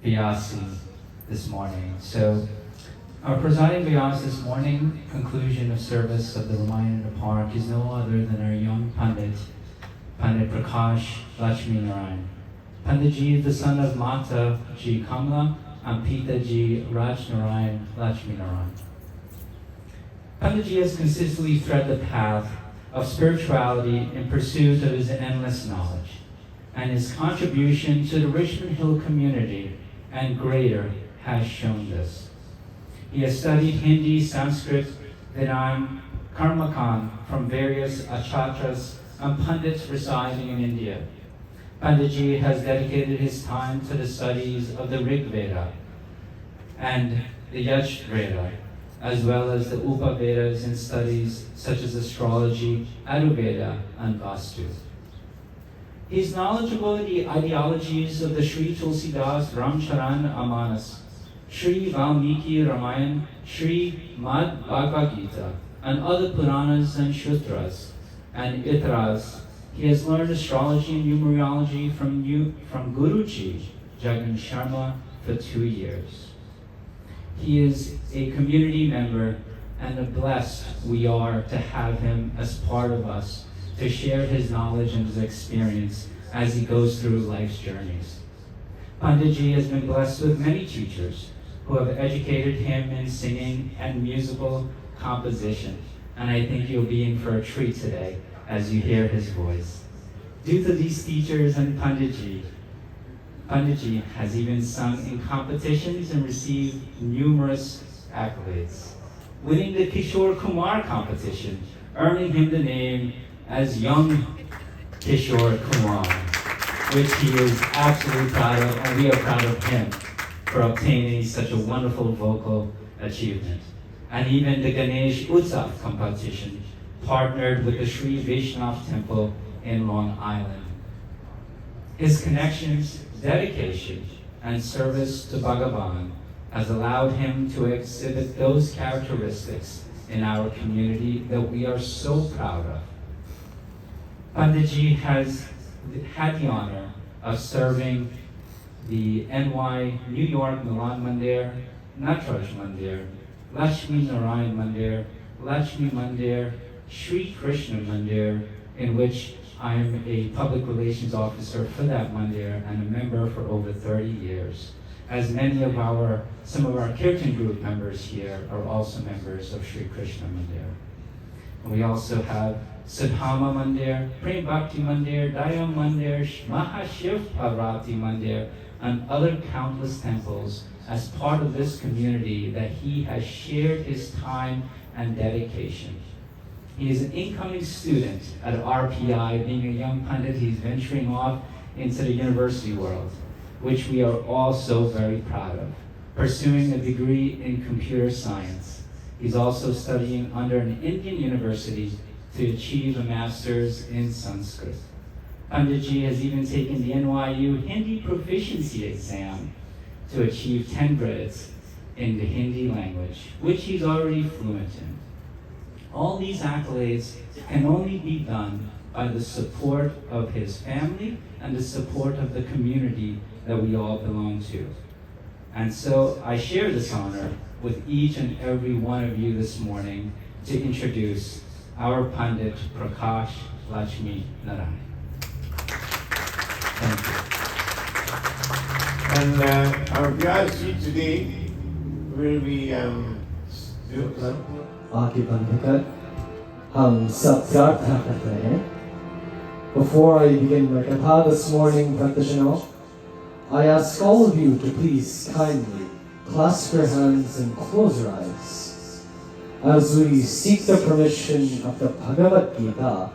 Vyasi this morning. So our presiding Vyas this morning, conclusion of service of the Ramayan in the park, is no other than our young Pandit, Pandit Praakash Latchminarine. Pandit ji is the son of Mata ji Kamla and Pita ji Rajnarayan Latchminarine. Pandit ji has consistently threaded the path of spirituality in pursuit of his endless knowledge, and his contribution to the Richmond Hill community and greater has shown this. He has studied Hindi, Sanskrit, Vedanta, Karmakand from various achatras and pandits residing in India. Panditji has dedicated his time to the studies of the Rig Veda and the Yaj Veda, as well as the Upavedas in studies such as astrology, Ayurveda, and Vastu. He is knowledgeable in the ideologies of the Sri Tulsidas Ramcharan Amanas, Sri Valmiki Ramayan, Sri Mad Bhagavad Gita, and other Puranas and Shutras and Itaras. He has learned astrology and numerology from Guruji Jagan Sharma for 2 years. He is a community member, and blessed we are to have him as part of us to share his knowledge and his experience as he goes through life's journeys. Panditji has been blessed with many teachers who have educated him in singing and musical composition, and I think you'll be in for a treat today as you hear his voice. Due to these teachers and Panditji has even sung in competitions and received numerous accolades, winning the Kishore Kumar competition, earning him the name as Young Kishore Kumar, which he is absolutely proud of, and we are proud of him for obtaining such a wonderful vocal achievement. And even the Ganesh Utsav competition partnered with the Sri Vaishnav Temple in Long Island. His connections, dedication, and service to Bhagavan has allowed him to exhibit those characteristics in our community that we are so proud of. Panditji has had the honor of serving the NY New York Milan Mandir, Natraj Mandir, Latchminarine Mandir, Latchmi Mandir, Sri Krishna Mandir, in which I am a public relations officer for that mandir and a member for over 30 years. As some of our Kirtan group members here are also members of Sri Krishna Mandir. And we also have Sadhama Mandir, Prem Bhakti Mandir, Dayam Mandir, Mahashiv Parvati Mandir, and other countless temples as part of this community that he has shared his time and dedication. He is an incoming student at RPI. Being a young Pandit, he's venturing off into the university world, which we are all so very proud of, pursuing a degree in computer science. He's also studying under an Indian university to achieve a master's in Sanskrit. Panditji has even taken the NYU Hindi proficiency exam to achieve 10 credits in the Hindi language, which he's already fluent in. All these accolades can only be done by the support of his family and the support of the community that we all belong to. And so I share this honor with each and every one of you this morning to introduce our Pandit Praakash Latchminarine. Thank you. And our Vyasi today will be Before I begin my katha this morning, practitioner, I ask all of you to please kindly clasp your hands and close your eyes as we seek the permission of the Bhagavad Gita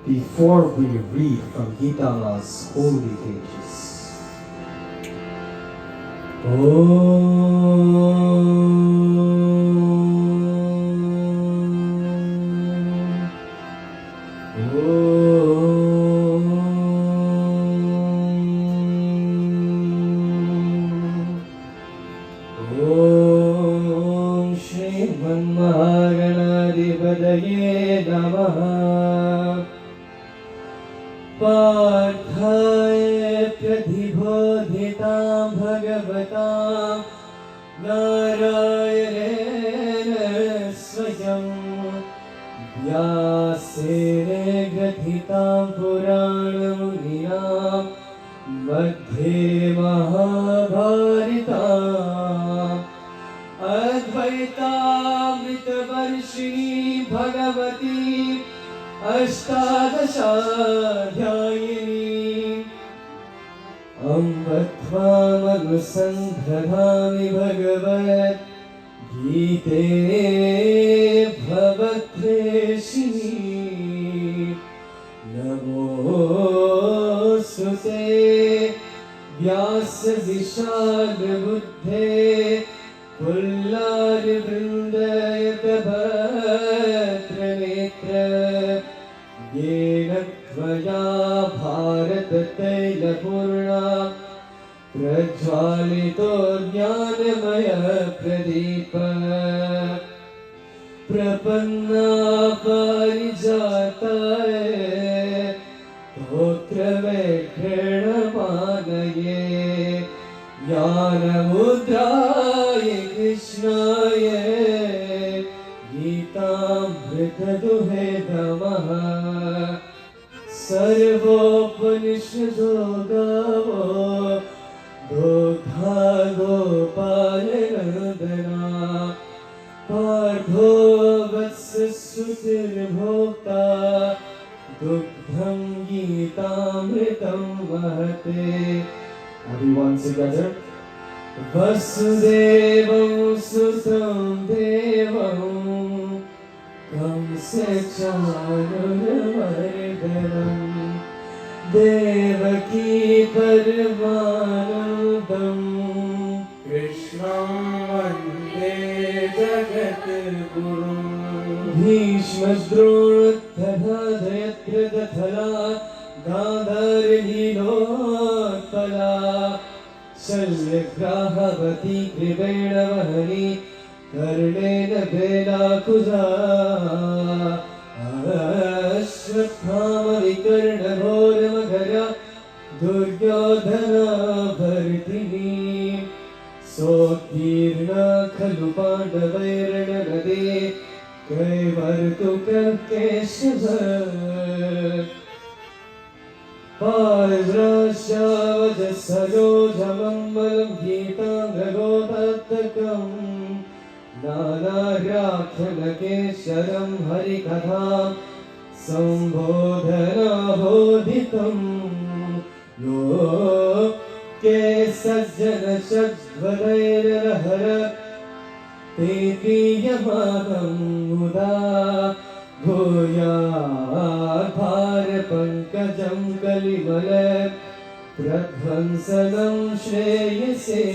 before we read from Gita's holy pages. पार्थाय प्रधिबोधितां भगवता नारायणेन स्वयं व्यासेन ग्रथितां पुराणमुनिना मध्ये महाभारताम् अद्वैतामृतवर्षिणी भगवती अष्टादशाध्यायिनी अम्ब त्वामनुसन्धरामि भगवद्गीते भवद्वेषिणी नमोऽस्तु ते व्यासविशालबुद्धे पुल्लारिवृन्दयतभद्रनेत्र येन त्वया भारततैलपूर्णा प्रज्वालितो ज्ञानमयप्रदीप प्रपन्ना पारिजाताय स्तोत्रवेक्षणमानये ज्ञानमुद्राय कृष्णाय गीतामृतदुहे नमः सर्वोपनिषदो गावो दोग्धा गोपालनन्दना पार्थो वत्ससुतिर्भोक्ता दुग्धं गीतामृतं वहते. Everyone together. Vasudevam sutam devam कंसचाणूरमर्दनं Devaki परमानन्दं कृष्णं वन्दे जगद्गुरुं भीष्मद्रोणोत्तरा जयद्रथला गान्धारलीलोत्पला शल्यग्राहवती कृपेण वहनी कर्णेन बेलाकुजा अश्वत्थामविकर्णघोरमघरा दुर्योधनाभर्तिनी सोत्तीर्णा खलु पाण्डवैर्णनदे कैवर्तुककेशव पाल्राशावजसरोजमम्मलं गीताङ्गगोपात्तकम् नानार्याख्यनकेशरं हरिकथां सम्बोधनाबोधितं लोके सज्जनशब्दवैरहर ते प्रीयमानं मुदा भूयाद्भारपङ्कजं कलिमल प्रध्वंसनं श्रेयसे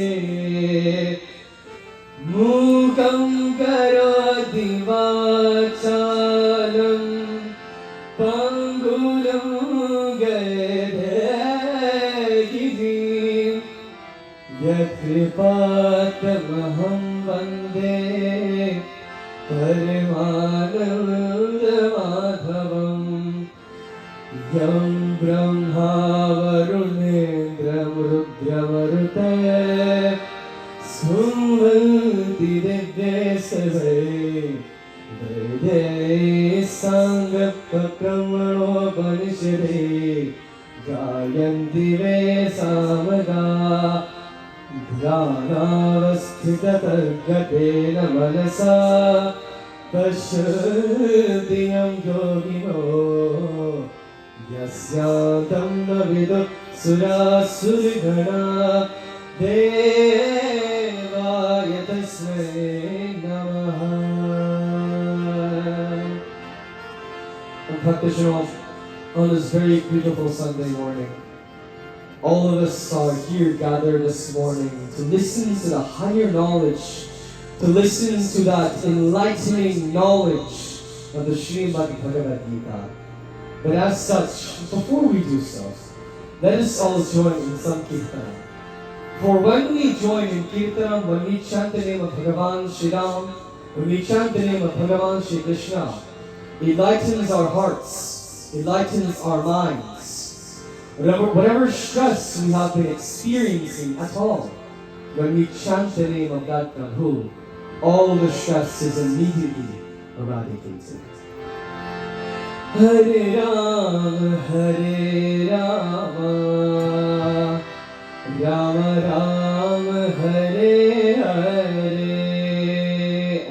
मूकं करोति वाचालं पङ्गुलं गयधगिरिं यत्कृपातमहं वन्दे परमानन्दमाधवं यं ब्रह्मा वरुणेन्द्रं रुद्रमरुते सुमन्ति दिव्ये सर्वे वेदे साङ्गप्रक्रमणोपनिषदे गायन्ति वे सामगा ध्यानावस्थिततर्गतेन मनसा पश्यन्ति यं योगिनो यस्यान्तं न विदुः सुरासुरगणा देवाय तस्मै नमः. Practitioner, on this very beautiful Sunday morning, all of us are here gathered this morning to listen to the higher knowledge, to listen to that enlightening knowledge of the Srimad Bhagavad Gita. But as such, before we do so, let us all join in some kirtan. For when we join in kirtan, when we chant the name of Bhagavan Shri Ram, when we chant the name of Bhagavan Shri Krishna, it lightens our hearts, it lightens our minds. Whatever stress we have been experiencing at all, when we chant the name of that Prabhu, all the stress is immediately eradicated. Hare Rama, Rama Rama, Hare Hare.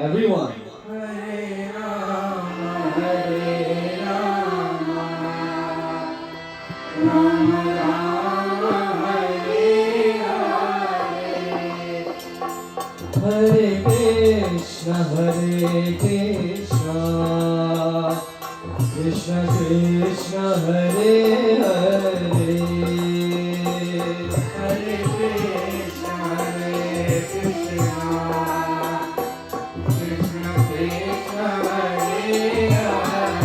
Everyone. Hare Rama, Hare Rama, Rama Rama, Hare Hare. Hare Krishna, Krishna Krishna, Hare Hare. Hare Krishna, Krishna Krishna, Hare Hare.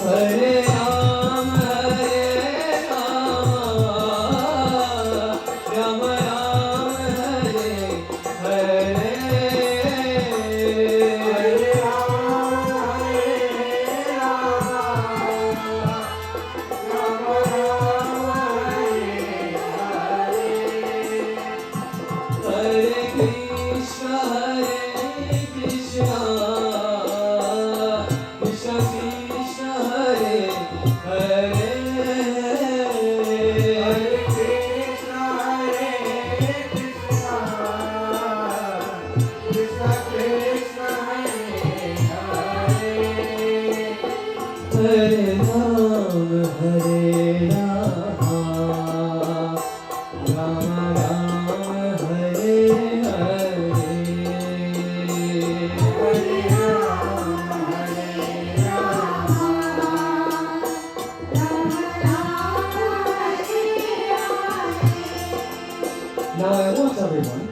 Hare Rama, Rama Rama, Hare Hare. Hare Krishna, Krishna Krishna, Hare Hare. Hare Rama, Hare Rama, Rama Rama, Hare Hare. Now I want everyone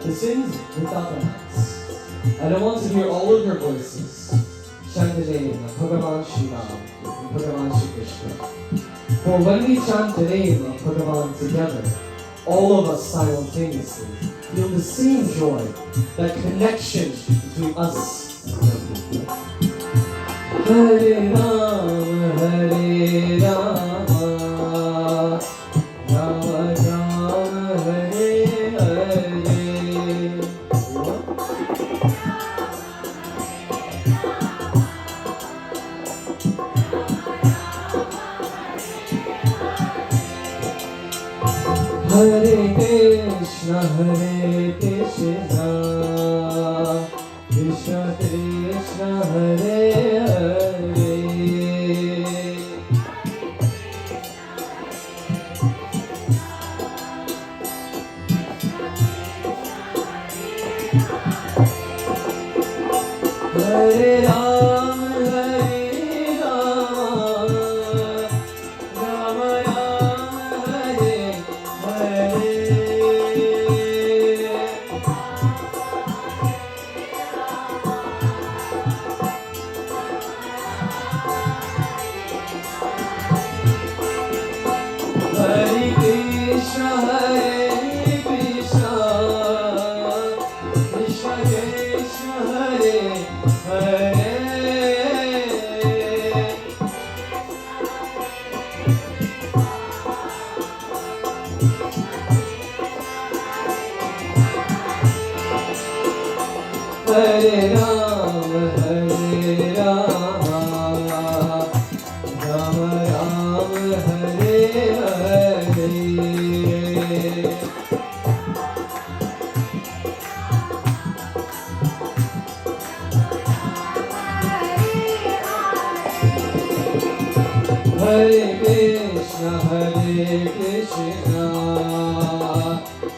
to sing without their hands. And I want to hear all of your voices chant the name of Bhagavan Shri Ram and Bhagavan Shri Krishna. For when we chant the name of Bhagavan together, all of us simultaneously feel the same joy, that connection between us and Prabhu. Hare Rama, Hare Rama, Rama Rama, Hare Hare. Hare Krishna, Krishna Krishna, Hare Hare. Hare Rama, Hare Rama, Rama Rama, Hare Hare. Hare Krishna, Krishna Krishna, Hare Hare. Hare Rama, Hare Rama, Rama Rama, Hare Hare. Hare Krishna,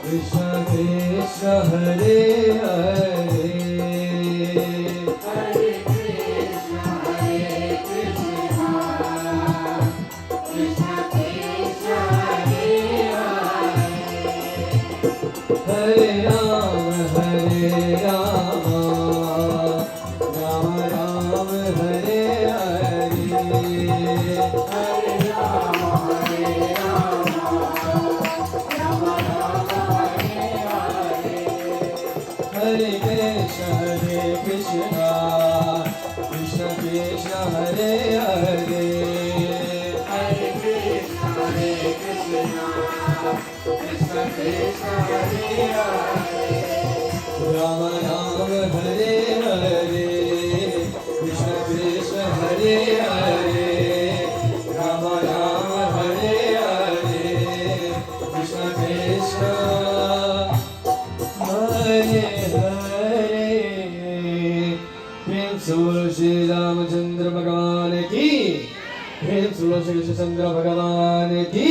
Krishna Krishna, Hare Hare. Hare Rama, Hare Rama, Rama Rama, Hare Hare. Hare Krishna, Krishna Krishna, Hare Hare. Hare Krishna, Krishna Krishna Hare Hare Rama Rama Hare Hare Krishna Krishna Hare Hare Rama Rama Hare Hare Krishna Krishna Hare Hare Prem Solo Shri Ramachandra Bhagavan Ki Prem Solo Shri Krishnachandra Bhagavan Ki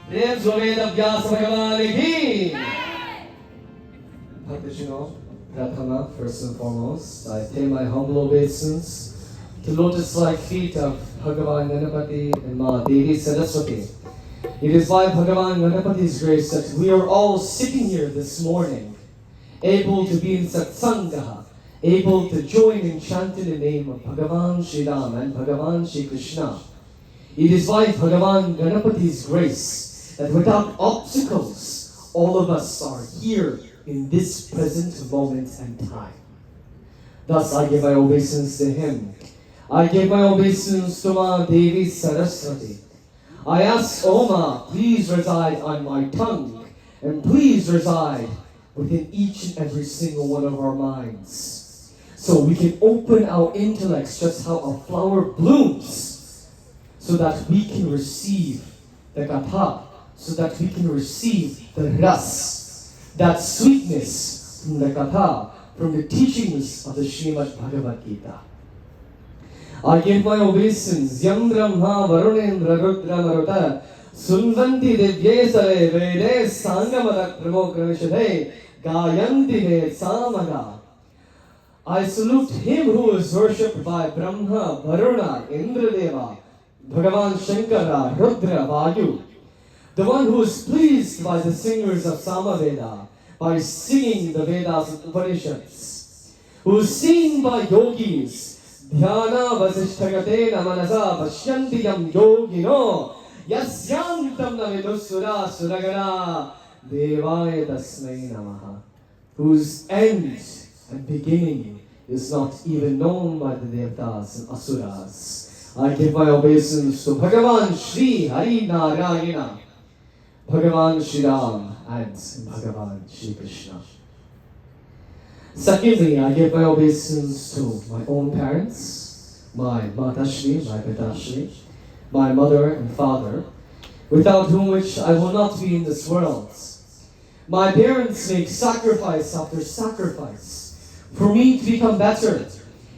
Prem Solo Veda Vyasa Bhagavan Ki Bhaktishino, Prathama, first and foremost, I pay my humble obeisance to lotus-like feet of Bhagavan Ganapati and Ma Devi Saraswati. It is by Bhagavan Ganapati's grace that we are all sitting here this morning, able to be in Satsanga, able to join in chanting the name of Bhagavan Shri Ram and Bhagavan Shri Krishna. It is by Bhagavan Ganapati's grace that without obstacles, all of us are here in this present moment and time. Thus I give my obeisance to him. I give my obeisance to Ma Devi Saraswati. I ask, O Ma, please reside on my tongue, and please reside within each and every single one of our minds, so we can open our intellects just how a flower blooms, so that we can receive the katha, so that we can receive the ras, that sweetness from the katha, from the teachings of the Srimad Bhagavad Gita. I give my obeisance, Yam Brahma Varunendra Rudra Maruta Sunvanti Divyesare Vede Sangamada Pramokramishade Gayanti Ved Samaga. I salute him who is worshipped by Brahma, Varuna, Indradeva, Bhagavan Shankara, Rudra, Vayu, the one who is pleased by the singers of Samaveda, by singing the Vedas and Upanishads, who is seen by yogis, Dhyana vasishthagatena manasa pashyanti yam yogino yasyantam navidusura suragana devaya tasmai namaha, whose end and beginning is not even known by the Devtas and Asuras. I give my obeisance to Bhagavan Shri Hari Narayana, Bhagavan Shri Ram and Bhagavan Shri Krishna. Secondly, I give my obeisance to my own parents, my Matashri, my Pitashri, my mother and father, without whom which I will not be in this world. My parents make sacrifice after sacrifice for me to become better.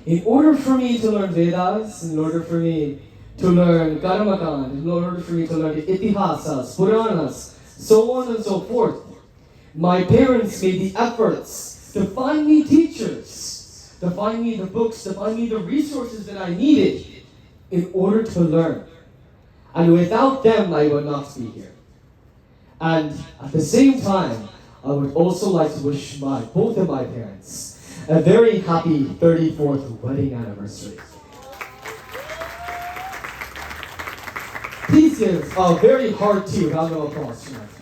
In order for me to learn Vedas, in order for me to learn Karmakand, in order for me to learn the Itihasas, Puranas, so on and so forth, my parents made the efforts to find me teachers, to find me the books, to find me the resources that I needed in order to learn. And without them, I would not be here. And at the same time, I would also like to wish both of my parents a very happy 34th wedding anniversary. Please give a very hearty round of applause to my parents.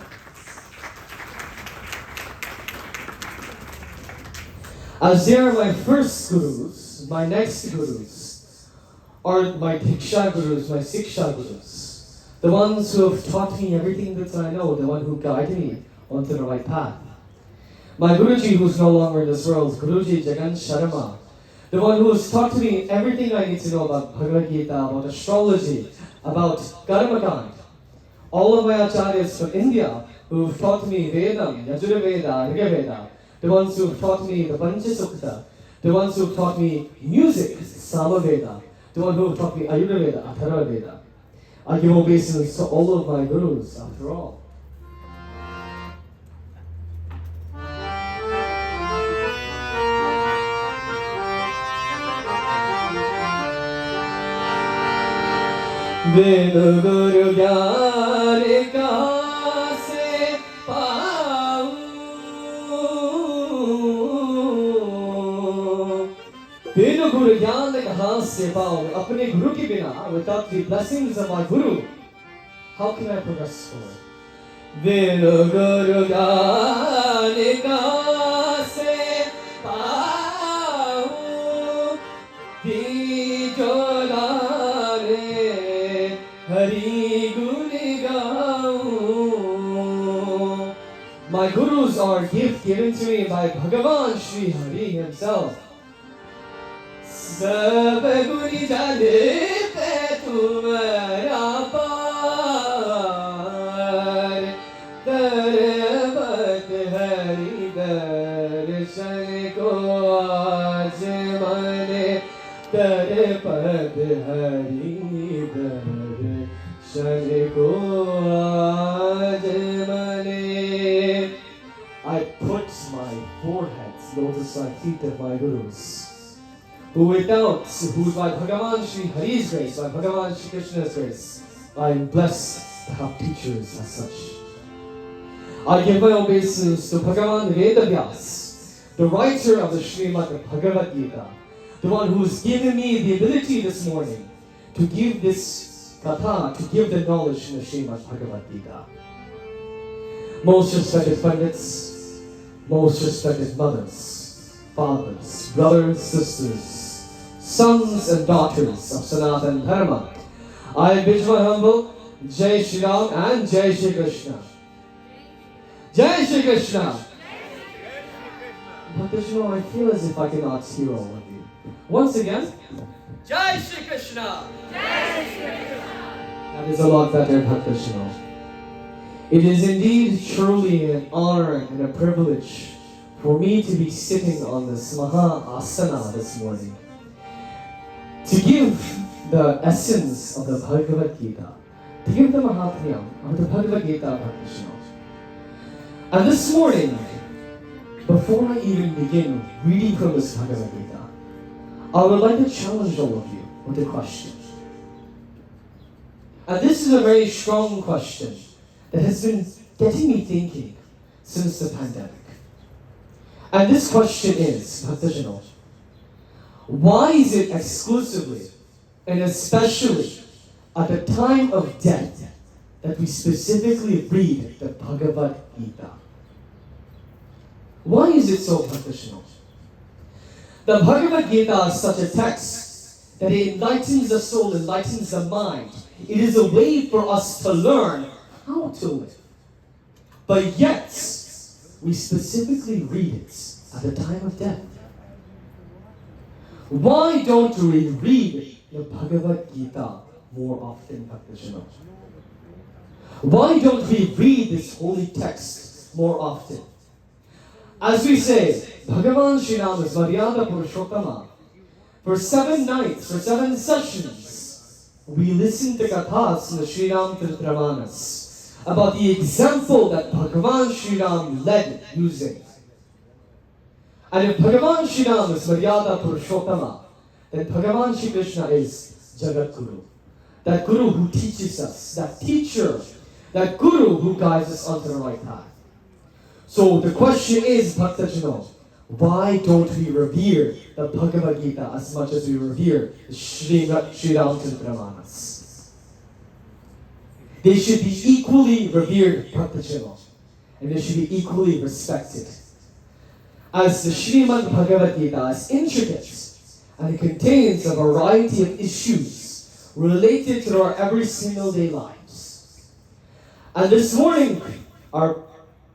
As they are my first gurus, my next gurus are my Diksha gurus, my Siksha gurus, the ones who have taught me everything that I know, the one who guided me onto the right path. My Guruji, who's no longer in this world, Guruji Jagan Sharma, the one who has taught me everything I need to know about Bhagavad Gita, about astrology, about Karmakand. All of my acharyas from India who have taught me Vedam, Yajurveda, Rigaveda, the ones who have taught me the Panchasukta, the ones who have taught me music, Samaveda, the one who have taught me Ayurveda, Atharvaveda. I give obeisance to all of my gurus, after all. Veda Guru Gyane kahan se paun, Veda Guru Gyane kahan se paun, apne Guru ke bina, without the blessings of my Guru, how can I progress forward? Veda Guru Gyane kahan se paun, Dijolare Hari Guni Gaun. My gurus are a gift given to me by Bhagavan Sri Hari himself. Sab guni jane pe tumhara paar, darbat Hari darshan ko aaj mane, darbat Hari darshan ko aaj mane. I put my forehead lotus like feet of my gurus, who by Bhagavan Sri Hari's grace, by Bhagavan Sri Krishna's grace, I am blessed to have teachers as such. I give my obeisance to Bhagavan Vedavyas, the writer of the Srimad Bhagavad Gita, the one who has given me the ability this morning to give this katha, to give the knowledge in the Srimad Bhagavad Gita. Most respected Pandits, most respected mothers, fathers, brothers, sisters, sons and daughters of Sanatana Dharma, I bid my humble Jai Shri Ram and Jai Shri Krishna. Jai Shri Krishna. But Krishna, I feel as if I cannot hear all of you. Once again, Jai Shri Krishna. Jai Shri Krishna. That is a lot better, Bhakta Krishna. It is indeed truly an honor and a privilege for me to be sitting on this Maha Asana this morning to give the essence of the Bhagavad Gita, to give the Mahatmyam of the Bhagavad Gita of Krishna. And this morning, before I even begin reading from this Bhagavad Gita, I would like to challenge all of you with a question. And this is a very strong question that has been getting me thinking since the pandemic. And this question is, Bhaktajano, why is it exclusively and especially at the time of death that we specifically read the Bhagavad Gita? Why is it so, Bhaktajano? The Bhagavad Gita is such a text that it enlightens the soul, enlightens the mind. It is a way for us to learn how to live. But yet, we specifically read it at the time of death. Why don't we read the Bhagavad Gita more often, Bhaktajano? Why don't we read this holy text more often? As we say, Bhagavan Sri Ram is Maryada Purushottama. For 7 nights, for 7 sessions, we listen to kathas in the Sri Ram Ramanas about the example that Bhagavan Sri Ram led using. And if Bhagavan Sri Ram is Maryada Purushottama, then Bhagavan Sri Krishna is Jagat Guru. That Guru who teaches us, that teacher, that Guru who guides us onto the right path. So the question is, Bhaktajano, why don't we revere the Bhagavad Gita as much as we revere the Sri Ramchandra Ramanas? They should be equally revered, Bhaktajano, and they should be equally respected. As the Srimad Bhagavad Gita is intricate, and it contains a variety of issues related to our every single day lives. And this morning, our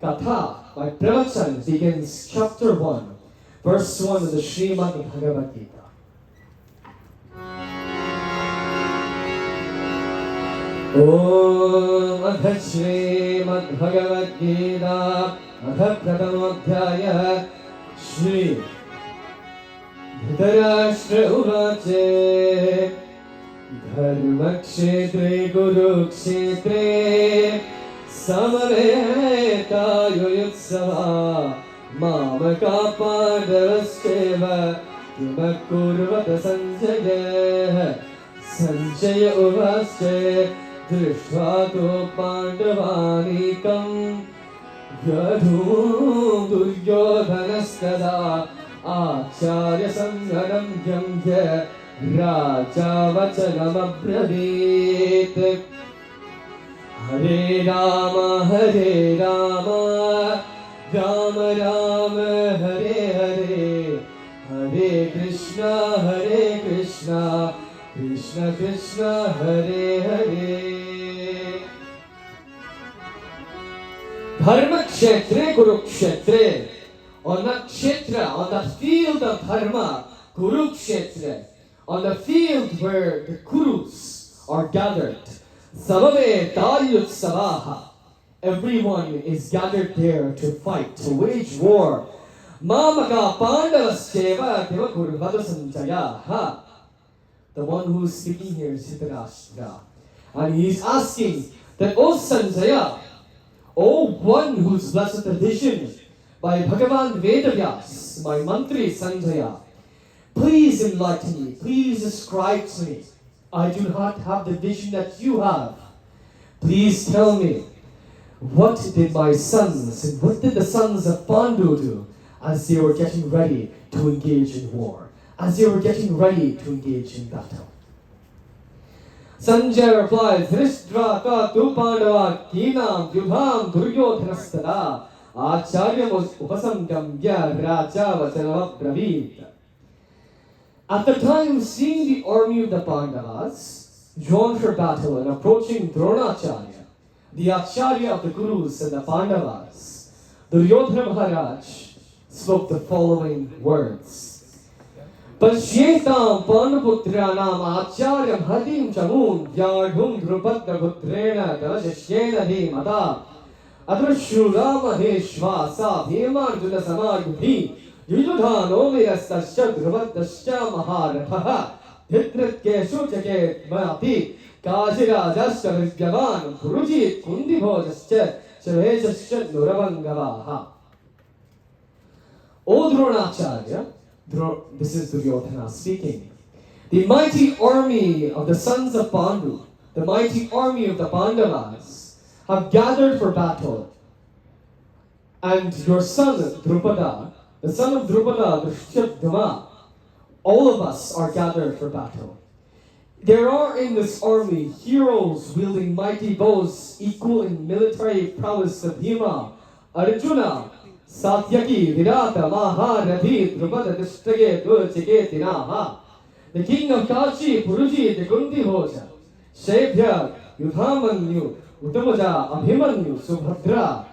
Katha, my Pravachan, begins chapter 1, verse 1 of the Srimad Bhagavad Gita. Om Adha Srimad Bhagavad Gita Adha Pratamodhyaya Shri Dhritarashtra Uvache Dharma Kshetre Kurukshetre Samaveta Yuyutsava Mamaka Pandavasteva Kimakurvata Sanjaya Sanjaya Uvasche Drishtva Tu Pandavanikam Yadhum Duryodhanastada Acharya Sanganam Yamya Raja Vachanam Abhradit Hare Rama Rama Rama Hare Hare Hare Krishna, Krishna Krishna, Hare Hare. Dharma Kshetre, Kurukshetre. On the Kshetra, on the field of Dharma, Kurukshetra, on the field where the Kurus are gathered, Savave Daryut Savaha. Everyone is gathered there to fight, to wage war. Mamaka Pandavascheva Deva Kurvada Sanjaya. The one who is speaking here is Dhritarashtra. And he is asking that, O Sanjaya, O one whose blessed tradition by Bhagavan Vedavyas, my mantri Sanjaya, please enlighten me, please describe to me. I do not have the vision that you have. Please tell me, what did my sons and what did the sons of Pandu do as they were getting ready to engage in war, as they were getting ready to engage in battle? Sanjay replies, Dhrishtra ka tu Pandava kinam yudham duryodhanastada acharyam upasamgamya raja vachanava bravit. At the time, seeing the army of the Pandavas drawn for battle and approaching Dronacharya, the Acharya of the Gurus and the Pandavas, Duryodhana Maharaj spoke the following words. Pashyetam Panduputranam Acharyam Hadim Chamun Yardhum Drupatra Putrena Dalashashyena Hemata Adrashurama Heshvasa Bhimarjuna Samadhi Yudhano Virastasya Dhruvatasya Maharatha Hitratkeshu Jaket Mati Kajirajasya Vidyavan Gurujit Kundibhojasya Shavesasya Nuravangavaha. O Dronacharya, this is Duryodhana speaking. The mighty army of the sons of Pandu, the mighty army of the Pandavas, have gathered for battle. And your son Drupada, the son of Drupada, Drishyadhama, all of us are gathered for battle. There are in this army heroes wielding mighty bows equal in military prowess to Bhima, Arjuna, Satyaki, Virata, Maharathi, Drupada, Dishtrage, Dulchike, Tinaha. The king of Kashi, Puruji, the Kundi Hoja, Shebhya, Yudhamanyu, Uttamaja, Abhimanyu, Subhadra.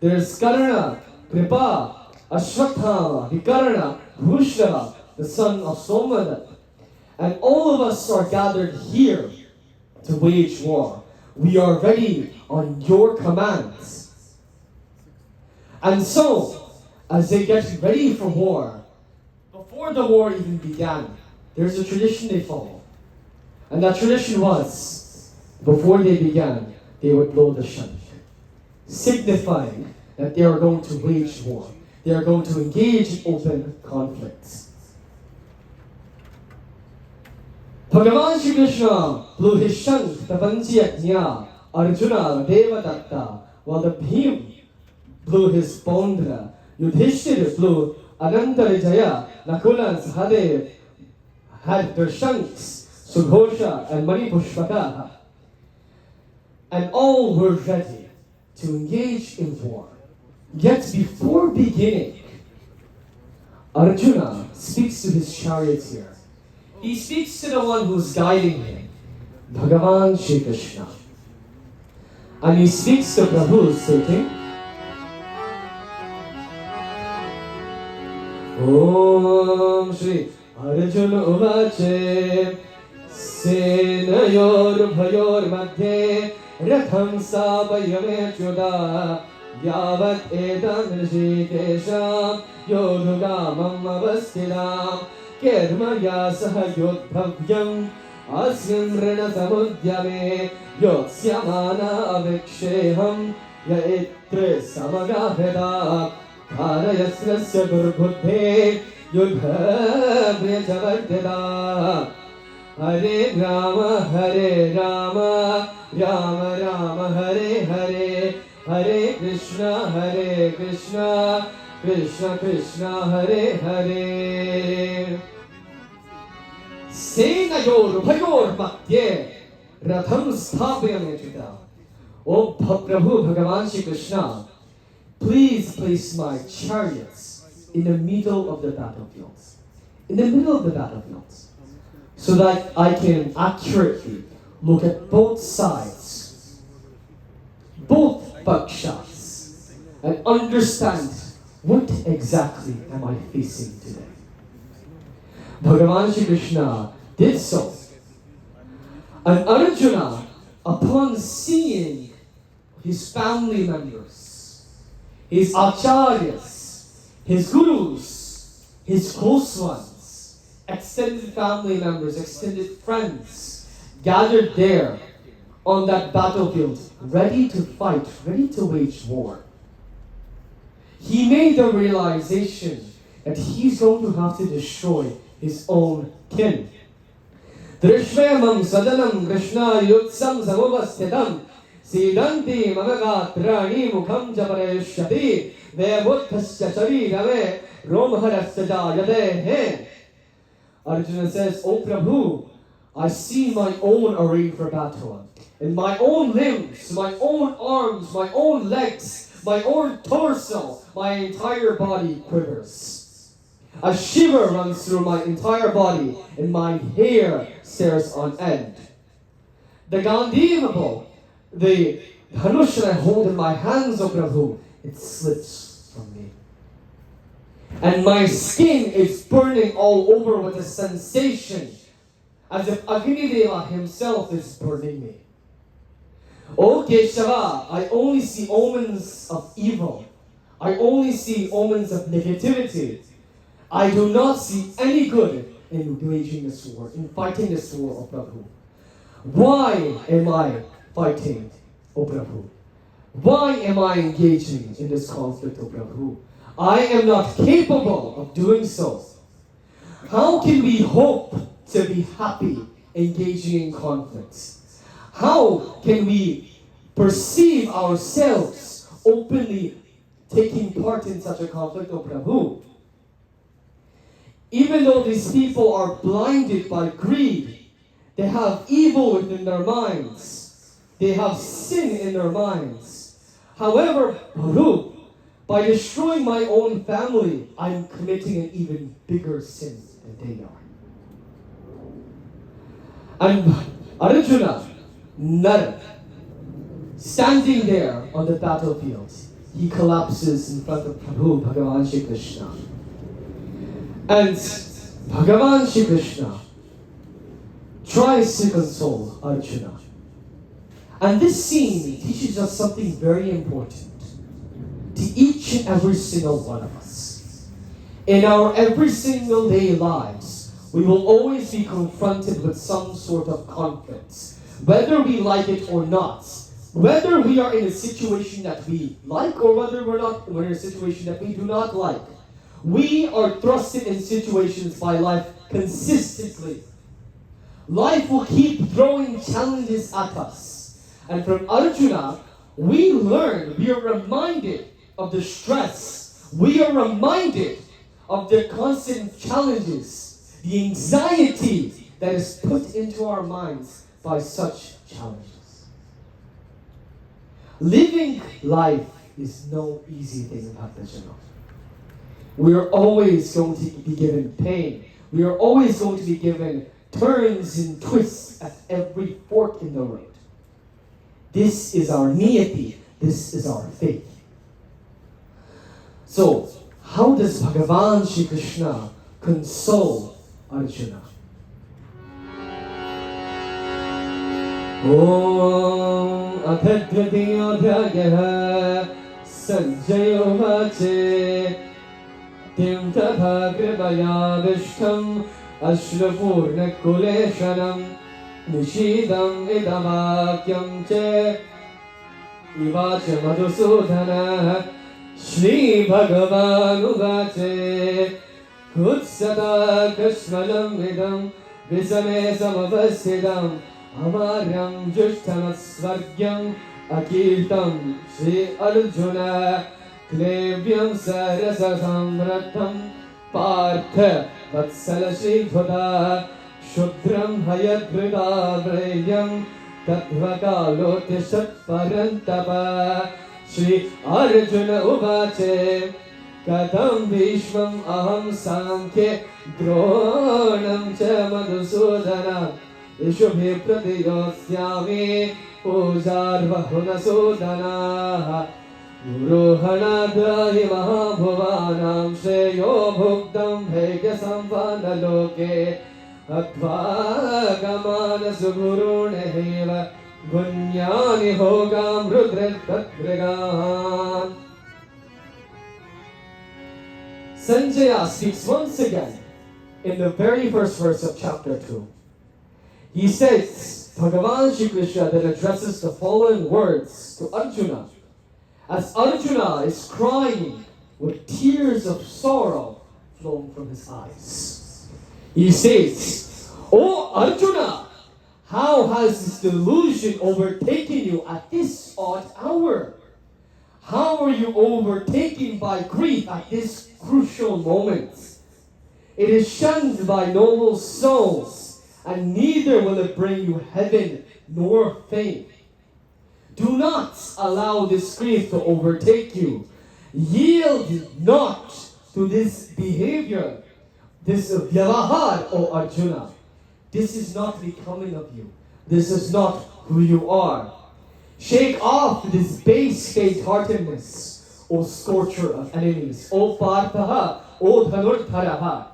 There's Karna, Kripa, Ashwathama, Vikarna, Bhushava, the son of Somadat. And all of us are gathered here to wage war. We are ready on your commands. And so, as they get ready for war, before the war even began, there's a tradition they follow. And that tradition was, before they began, they would blow the shank, signifying that they are going to wage war. They are going to engage in open conflicts. Bhagavan Shri Krishna blew his shank, the Panchayajna, Arjuna, Devadatta, while the Bhim blew his Pondra, Yudhishthira blew Anantarijaya, Nakula and Sahadev had their shanks, Sughosha and Manipushpaka, and all were ready to engage in war. Yet before beginning, Arjuna speaks to his charioteer. He speaks to the one who's guiding him, Bhagavan Shri Krishna. And he speaks to Prabhu stating, Om Shri Arjuna Uvache Senayor Bhayor Madhye Ratham Sapayame Chuda Yavat Edam Rishikesham Yodhugamam Avasthiram Kermaya Sahayodhavyam Asyan Rana Samudyame Yotsyamana Aviksheham Yaitre Samagaheda Parayasrasya Durbuddhe Yudhabhya Javardeda Hare Rama Hare Rama Rama Rama Hare Hare Hare Krishna Krishna Krishna Hare Hare Senayor Bhayor Madhye Ratham Sthapayame Chita. O Prabhu Bhagavan Shri Krishna, please place my chariots in the middle of the battlefields, in the middle of the battlefield, so that I can accurately look at both sides, both pakshas, and understand what exactly am I facing today. Bhagavan Shri Krishna did so. And Arjuna, upon seeing his family members, his acharyas, his gurus, his close ones, extended family members, extended friends, gathered there on that battlefield, ready to fight, ready to wage war, he made the realization that he's going to have to destroy his own kin. Drishvemam sadanam Krishna yutsam samuvasthitam sidanti mamagatrani mukham japarayushyati vebuddhasya sharirave romharasya jayate. Arjuna says, O Prabhu, I see my own array for battle. In my own limbs, my own arms, my own legs, my own torso, my entire body quivers. A shiver runs through my entire body, and my hair stares on end. The Gandhiva, the Dhanush that I hold in my hands, O Prabhu, it slips from me. And my skin is burning all over with a sensation, as if Agnideva himself is burning me. O Keshava, I only see omens of evil. I only see omens of negativity. I do not see any good in waging this war, in fighting this war, O Prabhu. Why am I fighting, O Prabhu? Why am I engaging in this conflict, O Prabhu? I am not capable of doing so. How can we hope to be happy engaging in conflicts? How can we perceive ourselves openly taking part in such a conflict, O Prabhu? Even though these people are blinded by greed, they have evil within their minds, they have sin in their minds. However, Prabhu, by destroying my own family, I'm committing an even bigger sin than they are. And Arjuna, Nara, standing there on the battlefield, he collapses in front of Prabhu, Bhagavan Shri Krishna. And Bhagavan Shri Krishna tries to console Arjuna. And this scene teaches us something very important to each and every single one of us. In our every single day lives, we will always be confronted with some sort of conflict, whether we like it or not. Whether we are in a situation that we like or whether we're in a situation that we do not like. We are thrusted in situations by life consistently. Life will keep throwing challenges at us. And from Arjuna, we learn, we are reminded of the stress. We are reminded of the constant challenges, the anxiety that is put into our minds by such challenges. Living life is no easy thing, Bhaktajana. We are always going to be given pain. We are always going to be given turns and twists at every fork in the road. This is our niyati. This is our faith. So, how does Bhagavan Shri Krishna console Arjuna? Om Adhyadhyadhyadhyah Sanjayo Vache Tim Tatha Kripaya Vishtam Ashrapurna Kuleshanam Nishidam Idavakyam Che Ivacha Madhusudhana Shri Bhagavan Uvache Kutsata Kashmalam Idam Visame Samavasthidam Amaryam Jushtamasvargyam Akirtam Shri Arjuna Klevyam Sarasasamratam Partha Vatsala Shri Bhuda Shudram Hayadrida Vrayam Tatvakalo Tishat Parantapa Shri Arjuna Uvache Katam Bhishmam Aham Sankhye Dronam Cha Madhusudana Ishubhe Pratiyosyami Pujarva Hunasudana Guruhanadhyahi Mahabhuvanam Shreyo Bhuktam Bhegya Sampanaloke Atva Gamana Suguruneheva Gunyani Hogam Rudret Tatrigan. Sanjaya speaks once again in the very first verse of chapter 2. He says, Bhagavan Shri Krishna then addresses the following words to Arjuna. As Arjuna is crying with tears of sorrow flowing from his eyes. He says, "O Arjuna, how has this delusion overtaken you at this odd hour? How are you overtaken by grief at this crucial moment? It is shunned by noble souls, and neither will it bring you heaven nor fame. Do not allow this grief to overtake you. Yield not to this behavior, this vyavahar, O Arjuna. This is not becoming of you. This is not who you are. Shake off this base faint-heartedness, O scorcher of enemies, O Parthaha, O Dhanurtharaha."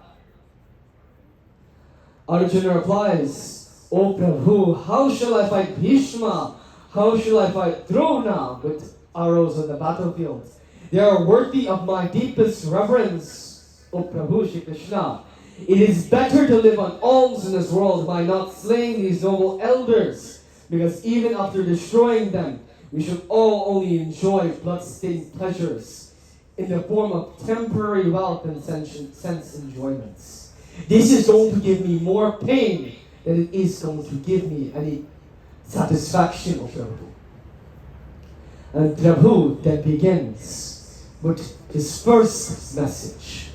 Arjuna replies, "O Prabhu, how shall I fight Bhishma? How shall I fight Drona with arrows on the battlefield? They are worthy of my deepest reverence, O Prabhu Shri Krishna. It is better to live on alms in this world by not slaying these noble elders, because even after destroying them, we should all only enjoy blood-stained pleasures in the form of temporary wealth and sense enjoyments. This is going to give me more pain than it is going to give me any satisfaction, O Prabhu." And Prabhu then begins with his first message.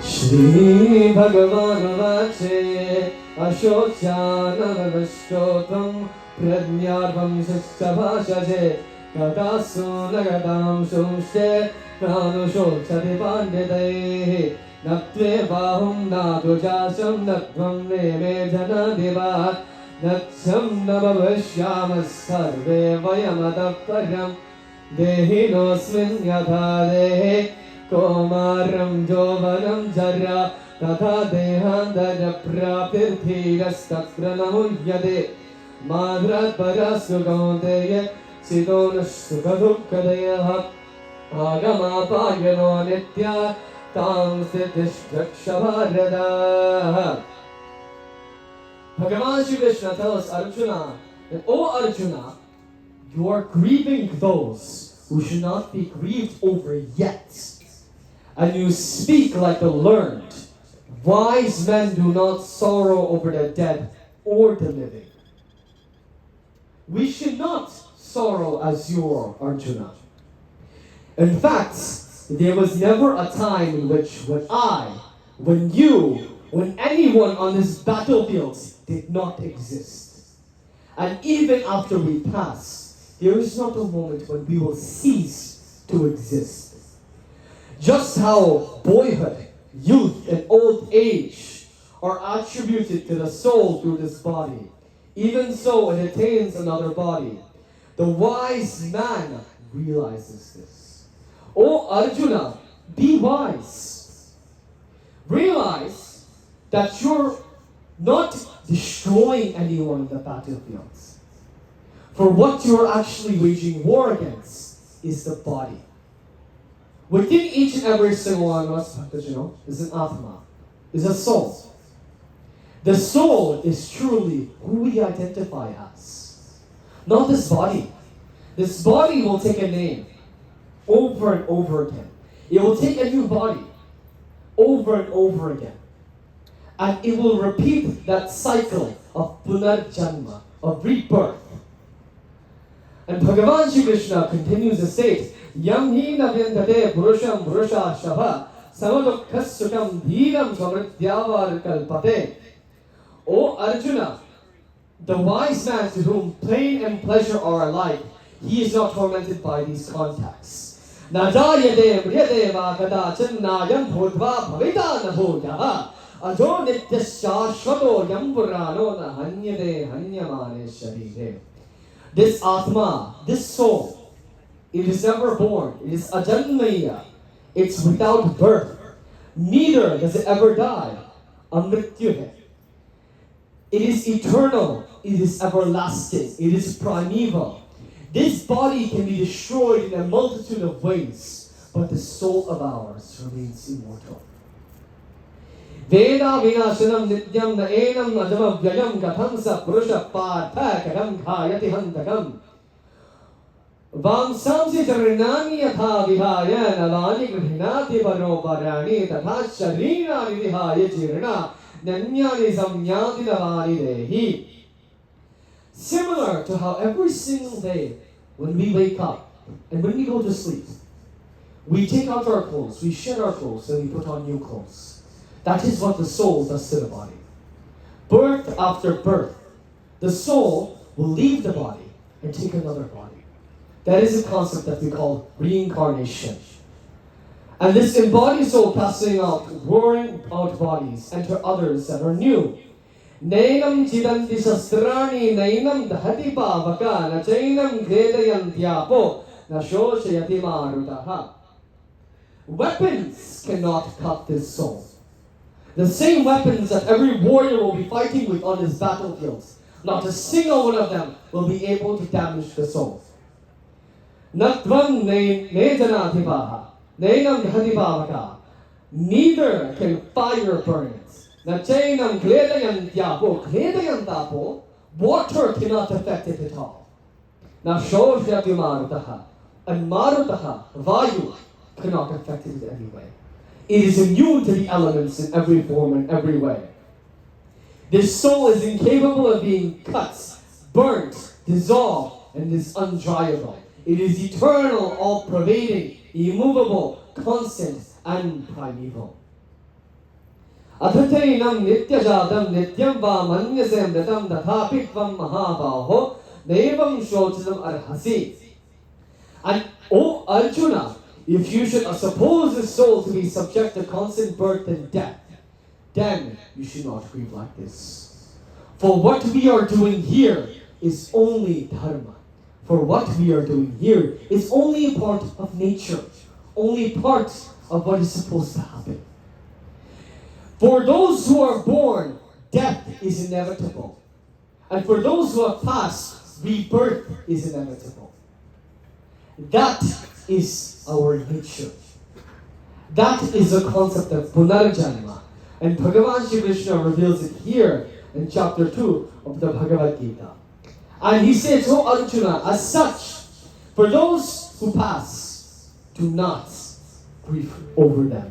Shri Bhagavan Vache Ashocyanavashtotam Prajnarvam Sastabhashaje Katasu Nagadam Sumshe Pranushochati Pandite Natve Bahum Nadujasam Natvam Neme Janadiva Natcham Namavashyama Sarve Vayamadaparam Dehinosmin Yatha Dehe Komaram Jovanam Jara Tatha Dehandana Prapirthirastapranamunyade Madrat Parasugaundeye Sidonasukadukadaya Agama Pagano Nitya Tam Siddhishtakshavarada. Bhagavan Shri Krishna tells Arjuna that, "O Arjuna, you are grieving those who should not be grieved over yet. And you speak like the learned. Wise men do not sorrow over the dead or the living." We should not sorrow as you are, Arjuna. In fact, there was never a time in which when you, when anyone on this battlefield did not exist. And even after we pass, there is not a moment when we will cease to exist. Just how boyhood, youth, and old age are attributed to the soul through this body, even so it attains another body. The wise man realizes this. O Arjuna, be wise. Realize that you're not destroying anyone in the battlefields. For what you're actually waging war against is the body. Within each and every single one of us, is an Atma, is a soul. The soul is truly who we identify as. Not this body. This body will take a name over and over again. It will take a new body over and over again. And it will repeat that cycle of punarjanma, of rebirth. And Bhagavan Shri Krishna continues to state, "Yam hi navyantate purusham purusha shabha samadukkhas sukam dhiram samrityavar kalpate." O Arjuna, the wise man to whom pain and pleasure are alike, he is not tormented by these contacts. Najayate mriyadeva kadachan nayam bhodva bhavita nabhodyaha ajo nityasya shvato yampurano na hanyade hanyamane sharire. This Atma, this soul, it is never born. It is ajanmaya. It's without birth. Neither does it ever die. Amrityu hai. It is eternal. It is everlasting. It is primeval. This body can be destroyed in a multitude of ways, but the soul of ours remains immortal. Veda vinashanam nityam na enam ajama vyayam kathamsa purusha partha kadam khayati hantakam. Vamsamsi charinani yatha vihaya nalani grihnati paro parani tatha sharinani vihaya jirna nanyani samnyati navani dehi. Similar to how every single day when we wake up and when we go to sleep, we take out our clothes, we shed our clothes, and we put on new clothes. That is what the soul does to the body. Birth after birth, the soul will leave the body and take another body. That is a concept that we call reincarnation. And this embodied soul casting out, roaring out bodies, enter others that are new. Nainam chidanti shastrani nainam dahati pavaka na chainam gredayantyapo na shoshayati marutaha. Weapons cannot cut this soul. The same weapons that every warrior will be fighting with on his battlefields, not a single one of them will be able to damage the soul. Natvam nejanatipaha, nainam dahati pavaka. Neither can fire burn it. Nachainam kledayantapo, water cannot affect it at all. Now shoshayati marutaha, and marutaha, vayu, cannot affect it in any way. It is immune to the elements in every form and every way. This soul is incapable of being cut, burnt, dissolved, and is undryable. It is eternal, all-pervading, immovable, constant, and primeval. Athathainam nityajatam nityam va manyasem datam dathapitvam mahabaho nevam shochatam arhasi. And, O Arjuna, if you should suppose the soul to be subject to constant birth and death, then you should not grieve like this. For what we are doing here is only dharma. For what we are doing here is only a part of nature, only part of what is supposed to happen. For those who are born, death is inevitable. And for those who have passed, rebirth is inevitable. That is our nature. That is the concept of Punarjanma. And Bhagavan Shri Krishna reveals it here in chapter 2 of the Bhagavad Gita. And he says, O Arjuna, as such, for those who pass, do not grieve over them.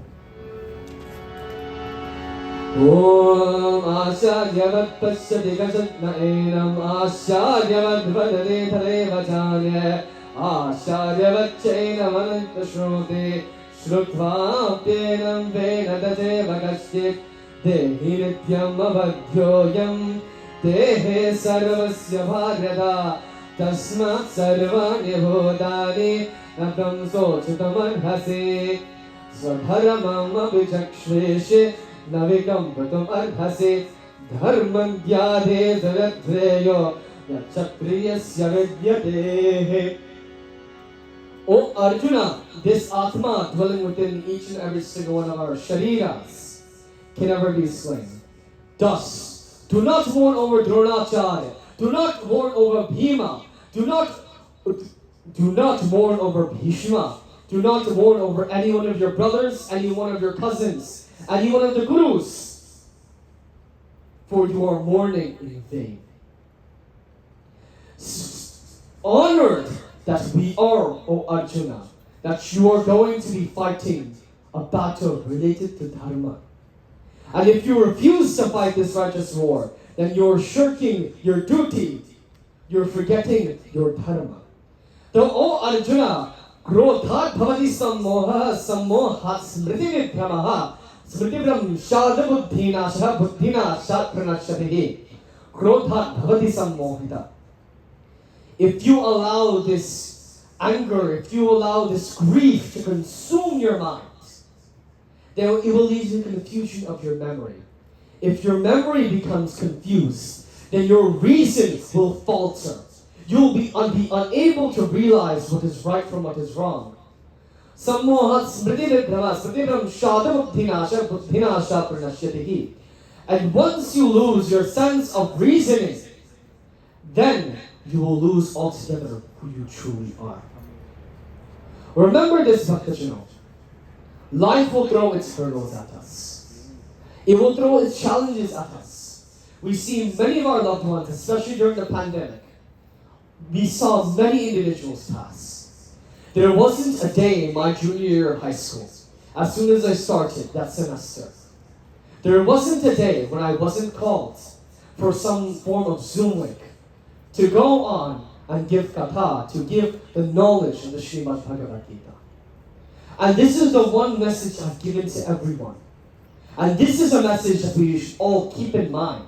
Om Asharyavat Pashyati Gajatna Enam Asharyavat Vadane Thare Vajane Asharyavat Chainam Ananta Shruti Shrutva Pyenam Venadaje Vagashit Dehi Nityam Avadhyoyam Dehe Sarvasya Bharyada Tasmat Sarvani Bhodani Natam Sochitam Arhasi Svadharamam Abhijakshreshi Navikam Patam Arhasi Dharman Dyade Zaradhreyo Yachakriyasya Vidyadehe. O Arjuna, this Atma dwelling within each and every single one of our shariras can never be slain. Thus, do not mourn over Dronacharya. Do not mourn over Bhima. Do not mourn over Bhishma. Do not mourn over any one of your brothers, any one of your cousins, any one of the gurus. For you are mourning in vain. Honored that we are, O Arjuna, that you are going to be fighting a battle related to Dharma. And if you refuse to fight this righteous war, then you're shirking your duty. You're forgetting your Dharma. So, O Arjuna, Krodhat bhavati sammoha sammohat smriti vibhramaha smritibram shada buddhina shah buddhina shat pranashatihi. Krodhat bhavati sammohita. if you allow this anger, if you allow this grief to consume your mind, then it will lead to confusion of your memory. If your memory becomes confused, then your reason will falter. You'll be unable to realize what is right from what is wrong. Sammohat smriti-vibhrama smriti-vibhram shadabuddhinasha buddhinasha pranashyatihi. And once you lose your sense of reasoning, then you will lose altogether who you truly are. Remember this, Bhaktajano. Life will throw its hurdles at us. It will throw its challenges at us. We see many of our loved ones, especially during the pandemic, we saw many individuals pass. There wasn't a day in my junior year of high school, as soon as I started that semester, there wasn't a day when I wasn't called for some form of Zoom link to go on and give katha, to give the knowledge of the Srimad Bhagavad Gita. And this is the one message I've given to everyone. And this is a message that we should all keep in mind.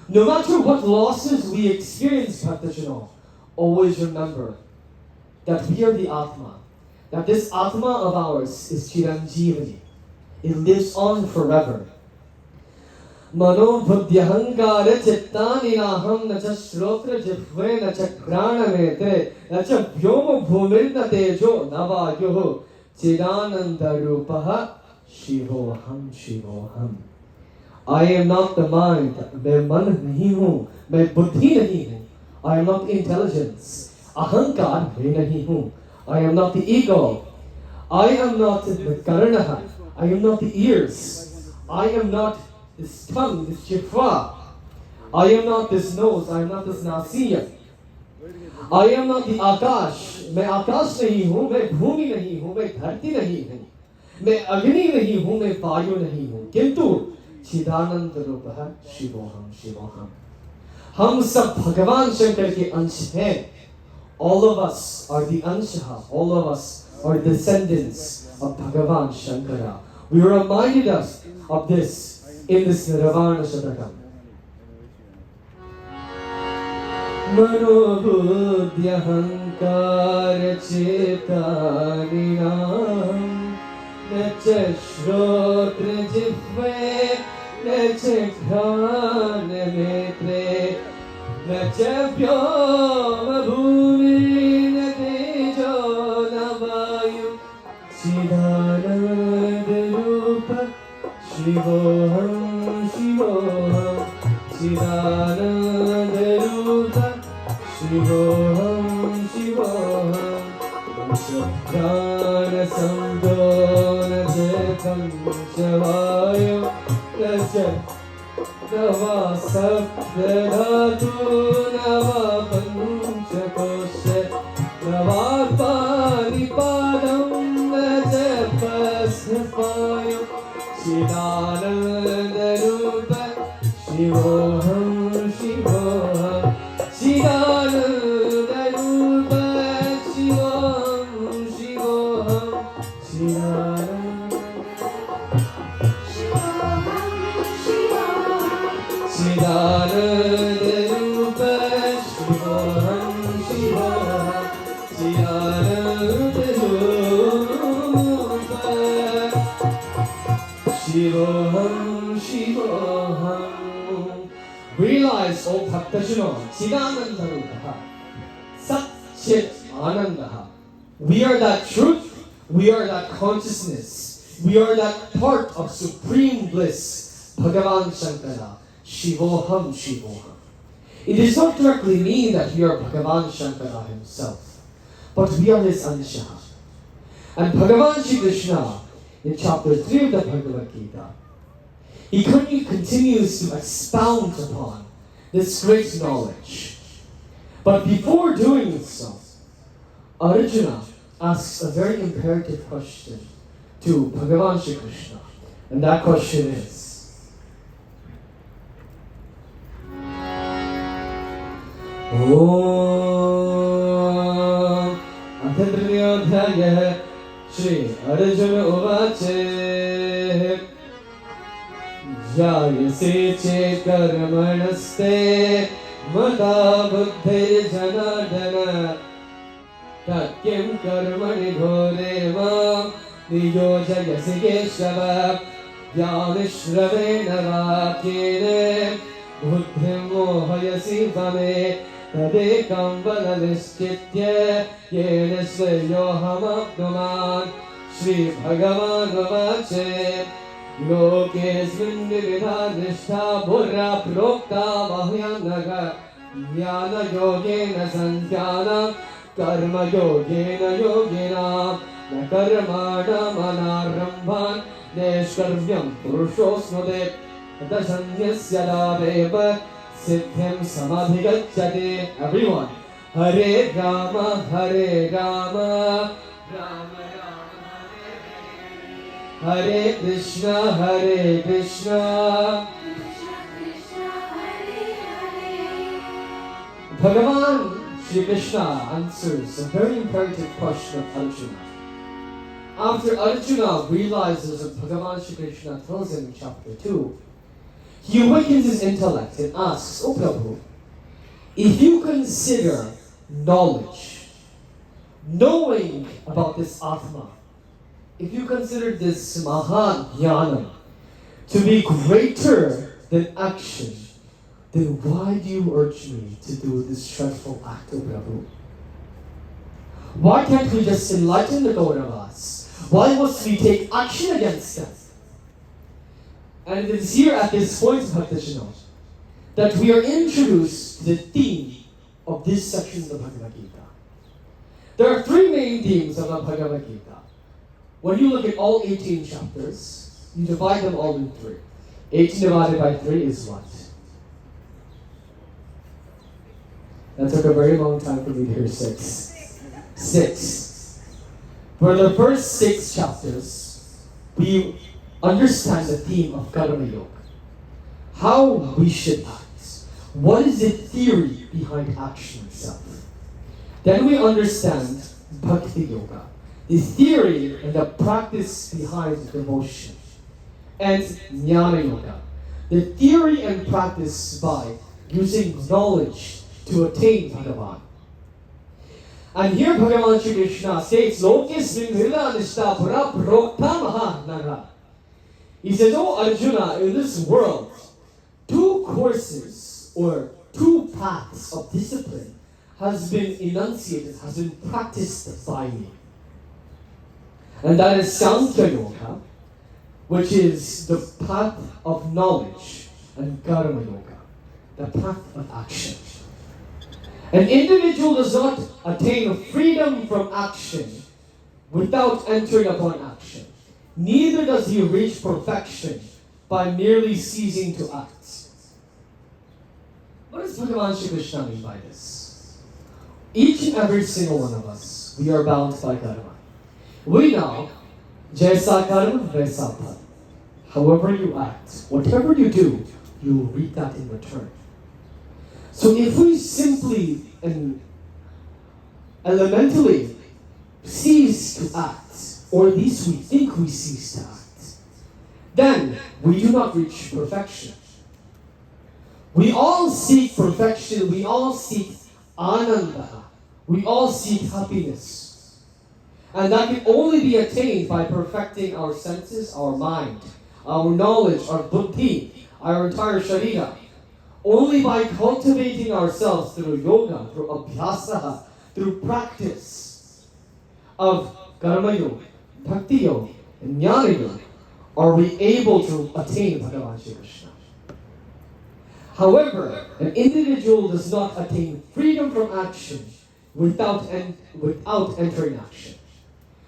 No matter what losses we experience, Bhaktajano, always remember that we are the Atma. That this Atma of ours is Chiranjivani. It lives on forever. Mano buddhyahankara chittani naham na cha shrotra jihve na cha prana mete na cha vyoma bhumir na tejo navayuho chidananda rupaha shivoham shivoham. I am not the mind, मैं मन नहीं हूँ, मैं बुद्धि नहीं हूँ. I am not the intelligence, अहंकार मैं नहीं हूँ. I am not the ego. I am not the karana. I am not the ears. I am not this tongue, this jihva. I am not this nose. I am not this nasiya. I am not the akash. मैं आकाश नहीं हूँ, मैं भूमि नहीं हूँ, मैं धरती नहीं हूँ, मैं अग्नि नहीं हूँ, मैं वायु नहीं हूँ. किंतु चिदानंद रूपः शिवोहम शिवोहम. हम सब भगवान शंकर के अंश हैं. All of us are the anshaha. All of us are descendants of Bhagavan Shankara. We are reminded us of this in this Nirvana Shatakam. Manobuddhyahankara chetaninam Nacha shrotra jihve Nacha ghana metre Nacha vyoma bhumi na tejo na vayu Chidananda rupa Shivoham Shivoham Chidananda rupa Shivoham Shivoham Prana samdona jekam shavayo Nacha Nava sapdhatu Nava panchakoshe Nava panipadam Nacha paspayo Chidananda rupa Shivoham Shivoham Chidananda rupa Shivoham Shivoham Chidananda Chidananda rupa Shivoham Shivoham Chidananda rupa Shivoham Shivoham. Realize, O Bhaktajano, Chidananda rupa Sat Chit Anandaha. We are that truth, we are that consciousness, we are that part of supreme bliss, Bhagavan Shankara, Shivoham Shivoham. It does not directly mean that we are Bhagavan Shankara himself, but we are his anshaha. And Bhagavan Shri Krishna, in chapter 3 of the Bhagavad Gita, he continues to expound upon this great knowledge. But before doing so, Arjuna asks a very imperative question to Bhagavan Shri Krishna. And that question is, Om Athandriyodhaya Shri Arjuna Uvache Jayase che karmanaste मदा बुद्धिर्जनार्दन तत्किं कर्मणि घोरे मां नियोजयसि केशव ज्ञानश्रवेण वाक्येन बुद्धिं मोहयसि वमे तदेकं वद निश्चित्य येन श्रेयोऽहमाप्नुयाम् श्रीभगवानुवाच लोकेऽस्मिन् विविधा दृष्टा बुरा प्रोक्ता मह्यनघ ज्ञानयोगेन सन्त्यानां कर्मयोगेन योगिनां न कर्माणामनारम्भान् नैष्कर्म्यं पुरुषोऽस्नुते तदसन्न्यस्य लाभेव सिद्धिं समधिगच्छति. Everyone, Hare Rama, Hare Rama, Rama Rama, Hare Krishna, Hare Krishna, Krishna Krishna Hare Hare. Bhagavan Shri Krishna answers a very imperative question of Arjuna. After Arjuna realizes what Bhagavan Shri Krishna tells him in chapter 2, he awakens his intellect and asks, "O Prabhu, if you consider knowledge, knowing about this Atma, if you consider this Mahajnana to be greater than action, then why do you urge me to do this dreadful act, O Prabhu? Why can't we just enlighten the Kauravas? Why must we take action against them?" And it is here at this point, Bhaktashino, that we are introduced to the theme of this section of the Bhagavad Gita. There are three main themes of the Bhagavad Gita. When you look at all 18 chapters, you divide them all in three. 18 divided by 3 is what? That took a very long time for me to hear 6. 6. For the first 6 chapters, we understand the theme of Karma Yoga. How we should act. What is the theory behind action itself? Then we understand Bhakti Yoga, the theory and the practice behind devotion. And Jnana Yoga, the theory and practice by using knowledge to attain Bhagavan. And here Bhagavan Shri Krishna states, Lokesmin Vila Nishta Pura Prokta Mahanaga. He says, "Oh Arjuna, in this world, 2 courses or 2 paths of discipline has been enunciated, has been practiced by me. And that is Sankhya Yoga, which is the path of knowledge, and Karma Yoga, the path of action. An individual does not attain freedom from action without entering upon action. Neither does he reach perfection by merely ceasing to act." What does Bhagavan Shri Krishna mean by this? Each and every single one of us, we are bound by karma. We know, Jaisa karma, vaisa phat. However you act, whatever you do, you will reap that in return. So if we simply and elementally cease to act, or at least we think we cease to act, then we do not reach perfection. We all seek perfection, we all seek ananda, we all seek happiness. And that can only be attained by perfecting our senses, our mind, our knowledge, our buddhi, our entire sharira. Only by cultivating ourselves through yoga, through abhyasa, through practice of karma yoga, bhakti yoga, and jnana yoga, are we able to attain Bhagavan Shri Krishna. However, an individual does not attain freedom from action without entering action.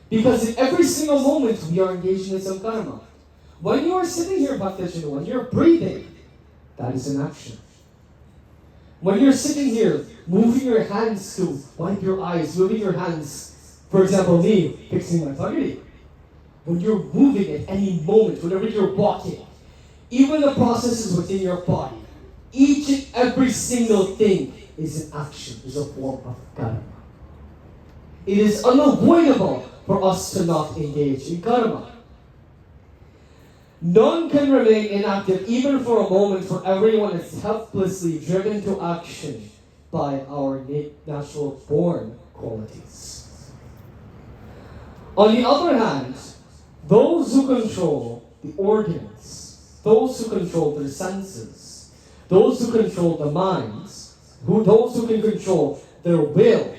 Because in every single moment we are engaged in some karma. When you are sitting here, Bhaktashino, when you're breathing, that is an action. When you're sitting here, moving your hands to wipe your eyes, moving your hands, for example, me, fixing my pagadi. When you're moving at any moment, whenever you're walking, even the processes within your body, each and every single thing is an action, is a form of karma. It is unavoidable for us to not engage in karma. None can remain inactive even for a moment, for everyone is helplessly driven to action by our natural born qualities. On the other hand, those who control the organs, those who control their senses, those who control the minds, those who can control their will,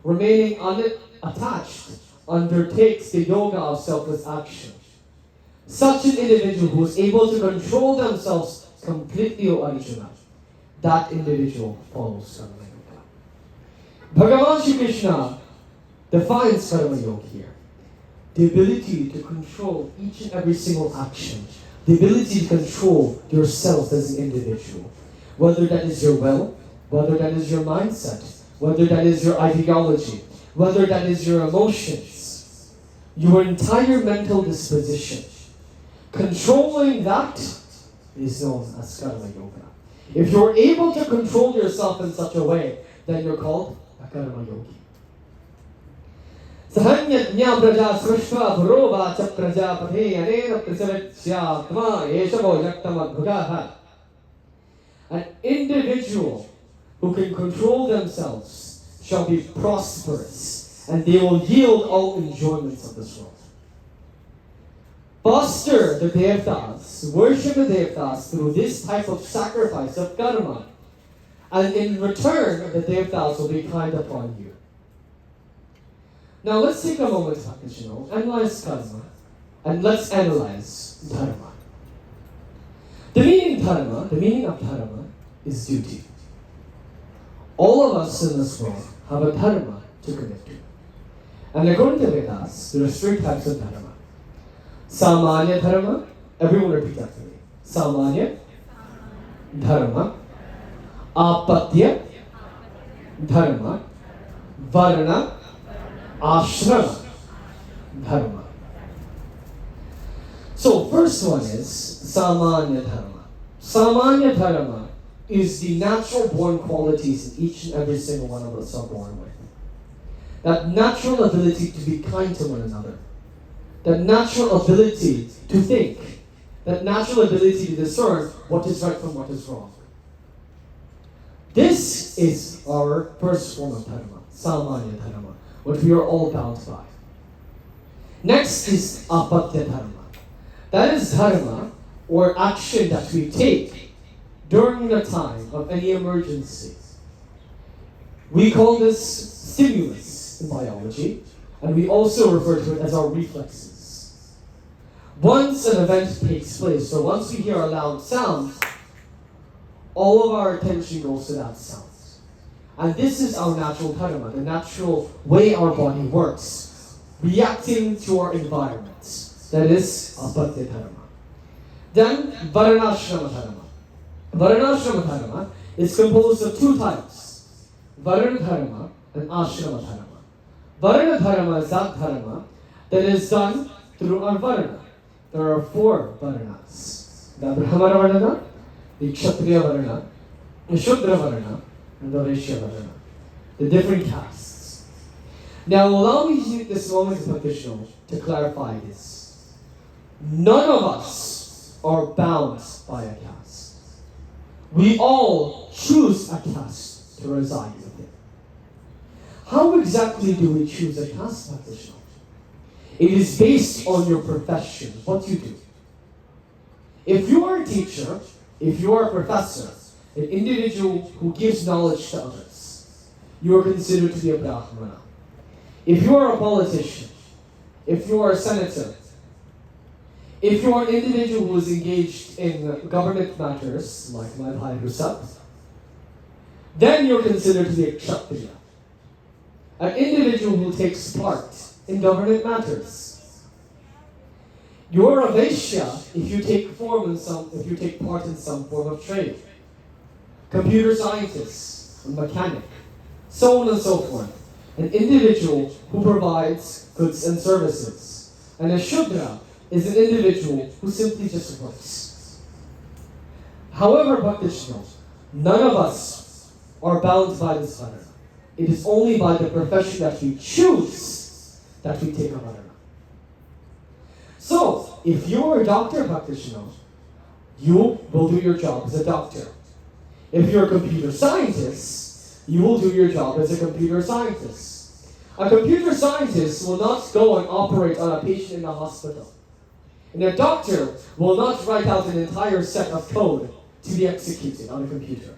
remaining unattached, undertakes the yoga of selfless action. Such an individual who is able to control themselves completely, O Arjuna, that individual follows Karma Yoga. Bhagavan Shri Krishna defines Karma Yoga here. The ability to control each and every single action. The ability to control yourself as an individual. Whether that is your will, whether that is your mindset, whether that is your ideology, whether that is your emotions, your entire mental disposition. Controlling that is known as Karma Yoga. If you're able to control yourself in such a way, then you're called a Karma Yogi. Sahanyajñā praja srishva bhurova cha prajapati anena prasavityātma yeshavo yaktamadbhugaha. An individual who can control themselves shall be prosperous, and they will yield all enjoyments of this world. Foster the Devtas, worship the Devtas through this type of sacrifice of karma, and in return, the Devtas will be kind upon you. Now let's take a moment to analyze karma, and let's analyze dharma. The meaning of dharma is duty. All of us in this world have a dharma to commit to. And according to Vedas, there are three types of dharma. Samanya dharma, everyone repeat after me. Samanya dharma, apatya dharma, varna, ashrama dharma. So first one is samanya dharma. Samanya dharma is the natural born qualities that each and every single one of us are born with. That natural ability to be kind to one another. That natural ability to think. That natural ability to discern what is right from what is wrong. This is our first form of dharma, samanya dharma, what we are all bound by. Next is apatya dharma. That is dharma or action that we take during the time of any emergency. We call this stimulus in biology, and we also refer to it as our reflexes. Once an event takes place, so once we hear a loud sound, all of our attention goes to that sound. And this is our natural dharma, the natural way our body works, reacting to our environment. That is apatya dharma. Then varnashrama dharma. Varnashrama dharma is composed of two types, varna dharma and ashrama dharma. Varna dharma is that dharma that is done through our varna. There are four varnas: the Brahmana varna, the Kshatriya varna, the Shudra varna, and the Vaishya varna. The different castes. Now allow me to use this moment of additional to clarify this. None of us are bound by a caste. We all choose a caste to reside within. How exactly do we choose a caste practitioner? It is based on your profession, what you do. If you are a teacher, if you are a professor, an individual who gives knowledge to others, you are considered to be a Brahmana. If you are a politician, if you are a senator, if you are an individual who is engaged in government matters, like my Bhai Rusap, then you're considered to be a Kshatriya. An individual who takes part in government matters. You're a Vaishya if you take part in some form of trade. Computer scientist, a mechanic, so on and so forth. An individual who provides goods and services. And a Shudra is an individual who simply just works. However, Bhaktishno, none of us are bound by this varna. It is only by the profession that we choose that we take a varna. So, if you're a doctor practitioner, you will do your job as a doctor. If you're a computer scientist, you will do your job as a computer scientist. A computer scientist will not go and operate on a patient in a hospital. And a doctor will not write out an entire set of code to be executed on a computer.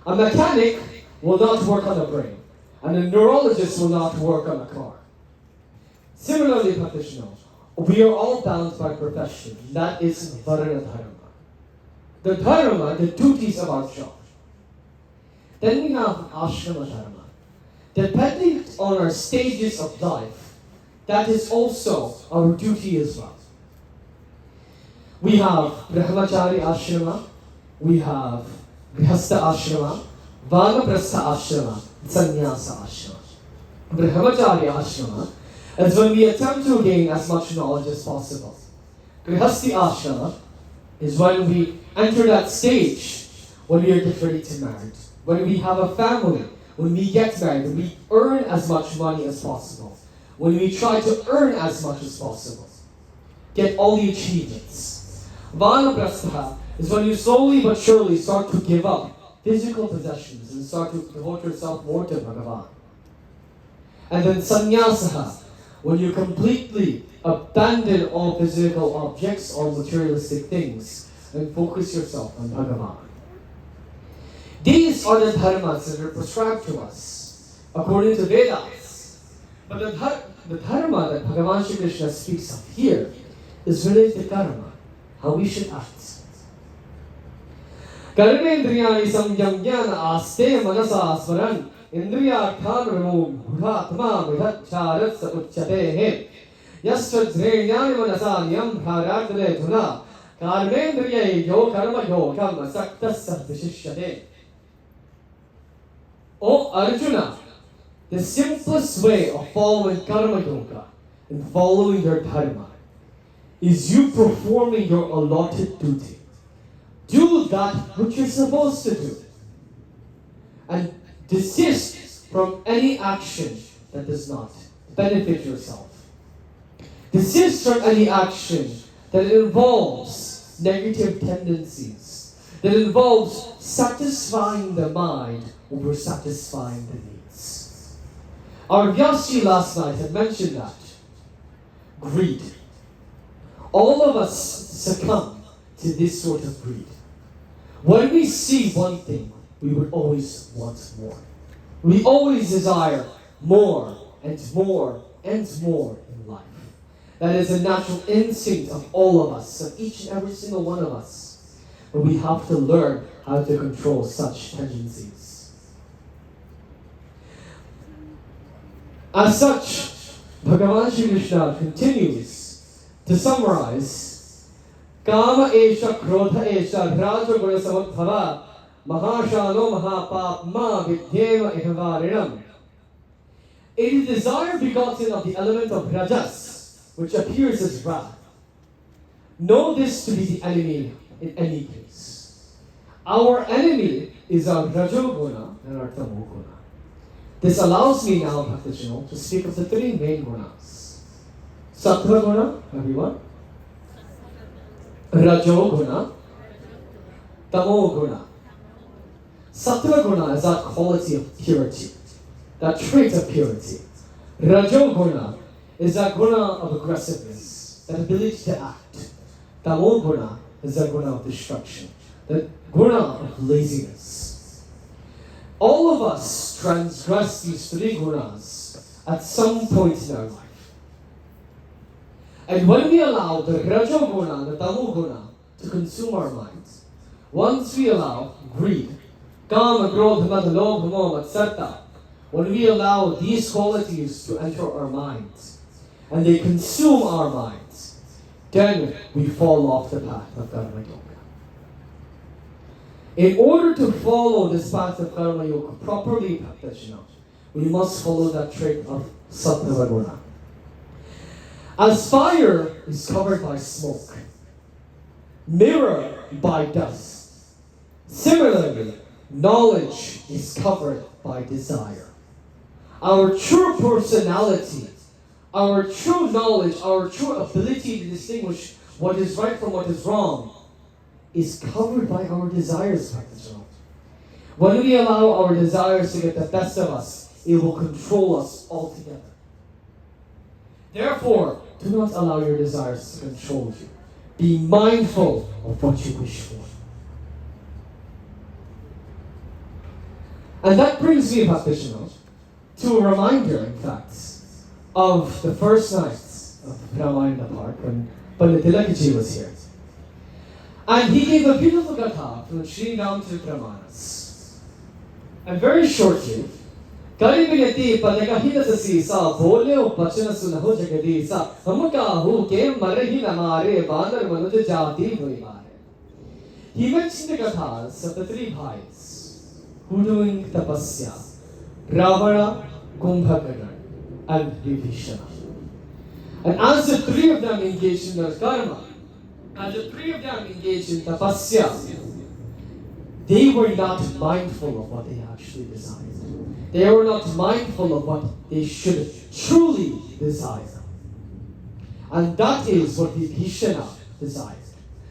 A mechanic will not work on a brain. And a neurologist will not work on a car. Similarly, practitioners, we are all bound by profession. That is Varna Dharma. The Dharma, the duties of our job. Then we have Ashrama Dharma. Depending on our stages of life, that is also our duty as well. We have Brahmachari Ashrama, we have Grihastha Ashrama, Vanaprastha Ashrama, Sannyasa Ashrama. Brahmachari Ashrama is when we attempt to gain as much knowledge as possible. Grihastha Ashrama is when we enter that stage when we are getting ready to marry, when we have a family, when we get married, when we earn as much money as possible, when we try to earn as much as possible, get all the achievements. Vanaprastha is when you slowly but surely start to give up physical possessions and start to devote yourself more to Bhagavan. And then sannyasa, when you completely abandon all physical objects or materialistic things and focus yourself on Bhagavan. These are the dharmas that are prescribed to us according to Vedas. But the dharma that Bhagavan Shri Krishna speaks of here is related to karma, how we should act. Karmendriyani samyamyana aste manasa smaran indriyarthan ramum bhuratma vidhat charat sa uchyatehe yasvajrenyani manasanyam bharatale dhuna karmendriya yo karma yogam saktasya vishishyate. O Arjuna, the simplest way of following karma yoga and following your dharma is you performing your allotted duty. Do that which you're supposed to do. And desist from any action that does not benefit yourself. Desist from any action that involves negative tendencies, that involves satisfying the mind over satisfying the needs. Our Vyasji last night had mentioned that. Greed. All of us succumb to this sort of greed. When we see one thing, we would always want more. We always desire more and more and more in life. That is a natural instinct of all of us, of each and every single one of us. But we have to learn how to control such tendencies. As such, Bhagavan Shri Krishna continues to summarize Kama esha krodha esha raja guna samabhava mahashano mahapapma vidyema ihavarinam. It is desire begotten of the element of rajas, which appears as wrath. Know this to be the enemy in any case. Our enemy is our rajoguna and our tamoguna. This allows me now, practitioner, to speak of the three main gunas. Sattva guna, everyone. Rajo guna. Tamo guna. Sattva guna is that quality of purity, that trait of purity. Rajo guna is that guna of aggressiveness, that ability to act. Tamo guna is that guna of destruction, that guna of laziness. All of us transgress these three gunas at some point in our life. And when we allow the rajo guna, the tamu guna, to consume our minds, once we allow greed, kama, krodha, mada, lobha, moha, etc., when we allow these qualities to enter our minds, and they consume our minds, then we fall off the path of karma yoga. In order to follow this path of karma yoga properly, practitioner, we must follow that trait of sattva guna. As fire is covered by smoke, mirror by dust, similarly, knowledge is covered by desire. Our true personality our true knowledge, our true ability to distinguish what is right from what is wrong is covered by our desires, Prakashana. When we allow our desires to get the best of us, it will control us altogether. Therefore, do not allow your desires to control you. Be mindful of what you wish for. And that brings me, Prakashana, to a reminder, in fact, of the first night of Ramayan Park when Pandit was here. And he gave a beautiful gatha from Sri Ram to Brahmanas. And very shortly, Karibinati Padakahita Sisa, Bolio Pachana Sunaho Jagadisa, Hamuka who came Marahina Mare, Bandar Manuja Jati Huimare. He mentioned the gathas of the three bhais who doing tapasya, Ravana, Kumbhakara, and Vibhishana. And as the three of them engaged in their karma, as the three of them engaged in tapasya, they were not mindful of what they actually desired. They were not mindful of what they should truly desire. And that is what Vibhishana desired.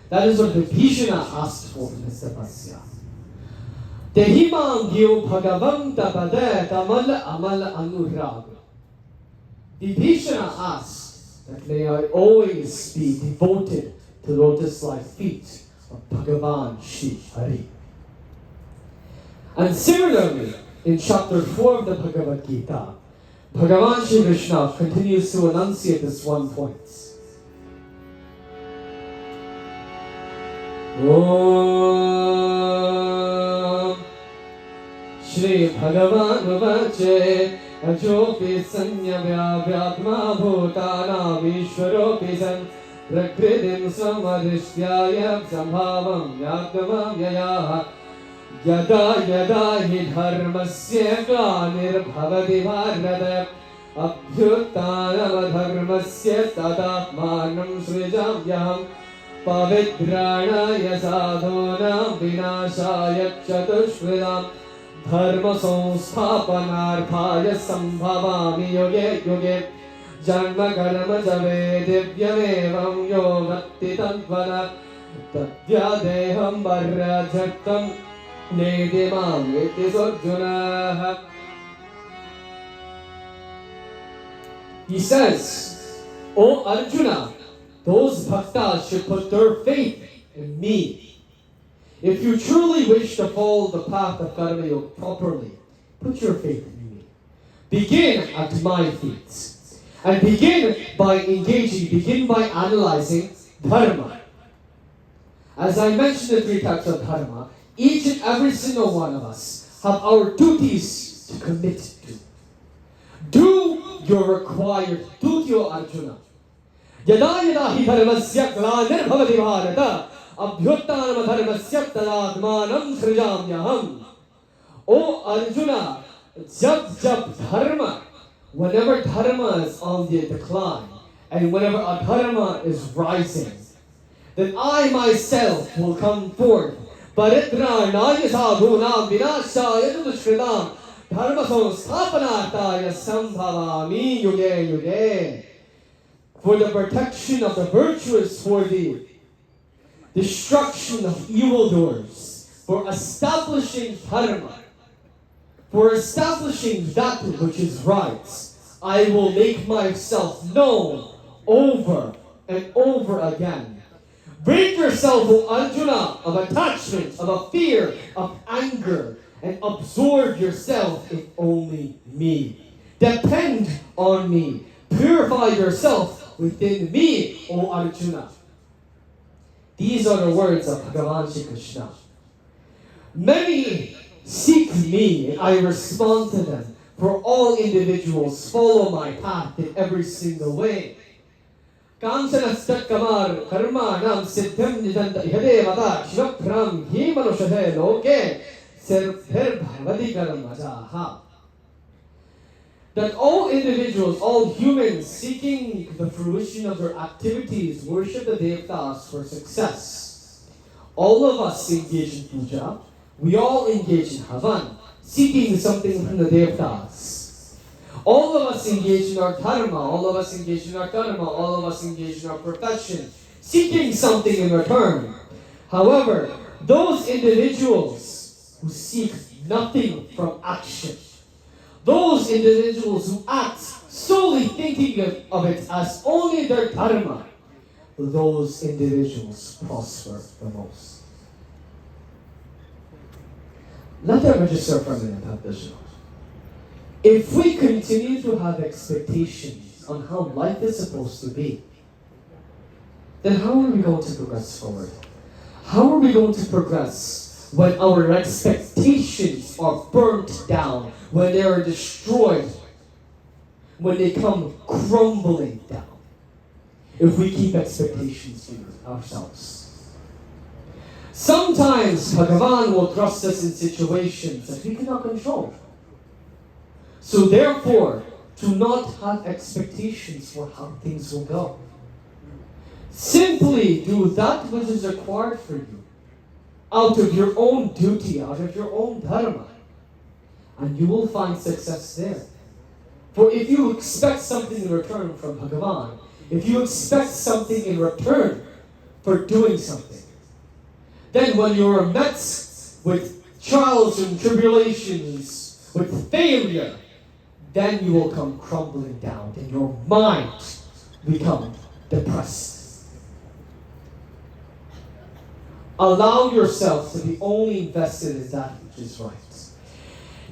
That is what Vibhishana asked for in his tapasya. Tehimam gyo bhagavam tapade tamal amal anurag. Vibhishana asked that may I always be devoted to lotus-like feet of Bhagavan Shri Hari. And similarly, in chapter 4 of the Bhagavad Gita, Bhagavan Shri Krishna continues to enunciate this one point. Om Shri Bhagavan Vache Ajopi Sanya Vyatma Bhutana Vishwaropi San Prakritim Samarishyaya Sambhavam Vyatmam Vyaya Yada Yada Hi Dharmasya Glanir Bharata Abhyutanam Dharmasya Tadatmanam Srijamyam Pavitranaya Sadhunam Vinashaya Chatushvidam Dharma Samsthapanarthaya Sambhavami Yoge Yoge Janma Karma Jave Divyamevam Yogatti Tadvana Tadyadeham Barrajatam Nedimam Viti Surjuna. He says, O Arjuna, those bhaktas should put their faith in me. If you truly wish to follow the path of Karma Yoga properly, put your faith in me. Begin at my feet. And begin by analyzing dharma. As I mentioned the three types of dharma, each and every single one of us have our duties to commit to. Do your required duty, O Arjuna. Yada yada hi dharmasya glanir bhavati bharata abhyuttanam dharmasya tadatmanam srijamyaham. O Arjuna, jab dharma, whenever dharma is on the decline and whenever adharma is rising, then I myself will come forth. Paritranaya sadhunam vinashaya tudushkritam dharma samsthapanarthaya sambhavami yuge yuge. For the protection of the virtuous, for the destruction of evildoers, for establishing dharma, for establishing that which is right, I will make myself known over and over again. Rid yourself, O Arjuna, of attachment, of a fear, of anger, and absorb yourself in only me. Depend on me. Purify yourself within me, O Arjuna. These are the words of Bhagavan Shri Krishna. Many seek me and I respond to them. For all individuals follow my path in every single way. Kamsanastat kamar karma nam siddham nidanta ihade vada shivapram hi manushahe loke sirphir bhavati karmajaha. That all individuals, all humans seeking the fruition of their activities worship the devtas for success. All of us engage in puja. We all engage in havan, seeking something from the devtas. All of us engage in our dharma, all of us engage in our dharma, all of us engage in our profession, seeking something in return. However, those individuals who seek nothing from action, those individuals who act solely thinking of it as only their dharma, those individuals prosper the most. Let that register for a minute, Pandit. If we continue to have expectations on how life is supposed to be, then how are we going to progress forward? How are we going to progress when our expectations are burnt down, when they are destroyed, when they come crumbling down? If we keep expectations to ourselves. Sometimes Bhagavan will thrust us in situations that we cannot control. So therefore, do not have expectations for how things will go. Simply do that which is required for you, out of your own duty, out of your own dharma, and you will find success there. For if you expect something in return from Bhagavan, if you expect something in return for doing something, then when you are met with trials and tribulations, with failure, then you will come crumbling down and your mind become depressed. Allow yourself to be only invested in that which is right.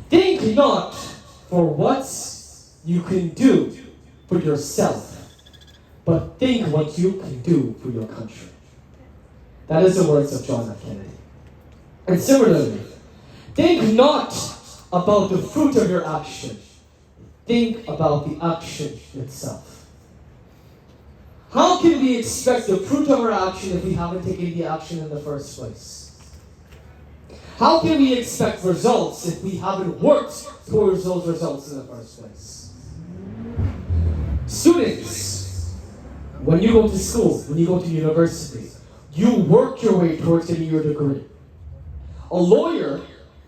Think not for what you can do for yourself, but think what you can do for your country. That is the words of John F. Kennedy. And similarly, think not about the fruit of your action. Think about the action itself. How can we expect the fruit of our action if we haven't taken the action in the first place? How can we expect results if we haven't worked towards those results in the first place? Students, when you go to school, when you go to university, you work your way towards getting your degree. A lawyer,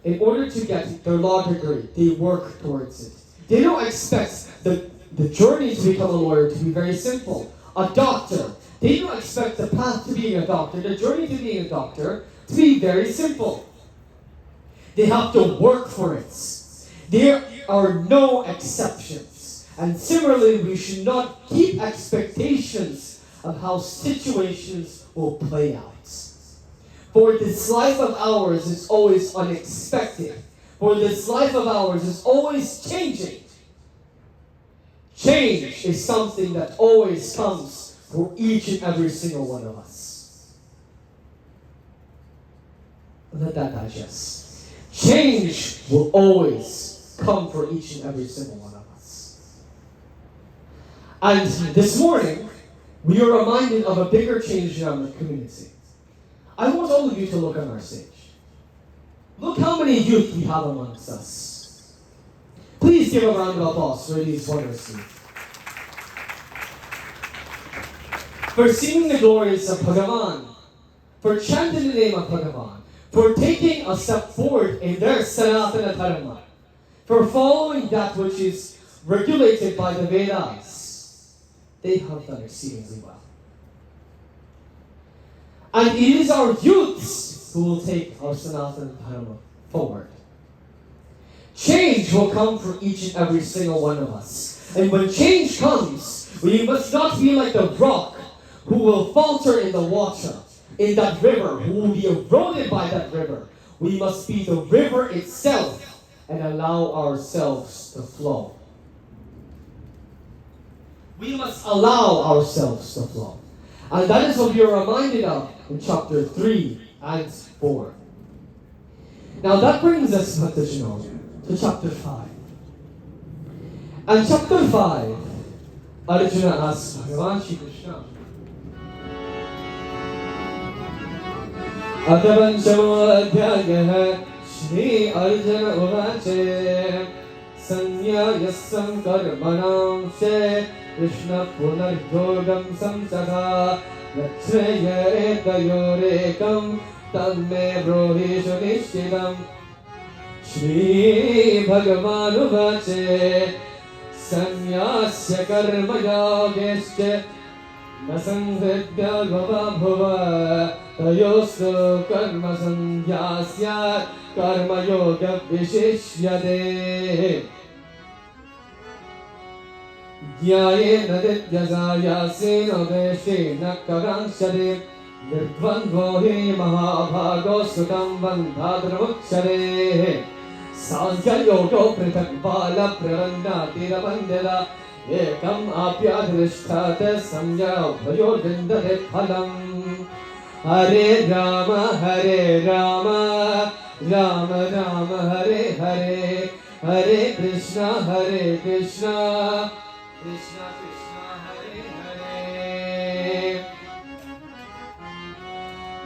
in order to get their law degree, they work towards it. They don't expect the journey to become a lawyer to be very simple. A doctor, they don't expect the path to being a doctor, the journey to being a doctor, to be very simple. They have to work for it. There are no exceptions. And similarly, we should not keep expectations of how situations will play out. For this life of ours is always unexpected. For this life of ours is always changing. Change is something that always comes for each and every single one of us. Let that digest. Change will always come for each and every single one of us. And this morning, we are reminded of a bigger change in our community. I want all of you to look on our stage. Look how many youth we have amongst us. Please give a round of applause for these wonders. For singing the glories of Bhagavan, for chanting the name of Bhagavan, for taking a step forward in their Sanatana Dharma, for following that which is regulated by the Vedas. They have done exceedingly well. And it is our youths who will take our Sanatana Dharma forward. Change will come for each and every single one of us. And when change comes, we must not be like the rock who will falter in the water, in that river, who will be eroded by that river. We must be the river itself and allow ourselves to flow. We must allow ourselves to flow. And that is what we are reminded of in chapter 3 and 4. Now that brings us, to chapter 5. And chapter 5, Arjuna asks Bhagavan Shri Krishna, Atavanchamo adhyayah Shri Arjuna uvache Sanyayasam karmanam se Krishna punarjogam samsada Latchminarine dayorekam Tamme brohishu nishchidam Shri Bhagavan uvache संन्यास्य कर्मयोगेश्च न संहृत्य भव तयोस्तु कर्म संन्यास्य कर्मयोग विशिष्यते ज्ञायेन नित्यजायासेन वेशेन कगांशते निर्द्वन्द्वो हि महाभागो सुखं बन्धाद्रमुच्यते सांख्ययोगो पृथक् बालप्रबन्धातिरवन्द्यत एकम् आप्याधिष्ठात संज्ञाभयो विन्दते फलम् हरे Ram Ram Ram Hare Hare Hare Krishna Krishna Krishna Hare Hare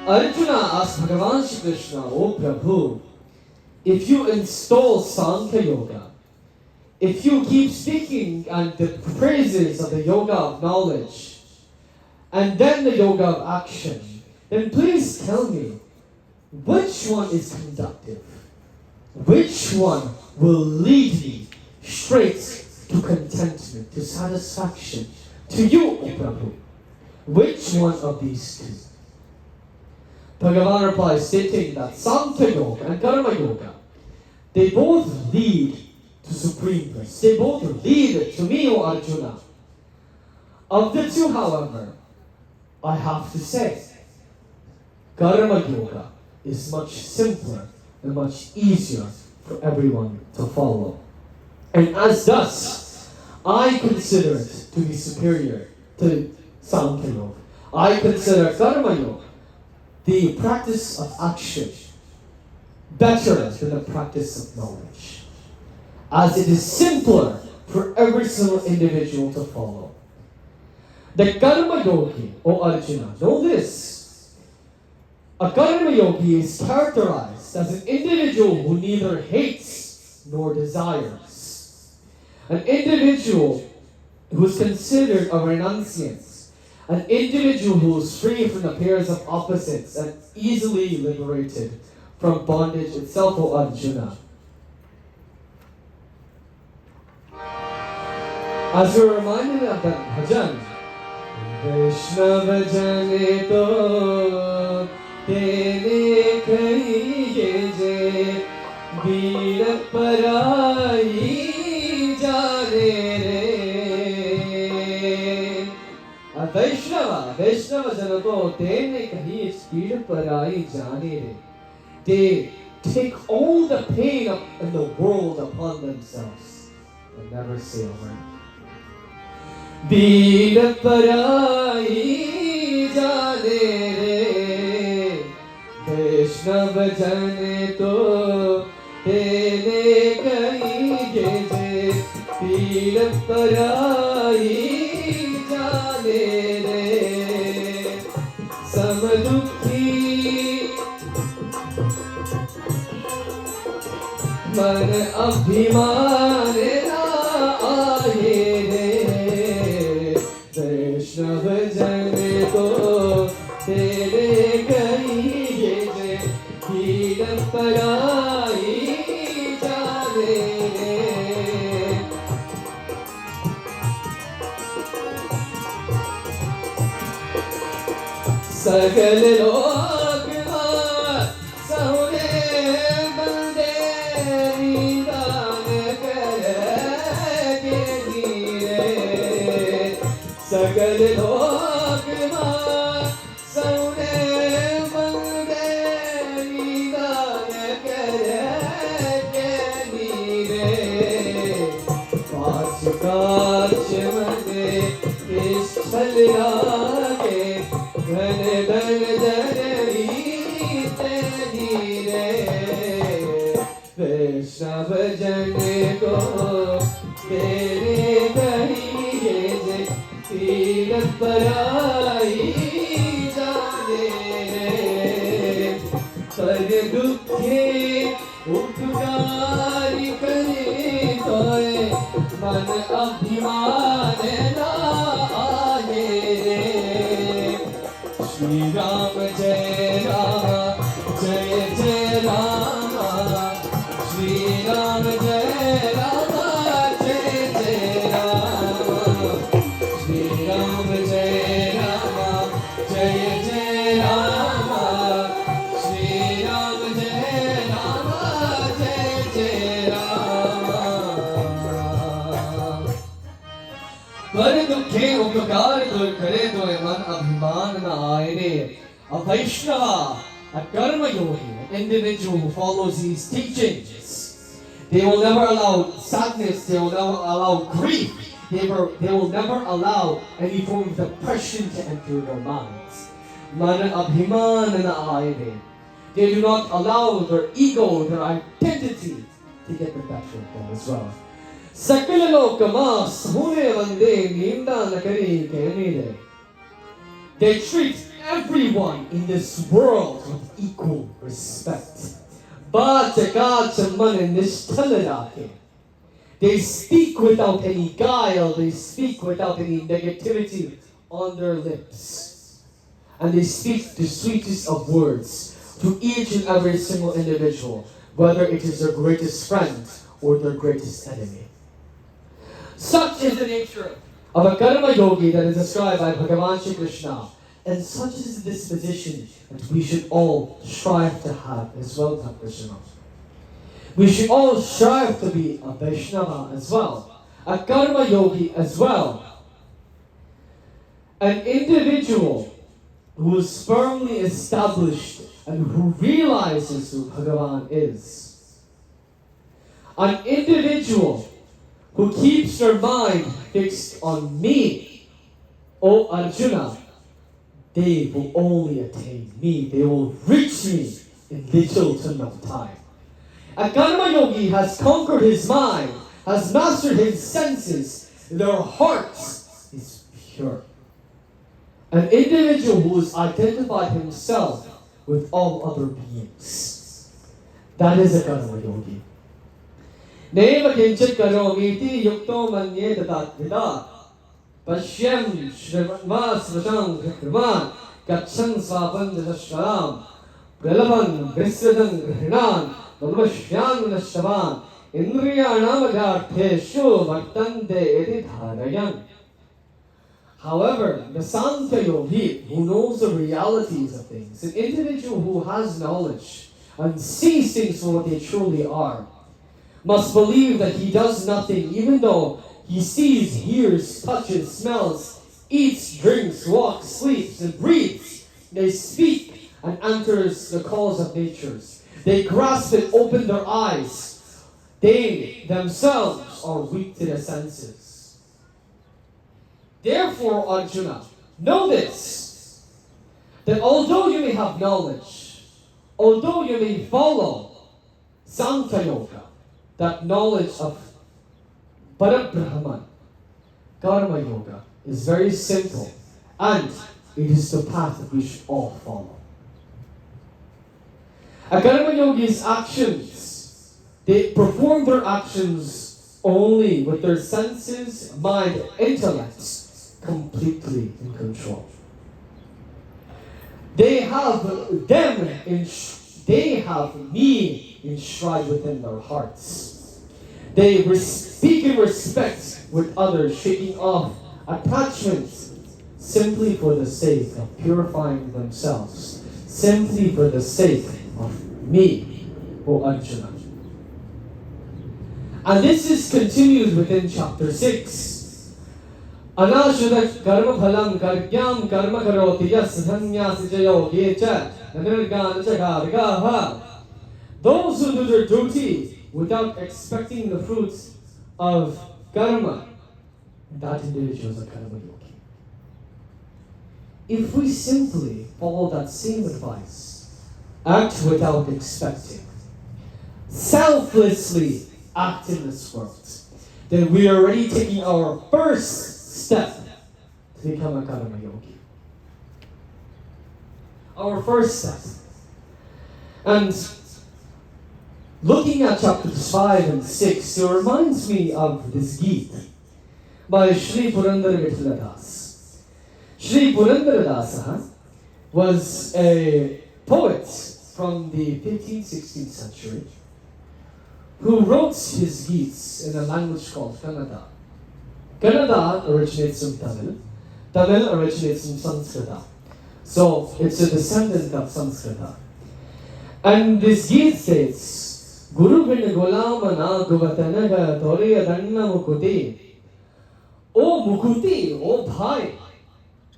Arjuna asked Bhagavan Shri Krishna, O Prabhu, if you install Sankhya Yoga, if you keep speaking and the praises of the yoga of knowledge, and then the yoga of action, then please tell me, which one is conductive? Which one will lead me straight to contentment, to satisfaction, to you, O Prabhu? Which one of these two? Bhagavan replies, stating that Sankhya Yoga and Karma Yoga, they both lead to supreme bliss. They both lead to me, O Arjuna. Of the two, however, I have to say, Karma Yoga is much simpler and much easier for everyone to follow. And as thus, I consider it to be superior to Sankhya Yoga. I consider Karma Yoga, the practice of action, better than the practice of knowledge, as it is simpler for every single individual to follow. The Karma Yogi, O Arjuna, know this. A Karma Yogi is characterized as an individual who neither hates nor desires. An individual who is considered a renunciant. An individual who is free from the pairs of opposites and easily liberated from bondage itself, O Arjuna. As you're reminded of that bhajan, Vaishnava jane to tere kaiye je veer parai jane re. Vaishnava jana ko tene kahi veer parai jane re. They take all the pain in the world upon themselves and never say a word. Veer parai jane re, Vaishnava jane to tene kahiye je, veer parai jane re, samadukhi मन अभिमान ना आए रे, वैष्णव जन को तेरे कहिए जे हीर पराई जाने रे. सगल लोग सहुरे बंदे निदान करेंगे रे. सगल लोग सहुरे बंदे निदान करेंगे रे. पाँच काच मने इस छल आगे धन धन जननी तेरी रे. वैष्णव जन को तेरे कहिए जे तीर पराई जाने रे. पर दुखे उपकारी करे तोए मन अभिमान ना आए रे. श्री राम जय जय राम, श्री राम जय जय राम. प्रकार तो करे तो मन अभिमान न आए रे. A Vaishnava, a karma yogi, an individual who follows these teachings, they will never allow sadness, they will never allow grief, they will never allow any form of depression to enter their minds. Mana abhiman na aayre. They do not allow their ego, their identity to get the better of them as well. Sakala lokama samune vande ninda nakari kenide. They treat everyone in this world with equal respect. But they speak without any guile, they speak without any negativity on their lips. And they speak the sweetest of words to each and every single individual, whether it is their greatest friend or their greatest enemy. Such is the nature of a karma yogi that is described by Bhagavan Shri Krishna. And such is the disposition that we should all strive to have as well, Krishna. We should all strive to be a Vaishnava as well, a karma yogi as well. An individual who is firmly established and who realizes who Bhagavan is. An individual who keeps their mind fixed on me, O Arjuna. They will only attain me. They will reach me in little to no time. A karma yogi has conquered his mind, has mastered his senses. Their heart is pure. An individual who has identified himself with all other beings. That is a karma yogi. Neva kinchit karomiti yukto manye datat vidat. Pashyam Shrivatma Svasham Vikriman Katsan Svapan Dashkaram Pralavan Visradam Grihinan Nalvashyan Nashtavan Indriyanamagartheshu Vartante Edi Dharayan. However, the Sankhya Yogi, who knows the realities of things, an individual who has knowledge and sees things for what they truly are, must believe that he does nothing even though he sees, hears, touches, smells, eats, drinks, walks, sleeps, and breathes. They speak and enters the cause of natures. They grasp and open their eyes. They themselves are weak to the senses. Therefore, Arjuna, know this, that although you may have knowledge, although you may follow Sankhya Yoga, that knowledge of Parabrahman, Karma Yoga, is very simple, and it is the path that we should all follow. A Karma Yogi's actions, they perform their actions only with their senses, mind, intellect completely in control. They have me enshrined within their hearts. They speak in respect with others, shaking off attachments simply for the sake of purifying themselves, simply for the sake of me, O Arjuna. And this is continued within chapter 6. Anashudak karma phalam karyam karma karoti yas dhanyasijayo yecha nanirgana chakargaha. Those who do their duty without expecting the fruits of karma, that individual is a karma yogi. If we simply follow that same advice, act without expecting, selflessly act in this world, then we are already taking our first step to become a karma yogi. Our first step. And looking at chapters 5 and 6, it reminds me of this Gita by Sri Purandara Vithala Das. Sri Purandara Das was a poet from the 15th, 16th century who wrote his Gits in a language called Kannada. Kannada originates from Tamil. Tamil originates from Sanskrita. So it's a descendant of Sanskrita. And this Gita states, Guru bin gulama na guvatanaga toriya danna mukuti O Mukuti, O Bhai,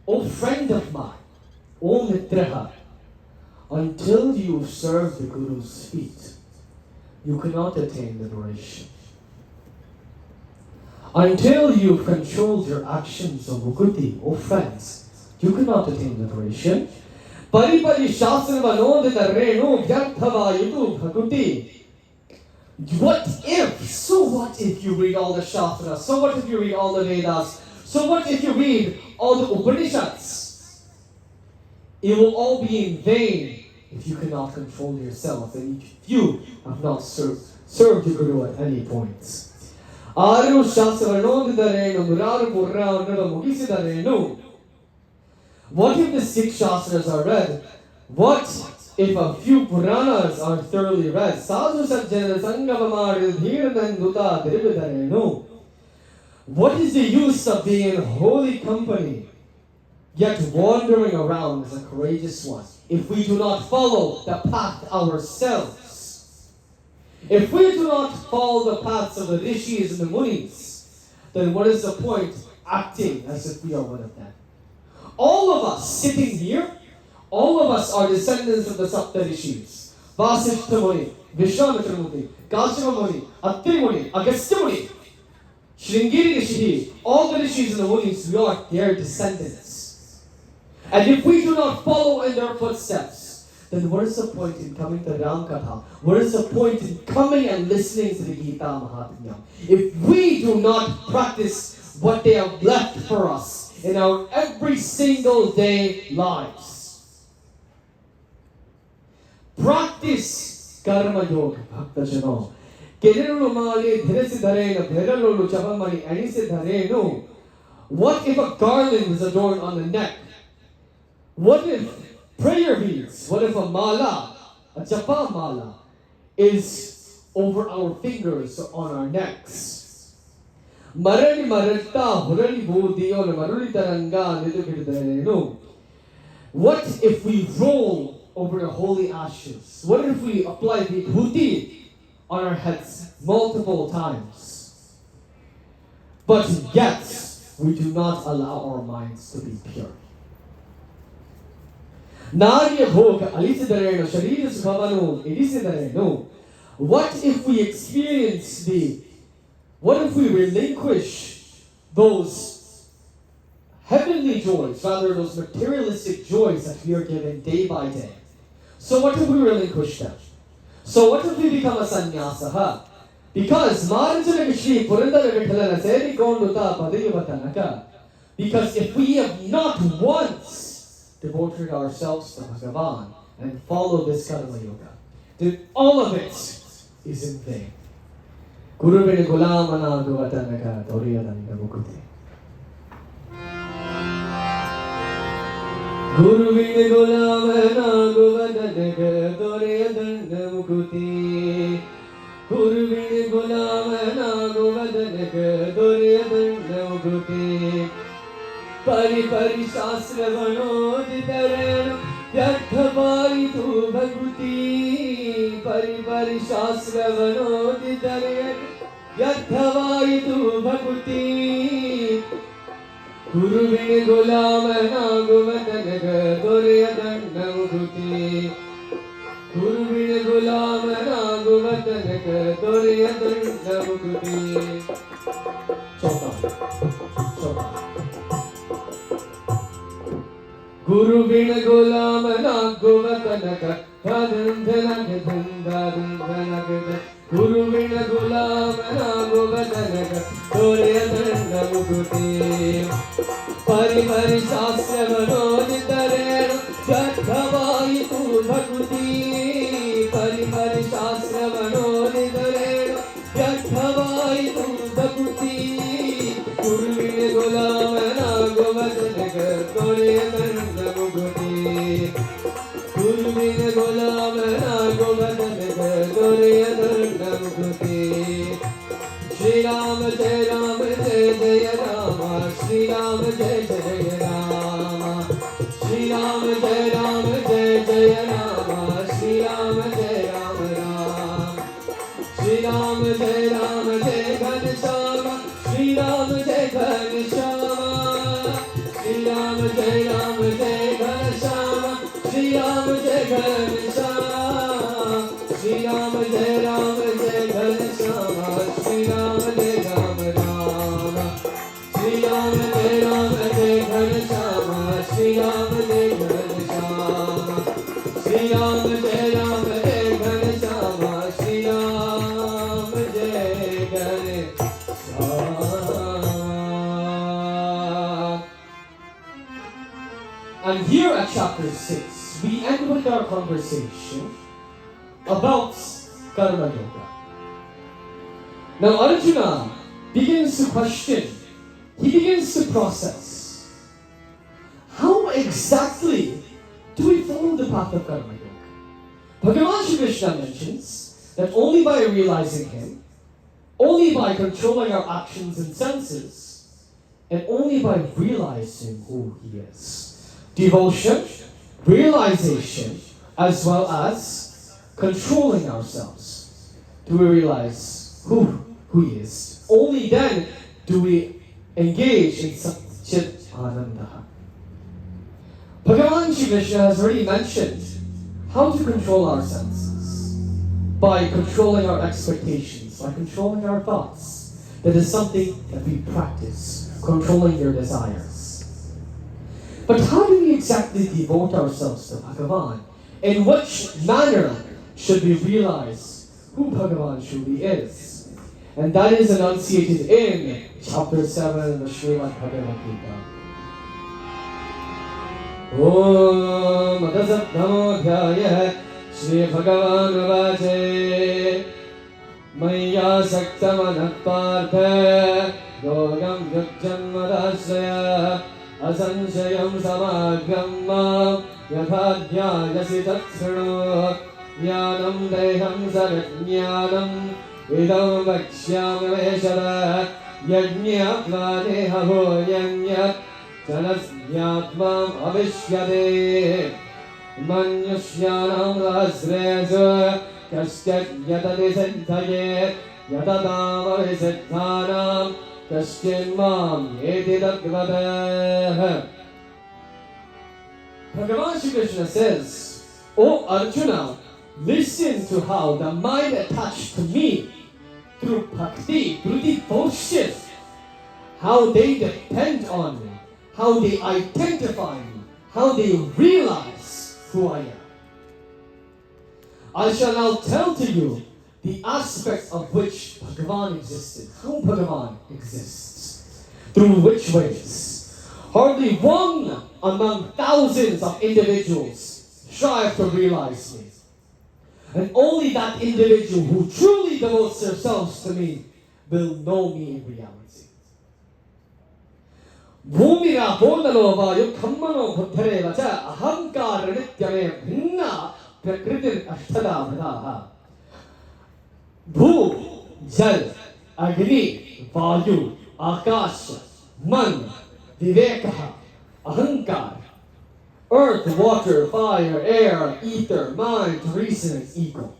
O friend of mine, O Mitraha, until you serve the Guru's feet, you cannot attain liberation. Until you've controlled your actions, O Mukuti, O friends, you cannot attain liberation. Paripari Shastra Vanodita Renu Vyarthavayitu Bhakuti. What if? So what if you read all the Shastras? So what if you read all the Vedas? So what if you read all the Upanishads? It will all be in vain if you cannot control yourself and if you have not served the Guru at any point. Aru Shastra Vanodita Renu Muraru Purra Unnava Mugisida Renu. What if the 6 Shastras are read? What if a few Puranas are thoroughly read? Sadhu Sajjana Sangavamar Dhiran Duta Dirividarenu. What is the use of being in holy company, yet wandering around as a courageous one, if we do not follow the path ourselves? If we do not follow the paths of the Rishis and the Munis, then what is the point acting as if we are one of them? All of us sitting here, all of us are descendants of the Sapta Rishis. Vasishtha Muni, Vishwamitra Muni, Kashyapa Muni, Atri Muni, Agastya Muni, Sringiri Rishi, all the Rishis and the Munis, we are their descendants. And if we do not follow in their footsteps, then what is the point in coming to Ramkatha? What is the point in coming and listening to the Gita Mahatmya? If we do not practice what they have left for us in our every single day lives. Practice karma yoga, bhakta jano. Kerelu mali dhiresi dharena, bheralolu chavamani anise dharenu. What if a garland is adorned on the neck? What if prayer beads? What if a mala, a japa mala, is over our fingers or on our necks? Marani Marata, Hurani Budio, Maruli Taranga, Nidu. What if we roll over the holy ashes? What if we apply vibhuti on our heads multiple times? But yet, we do not allow our minds to be pure. Narya Bhoga, Alisidareno, Sharidas Bhavanu, Elisidareno. What if we experience what if we relinquish those heavenly joys, rather those materialistic joys that we are given day by day? So what if we relinquish them? So what if we become a sannyasa? Because because if we have not once devoted ourselves to Bhagavan and follow this karma yoga, then all of it is in vain. Guru bin Gulamana Duvatanaka Toriyadan Mukuti. Guru bin Gulamana Duvatanaka Toriyadan Mukuti. Guru bin Gulamana Duvatanaka Toriyadan Mukuti. Pari Pari Shastra Vanoditaran Vyarthavai Tu Bhaguti. Pari Pari Shastra Vanoditaran Vyarthavai Tu Bhaguti. Guru bin Gulamana Duvatanaka Toriyadan Mukuti. Guru bin Gulamana Duvatanaka Toriyadan Mukuti. Chota. Guru bin Gulamana Duvatanaka Toriyadan Mukuti. Guru bin Gulamana Duvatanaka Toriyadan Mukuti. Pari Pari Shastra Vanoditaran Vyarthavai Tu Bhaguti. Pari Pari Shastra Vanoditaran Vyarthavai Tu Bhaguti. Guru bin Gulamana Duvatanaka Toriyadan Mukuti. Guru bin Gulamana Duvatanaka Toriyadan Mukuti. Shri Ram Jai Ram Jai Jai Rama. Shri Ram Jai Jai Rama. Shri Ram Jai Ram Jai Jai Rama. जय घनश्याम श्री राम जय घनश्याम श्री राम जय राम राम श्री राम जय घनश्याम श्री राम जय घनश्याम श्री राम जय घनश्याम श्री राम जय Ghanshyam. And here at chapter 6, we end with our conversation about Karma Yoga. Now Arjuna begins to question, he begins to process. How exactly do we follow the path of Karma Yoga? Bhagavan Shri Krishna mentions that only by realizing Him, only by controlling our actions and senses, and only by realizing who He is. Devotion, realization, as well as controlling ourselves. Do we realize who He is? Only then do we engage in Chit Ananda. Bhagavan Shri Krishna has already mentioned how to control our senses. By controlling our expectations, by controlling our thoughts. That is something that we practice, controlling your desires. But how do we exactly devote ourselves to Bhagavan? In which manner should we realize who Bhagavan truly is? And that is enunciated in chapter 7 of the Srimad Bhagavad Gita. Om Adasat Namo Dhyaya Shri Bhagavan Vache Maya Saktamanat Partha Yogam Yukjanmadasraya Asanshayam Samagamma Yadhadyayasi Tatsrano Jnanam Deham Savijnanam Idam Vakshyam Veshara Yajñatva Dehaho Yajñat Janasnyatvam Avishyade Manyushyanam Lasresu Kasyat Yatadi Siddhaye Yatadam Avisiddhanam Kashkin Mam Yeti Tattvadah. Bhagavan Shri Krishna says, O Arjuna, listen to how the mind attached to me through bhakti, through devotion, how they depend on me, how they identify me, how they realize who I am. I shall now tell to you the aspect of which Bhagavan existed, how Bhagavan exists, through which ways. Hardly one among thousands of individuals strive to realize me. And only that individual who truly devotes themselves to me will know me in reality. Bhumira bodalo yukhammano buddhareva cha ahankara nityame bhinna prakritir ashtada bhadaha. Bhu, Jal, Agni, Vayu, Akash, Man, Vivekaha, Ahankar, earth, water, fire, air, ether, mind, reason, and ego.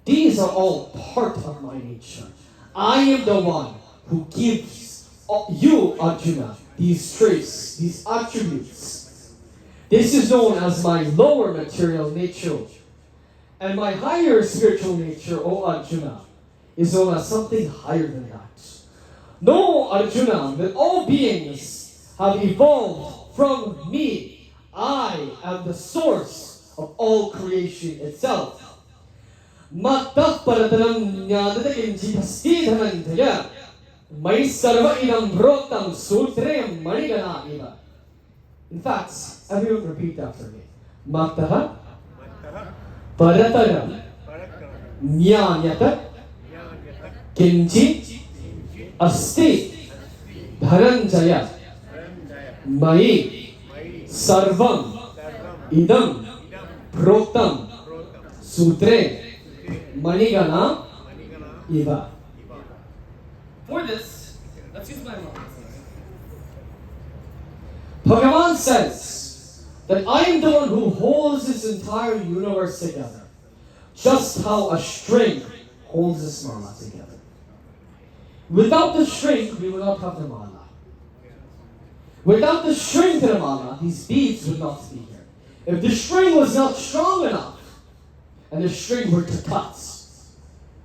These are all part of my nature. I am the one who gives you, Arjuna, these traits, these attributes. This is known as my lower material nature. And my higher spiritual nature, O Arjuna, is known as something higher than that. Know, Arjuna, that all beings have evolved from me. I am the source of all creation itself. Mattah parataram jnanata kinchit dhamantaya mai sarva idam bhrotam sutre manigana eva. In fact, everyone repeat after me. Mattah parataram jnanata kinchit asti dhananjaya mai sarvam idam bhrotam sutre manigana eva. For this, let's use my mouth. Bhagavan says that I am the one who holds this entire universe together, just how a string holds this mala together. Without the string, we would not have the mala. Without the string to the mala, these beads would not be here. If the string was not strong enough, and the string were to cut,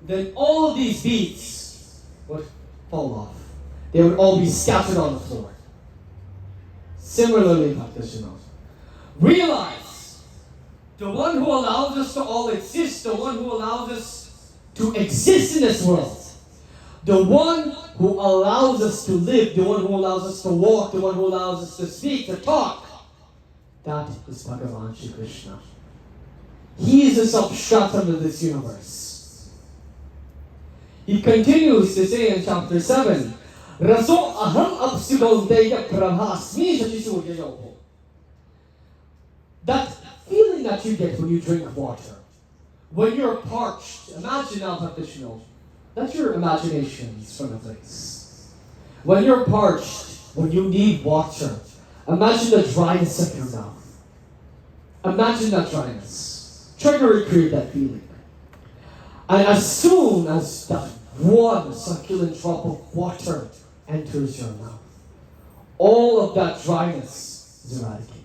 then all of these beads would fall off. They would all be scattered on the floor. Similarly, practitioners, realize the one who allows us to all exist, the one who allows us to exist in this world, the one who allows us to live, the one who allows us to walk, the one who allows us to speak, to talk, that is Bhagavan Shri Krishna. He is the substratum of this universe. He continues to say in chapter 7, Raso aham apsidodeya prabhasmi shashisuryayoho. That feeling that you get when you drink water, when you're parched, imagine now, practitioners, let your imaginations from a place. When you're parched, when you need water, imagine the dryness of your mouth. Imagine that dryness. Try to recreate that feeling. And as soon as that one succulent drop of water enters your mouth, all of that dryness is eradicated.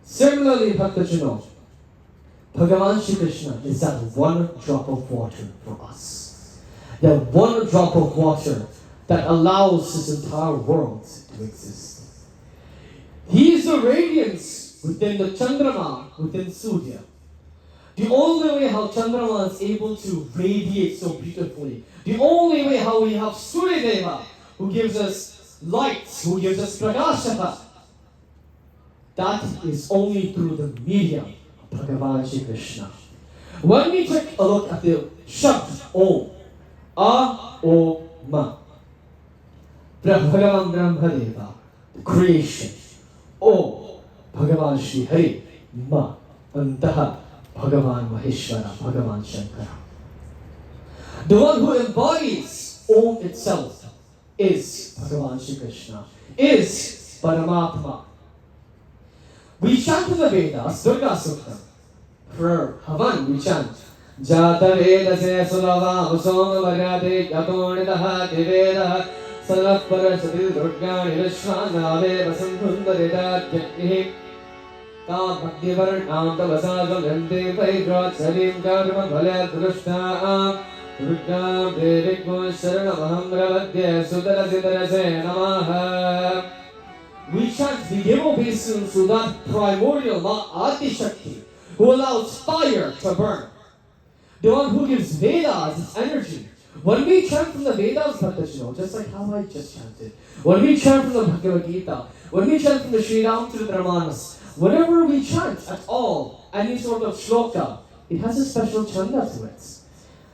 Similarly, Bhaktajano, Bhagavan Shri Krishna is that one drop of water for us. That one drop of water that allows this entire world to exist. He is the radiance within the Chandrama, within Surya. The only way how Chandrama is able to radiate so beautifully, the only way how we have Surya Deva, who gives us light, who gives us Praakash, that is only through the medium of Bhagavan Shri Krishna. When we take a look at the Shabd Om, A-O-Ma, Bhagavan Brahmadeva, the creation, O, Bhagavan Shri Hari, Ma, Antaha, Bhagavan Maheshwara, Bhagavan Shankara. The one who embodies Om itself is Bhagavan Shri Krishna, is Paramatma. We chant in the Vedas, Durga Sukta. For Havan, we chant Jata Veda Se Sulava Musoma Varade Yatonitaha Deveda Salaf Parasatil Durga Nirishwana Veva Sambhundarita Kyaknihi Ka Bhakti Varnam Tavasagam Yante Vaidrat Sarim Karma Bhalet Drushta Durga Devik Sharanamaham Ravadya Sudara Sidara Se Namaha. We chant the devotees to that primordial Ma Adi Shakti, who allows fire to burn. The one who gives Vedas its energy. When we chant from the Vedas, just like how I just chanted, when we chant from the Bhagavad Gita, when we chant from the Sri Ramanas, whenever we chant at all, any sort of shloka, it has a special chanda to it.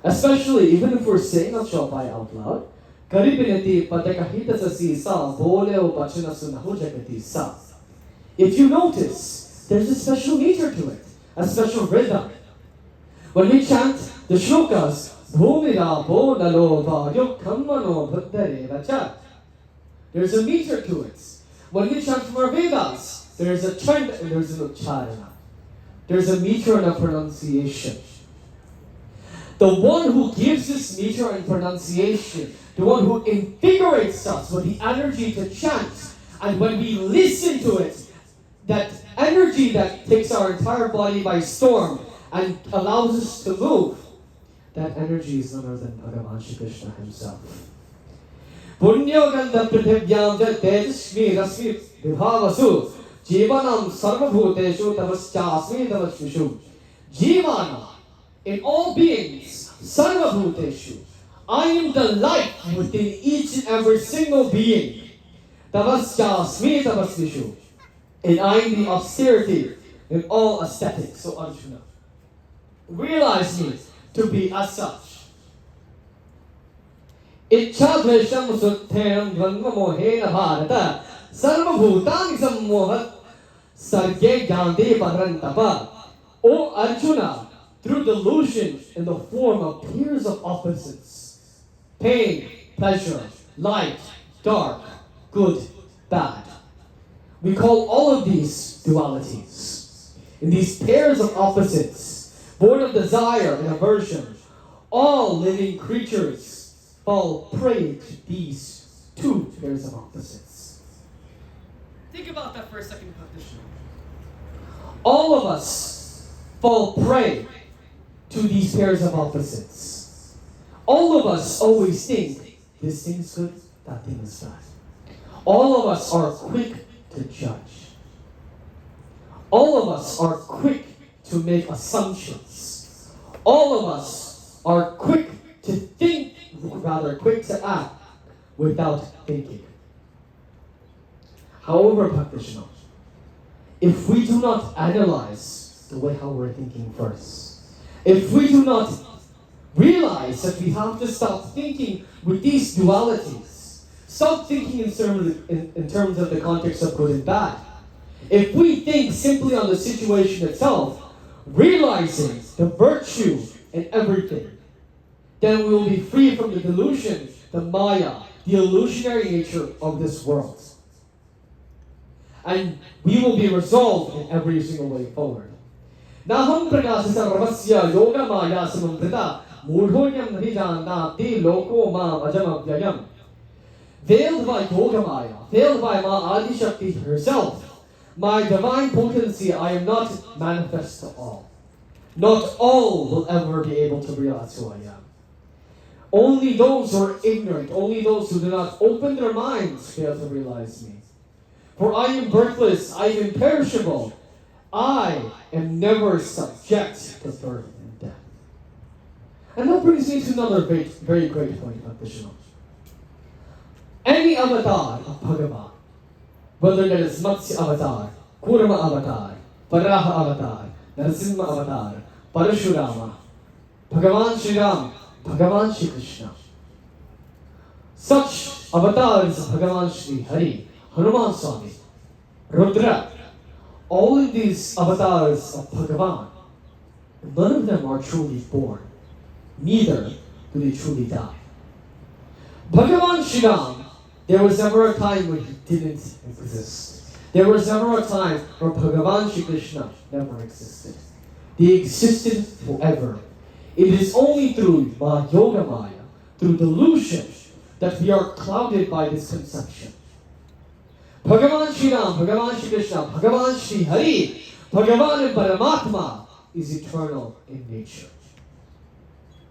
Especially even if we're saying a shloka out loud. Karibinati patakahita sasi sa boleo bachana sunahu jagati sa. If you notice, there's a special meter to it, a special rhythm. When we chant the shlokas, bhumira bo nalo vayo kammano bhaddare vacha, there's a meter to it. When we chant from our Vedas, there's a chant and there's an ucharana. There's a meter and a pronunciation. The one who gives this meter and pronunciation, the one who invigorates us with the energy to chant, and when we listen to it, that energy that takes our entire body by storm and allows us to move, that energy is none other than Bhagavan Shri Krishna himself. Punyo gandha prithivyam tejasvi rasmi vibhavasu jivanam sarvabhuteshu tavaschasmi tavasvishu. Jivana, in all beings, sarvabhuteshu, I am the life within each and every single being. Tavaschasmi tavasvishu. And I am the austerity in all aesthetics. So Arjuna, realize me to be as such. Ichchadvesham sutthenam dvanva mohena bharata sarvabhutani sammohat sarge jante parantapa. O Arjuna, through delusion in the form of pairs of opposites, pain, pleasure, light, dark, good, bad. We call all of these dualities. In these pairs of opposites, born of desire and aversion, all living creatures fall prey to these two pairs of opposites. Think about that for a second, practitioner. All of us fall prey to these pairs of opposites. All of us always think, this thing is good, that thing is bad. All of us are quick to judge. All of us are quick to make assumptions. All of us are quick to think, rather quick to act without thinking. However, practitioners, if we do not analyze the way how we're thinking first, if we do not realize that we have to stop thinking with these dualities, stop thinking in terms of the context of good and bad, if we think simply on the situation itself, realizing the virtue in everything, then we will be free from the delusion, the maya, the illusionary nature of this world. And we will be resolved in every single way forward. Naham prakasasa ravasya yoga maya samamprita mudhoyam nahijanati loko ma ajamavyayam. Veiled by yoga maya, veiled by Ma Adi Shakti herself, my divine potency I am not manifest to all. Not all will ever be able to realize who I am. Only those who are ignorant, only those who do not open their minds fail to realize me. For I am birthless, I am imperishable. I am never subject to birth and death. And that brings me to another very great point of Vishnu. Any avatar of Bhagavan, whether that is Matsya avatar, Kurama avatar, Varaha avatar, Narasimha avatar, Parashurama, Bhagavan Sri Ram, Bhagavan Sri Krishna. Such avatars of Bhagavan Sri Hari, Hanuman Swami, Rudra, all of these avatars of Bhagavan, none of them are truly born. Neither do they truly die. Bhagavan Sri Ram, there was never a time when he didn't exist. There was never a time where Bhagavan Sri Krishna never existed. They existed forever. It is only through Yoga Maya, through delusion, that we are clouded by this conception. Bhagavan Sri Ram, Bhagavan Sri Krishna, Bhagavan Sri Hari, Bhagavan and Paramatma is eternal in nature.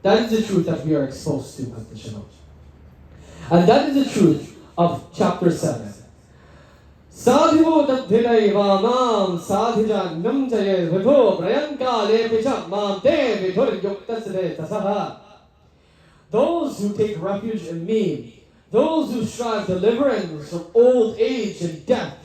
That is the truth that we are exposed to, Practitioners. And that is the truth of chapter 7. Sadhivo tadhidai vamam sadhija namjaye vidho prayanka lepicha mam te vidhur yuktasade tasaha. Those who take refuge in me, those who strive deliverance from old age and death,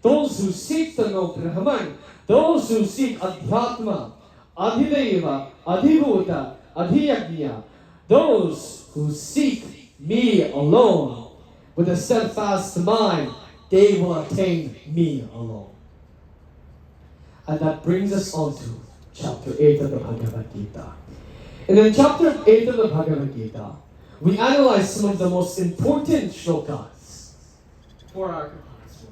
those who seek to know Brahman, those who seek Adhyatma, Adhideva, Adhibhuta, Adhiyagnya, those who seek me alone with a steadfast mind, they will attain me alone. And that brings us on to chapter 8 of the Bhagavad Gita. And in chapter 8 of the Bhagavad Gita, we analyze some of the most important shlokas for our class.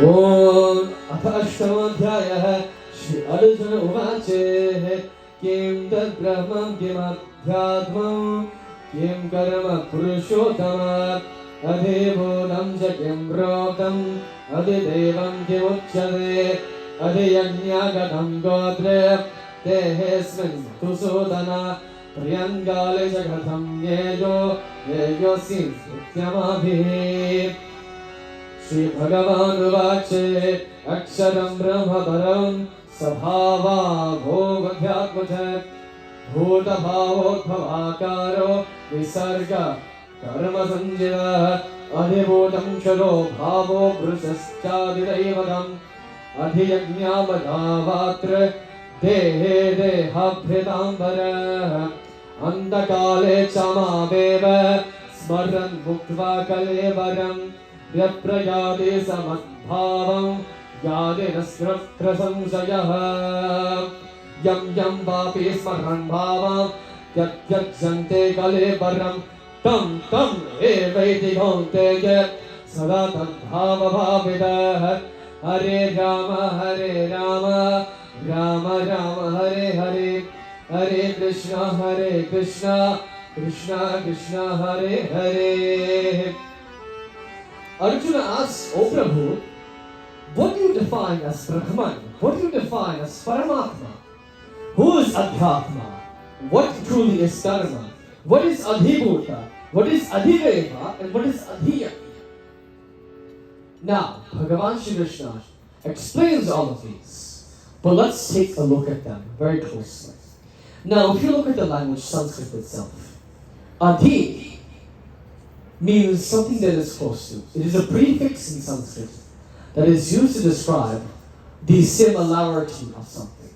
Om Atashtamadhyaya Shri Arjuna Uvache Kim Tad Brahmam Kim Adhyatmam Kim Karama Purushottama Adhibodam Jakim Brotam Adidevam Kim Uchade Adiyagnyagatam Godre Tehesmin Tusodana Priyangale Jagatam Yejo Yejo Sim Sutyamabhi Shri Bhagavan Uvache Aksharam Brahma Param Sabhava Bhogadhyatmachat Bhuta Bhavotbhavakaro Visarga Karma Sanjira Adhibhutam Sharo Bhavo Brusaschadidaivatam Adhiyagnyamadavatr Dehe dehabhritambara Andakale chamaveva Smaran bhuktva kalevaram Vyaprayade samadbhavam Yade nasratra samsayaha Yam yam vapi smaran bhavam Yatyajante kalevaram Tam tam evaiti ghonteya Sada tadbhava bhavidah Hare Rama Rama Rama Hare Hare Hare Krishna Krishna Krishna Hare Hare. Arjuna asks, O Prabhu, what do you define as Brahman? What do you define as Paramatma? Who is Adhyatma? What truly is Dharma? What is Adhibhuta? What is Adhideva? And what is Adhiyakya? Now, Bhagavan Shri Krishna explains all of these. But let's take a look at them very closely. Now, if you look at the language Sanskrit itself, Adhi means something that is close to. It is a prefix in Sanskrit that is used to describe the similarity of something.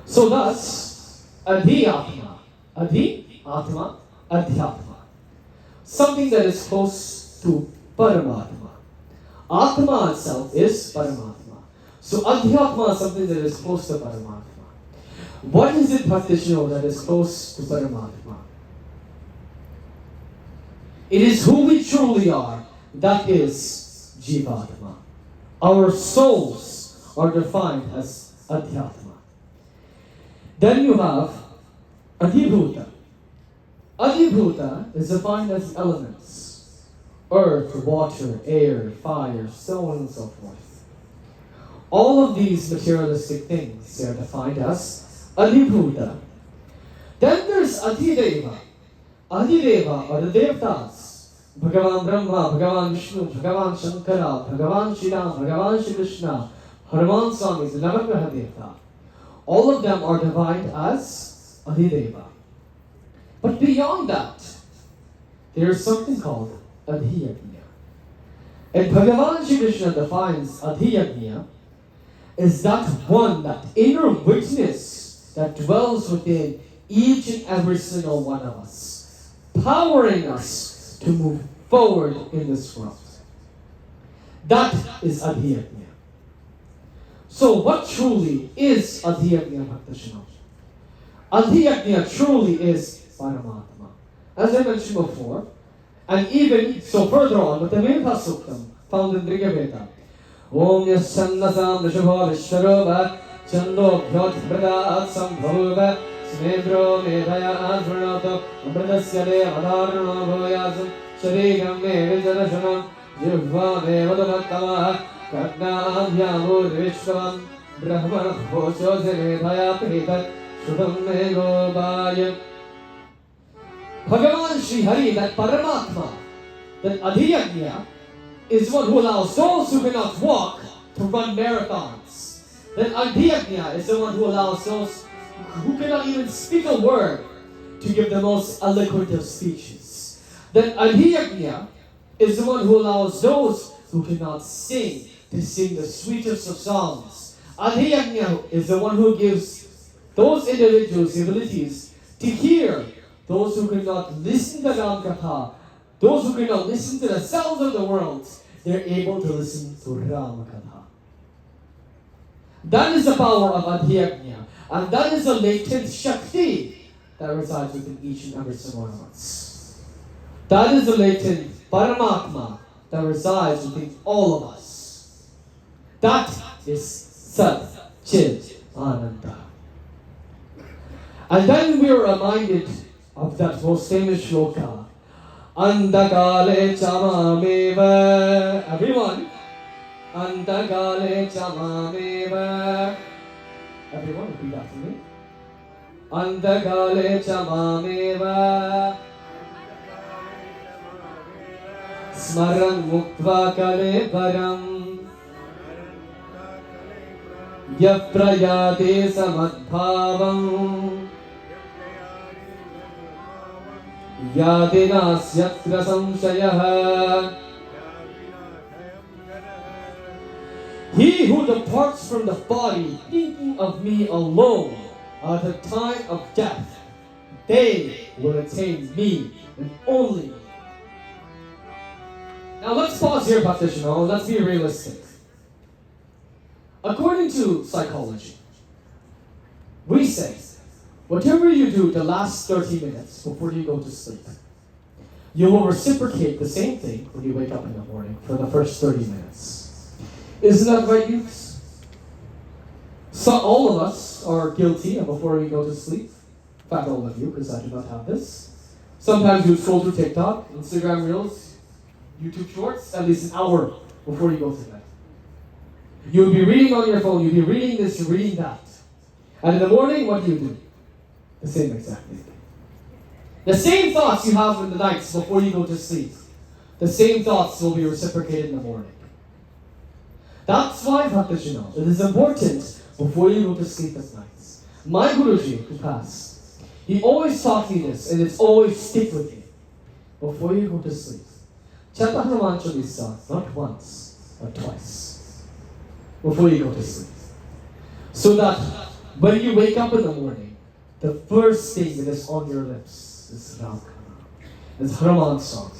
So thus, Adhyatma, Adhyatma, Adhyatma. Something that is close to Paramatma. Atma itself is Paramatma. So Adhyatma is something that is close to Paramatma. What is it, practitioner, that is close to Paramatma? It is who we truly are. That is Jivatma. Our souls are defined as Adhyatma. Then you have Adhibhuta. Adhibhuta is defined as elements. Earth, water, air, fire, so on and so forth. All of these materialistic things are defined as Adhibhuta. Then there's Adhideva. Adhideva are the Devtas. Bhagavan Brahma, Bhagavan Vishnu, Bhagavan Shankara, Bhagavan Shriram, Bhagavan Shri Krishna, Hanuman Swami, the Navagraha Devta. All of them are defined as Adhideva. But beyond that, there is something called Adhiyagnya. And Bhagavan Shri Krishna defines Adhiyagnya as that one, that inner witness that dwells within each and every single one of us, powering us to move forward in this world. That is Adhiyagnya. So what truly is Adhiyagnya, Bhaktashina? Adhiyagnya truly is Paramatma. As I mentioned before, and even so further on with the Medha Suktam found in Rigaveda. Om Yaschannasam Rishabha Vishwaroba Chando Bhyot Brada Sambhava Smedro Medhaya Advanato Bradasya Devadharana Bhoyasam Sharigam Mevijarashanam Jivva Devadavattama Karna Yamur Vishwavam Brahmana Bhosho Medhaya Pitat Shudam Megobhaya. Bhagavan Shri Hari, that Paramatma, that Adhiyagnya, is one who allows those who cannot walk to run marathons. That Adhiyagnya is the one who allows those who cannot even speak a word to give the most eloquent of speeches. That Adhiyagnya is the one who allows those who cannot sing to sing the sweetest of songs. Adhiyagnya is the one who gives those individuals the abilities to hear. Those who cannot listen to Ram Katha, those who cannot listen to the sounds of the world, they're able to listen to Ram Katha. That is the power of Adhiyagnya, and that is the latent Shakti that resides within each and every single one of us. That is the latent Paramatma that resides within all of us. That is Sat Chit Ananda. And then we are reminded of that most famous shloka. Andakale chamameva. Everyone. Andakale chamameva. Everyone, repeat after me. Andakale chamameva. Smaran muktva kale param. Yaprayate samadbhavam. Yadinasyatra samshayaha. He who departs from the body thinking of me alone at the time of death, they will attain me and only me. Now let's pause here, Bhaktashina. Let's be realistic. According to psychology, we say, whatever you do the last 30 minutes before you go to sleep, you will reciprocate the same thing when you wake up in the morning for the first 30 minutes. Isn't that right, youths? So all of us are guilty of before we go to sleep. In fact, all of you, because I do not have this. Sometimes you scroll through TikTok, Instagram Reels, YouTube Shorts, at least an hour before you go to bed. You'll be reading on your phone, you'll be reading this, you're reading that. And in the morning, what do? The same exact thing. The same thoughts you have in the nights before you go to sleep, the same thoughts will be reciprocated in the morning. That's why, Bhaktashino, it is important before you go to sleep at night. My Guruji, who passed, he always taught me this, and it's always stick with me. Before you go to sleep, chanta Hanuman Chalisa, not once, but twice. Before you go to sleep. So that when you wake up in the morning, the first thing that is on your lips is Ram. It's Hanuman's song.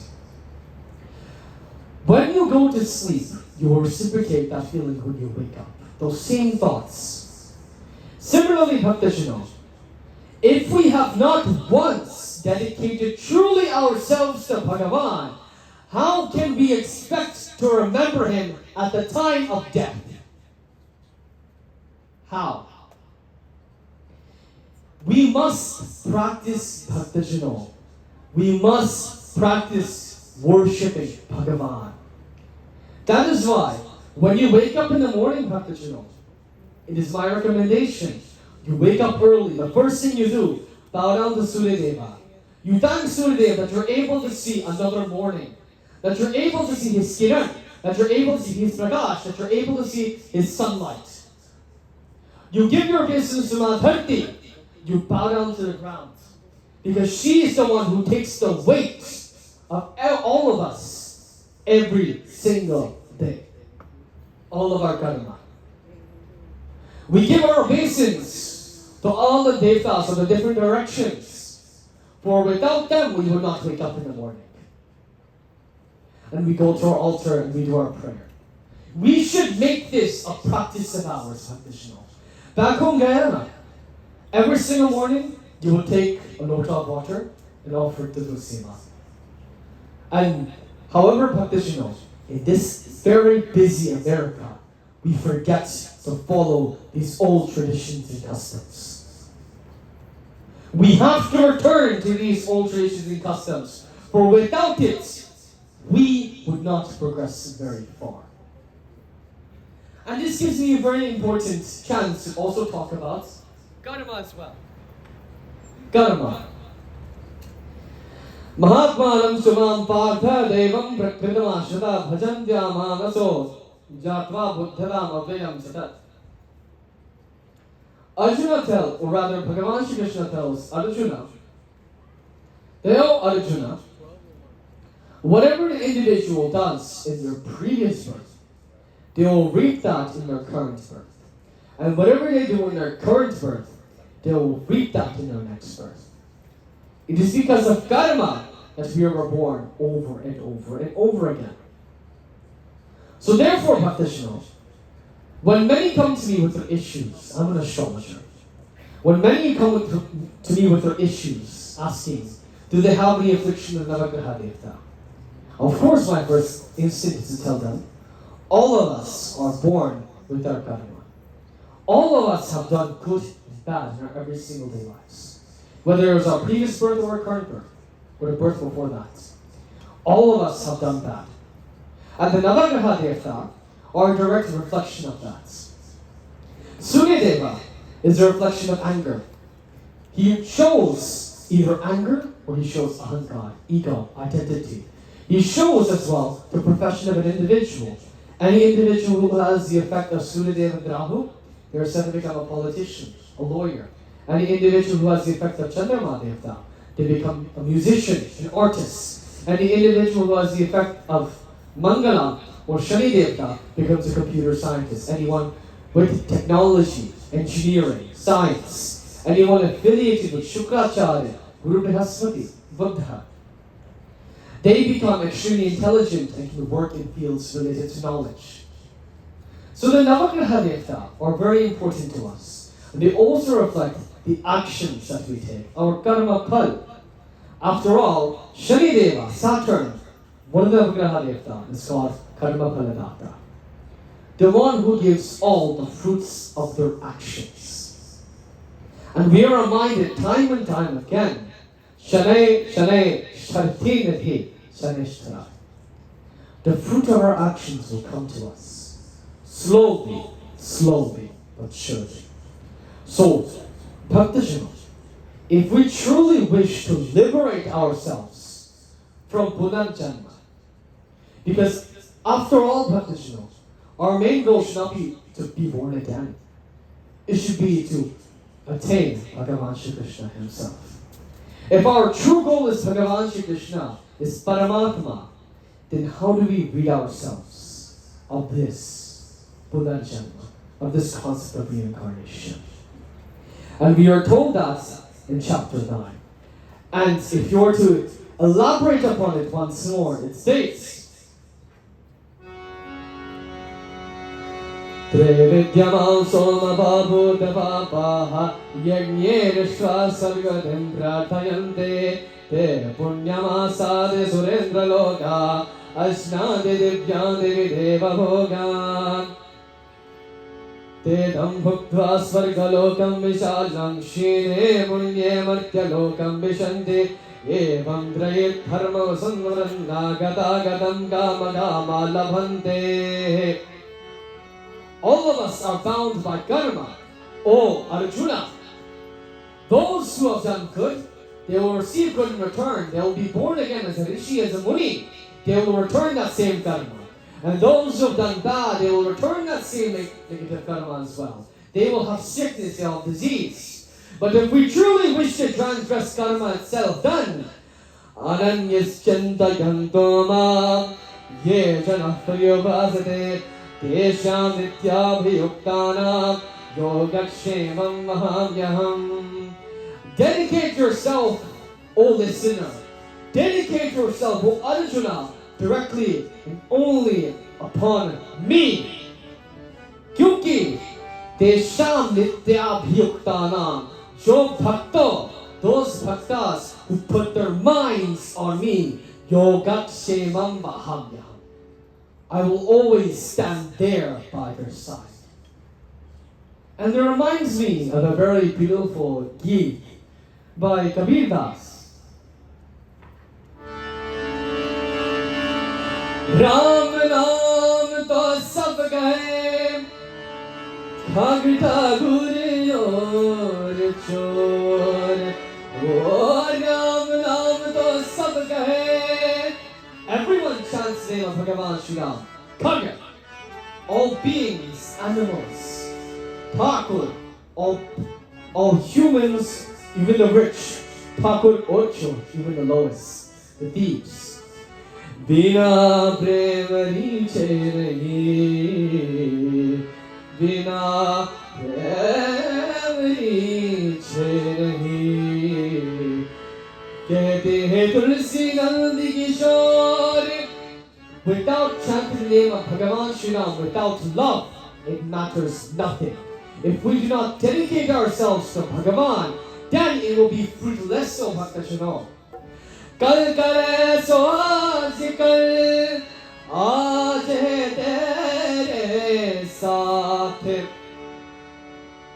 When you go to sleep, you will reciprocate that feeling when you wake up. Those same thoughts. Similarly, Bhaktashino, if we have not once dedicated truly ourselves to Bhagavan, how can we expect to remember him at the time of death? How? We must practice Bhaktashino. We must practice worshipping Bhagavan. That is why, when you wake up in the morning, Bhaktashino, it is my recommendation. You wake up early. The first thing you do, bow down to Suryadeva. You thank Suryadeva that you're able to see another morning. That you're able to see his kiran. That you're able to see his Praakash. That you're able to see his sunlight. You give your obeisance to Ma Dharti. You bow down to the ground. Because she is the one who takes the weight of all of us every single day. All of our karma. We give our obeisance to all the devtas of the different directions. For without them, we would not wake up in the morning. And we go to our altar and we do our prayer. We should make this a practice of ours, Bhaktashino. Back home, Guyana, every single morning, you will take a lota of water and offer it to Tulsi Ma. And however, Bhaktashino, in this very busy America, we forget to follow these old traditions and customs. We have to return to these old traditions and customs, for without it, we would not progress very far. And this gives me a very important chance to also talk about karma as well. Karma. Mahatmanam sumam partha devam prakritamashata bhajantya manaso jatva buddharam avyayam satat. Arjuna tells, or rather Bhagavan Shri Krishna tells Arjuna, Arjuna, whatever the individual does in their previous birth, they will reap that in their current birth. And whatever they do in their current birth, they will reap that in their next birth. It is because of karma that we are born over and over and over again. So therefore, Bhaktashino, when many come to me with their issues, I'm an astrologer. When many come to me with their issues, asking, do they have any affliction of Navagraha Devta? Of course, my first instinct is to tell them, all of us are born with our karma. All of us have done good and bad in our every single day lives. Whether it was our previous birth or our current birth, or the birth before that. All of us have done bad. And the Navagraha Devta are a direct reflection of that. Suryadeva is a reflection of anger. He shows either anger or he shows ahankar, ego, identity. He shows as well the profession of an individual. Any individual who has the effect of Suryadeva and Rahu, they are said to become a politician, a lawyer. Any individual who has the effect of Chandrama Devta, they become a musician, an artist. Any individual who has the effect of Mangala or Shani Devta becomes a computer scientist. Anyone with technology, engineering, science. Anyone affiliated with Shukracharya, Guru Brihaspati, Buddha. They become extremely intelligent and can work in fields related to knowledge. So the Navagraha Devta are very important to us. And they also reflect the actions that we take, our karma pal. After all, Shani Deva, Saturn, one of the Navagraha Devta is called Karma Paladata. The one who gives all the fruits of their actions. And we are reminded time and time again, Shanay, Sharti Nadhi, Shaneshtara. The fruit of our actions will come to us slowly, but surely. So, Bhaktashana, if we truly wish to liberate ourselves from Punarjanma, because after all, Bhaktashana, our main goal should not be to be born again. It should be to attain Bhagavan Shri Krishna himself. If our true goal is Bhagavan Shri Krishna, is Paramatma, then how do we rid ourselves of this Punarjanma, of this concept of reincarnation? And we are told that in chapter 9. And if you were to elaborate upon it once more, it states, Trevidyamam solmabhabhutapapaha yagnye rishva sargadim pratayante te punyamasade surendra loka ashnade divyan devi deva bhogan te dam bhuktva svargalokam vishalam shine punye martyalokam vishante evam drayit dharma sanvaranna gata gatam kama kama labhante. All of us are bound by karma. Oh, Arjuna, those who have done good, they will receive good in return. They will be born again as a rishi, as a muni. They will return that same karma. And those who have done bad, they will return that same negative karma as well. They will have sickness, they will have disease. But if we truly wish to transgress karma itself, then Ananyaschantayantoma ye janafayobhasate Tesham nityabhiyuktanam yogakshemam mahamyaham. Dedicate yourself, O listener. Dedicate yourself, O Arjuna, directly and only upon me. Kyunki Tesham nityabhiyuktanam. Jo bhakto, those bhaktas who put their minds on me, yogakshemam mahamyaham. I will always stand there by their side. And it reminds me of a very beautiful Geet by Kabir Das. Ram Naam to sab kahe, Bhagta Guru aur chor. Oh, Ram Naam to sab kahe. Everyone chants the name of Bhagavan Shri Ram. Kagya, all beings, animals, Thakur, all humans, even the rich, Thakur Ocho, even the lowest, the thieves. Bina premari nahi, Bina premari nahi. Kehte hai tulsi nandi kishore. Without chanting the name of Bhagavan Shri Ram, without love, it matters nothing. If we do not dedicate ourselves to Bhagavan, then it will be fruitless, O Bhaktashano. Kal kare so aaj kal, aaj hai tere saath.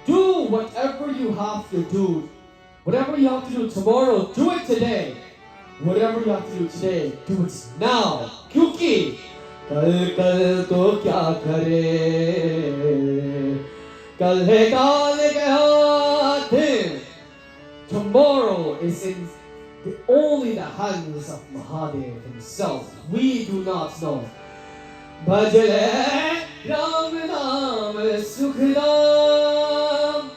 Do whatever you have to do. Whatever you have to do tomorrow, do it today. Whatever you have to do today, do it now. Kyunki kal kal to kya kare, kal hai kaal ke haath. Tomorrow is in only the hands of Mahadev himself. We do not know. Bhajale Ram Naam Sukhdam.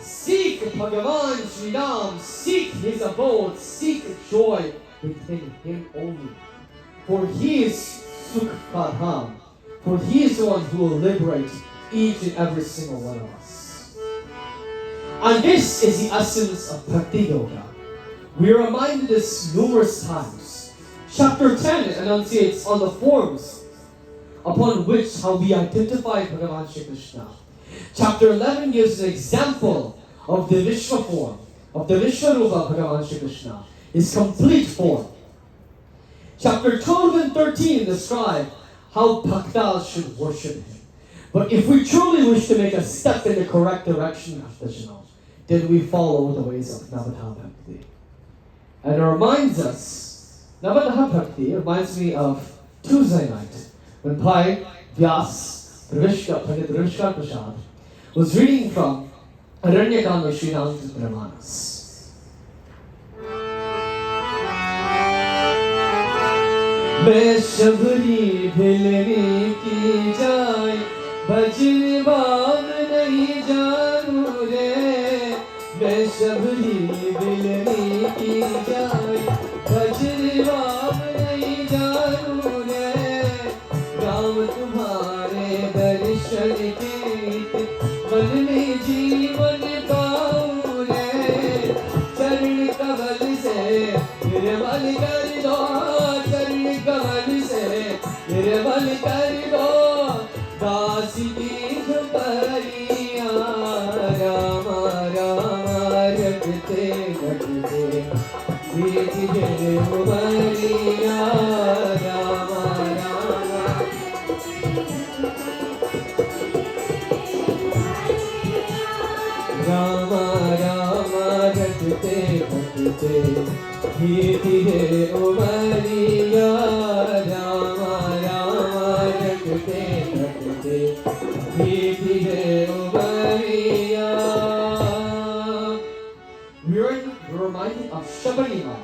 Seek Bhagavan Shri Ram, seek his abode, seek joy within him only. For he is Sukhdam, for he is the one who will liberate each and every single one of us. And this is the essence of Bhakti Yoga. We are reminded this numerous times. Chapter 10 enunciates on the forms upon which how we identify Bhagavan Shri Krishna. Chapter 11 gives an example of the Vishwa form, of the Vishwarupa Bhagavan Shri Krishna, his complete form. Chapter 12 and 13 describe how bhaktas should worship him. But if we truly wish to make a step in the correct direction, then we follow the ways of Navadha Bhakti. And it reminds us, Navadha Bhakti reminds me of Tuesday night, when Bhai Vyas, Pandit Prashad, was reading from Aranyakam of Sri Ramayan. मैं शबरी भिलने की जाए भजन balm नहीं जानू रे मैं शबरी भिलने की जाए भजन बाम नहीं जानू रे राम तुम्हारे दर्शन के मन में जीवन पाऊं रे चरण कमल से निर्मल कर दो कमल से निर्मल कर दो दास की झुपरिया राम राम रखते रखते धीरे उमरिया राम राम राम राम रखते रखते धीरे उमरिया राम राम रखते रखते धीरे Umaria. We're reminded of Shabarima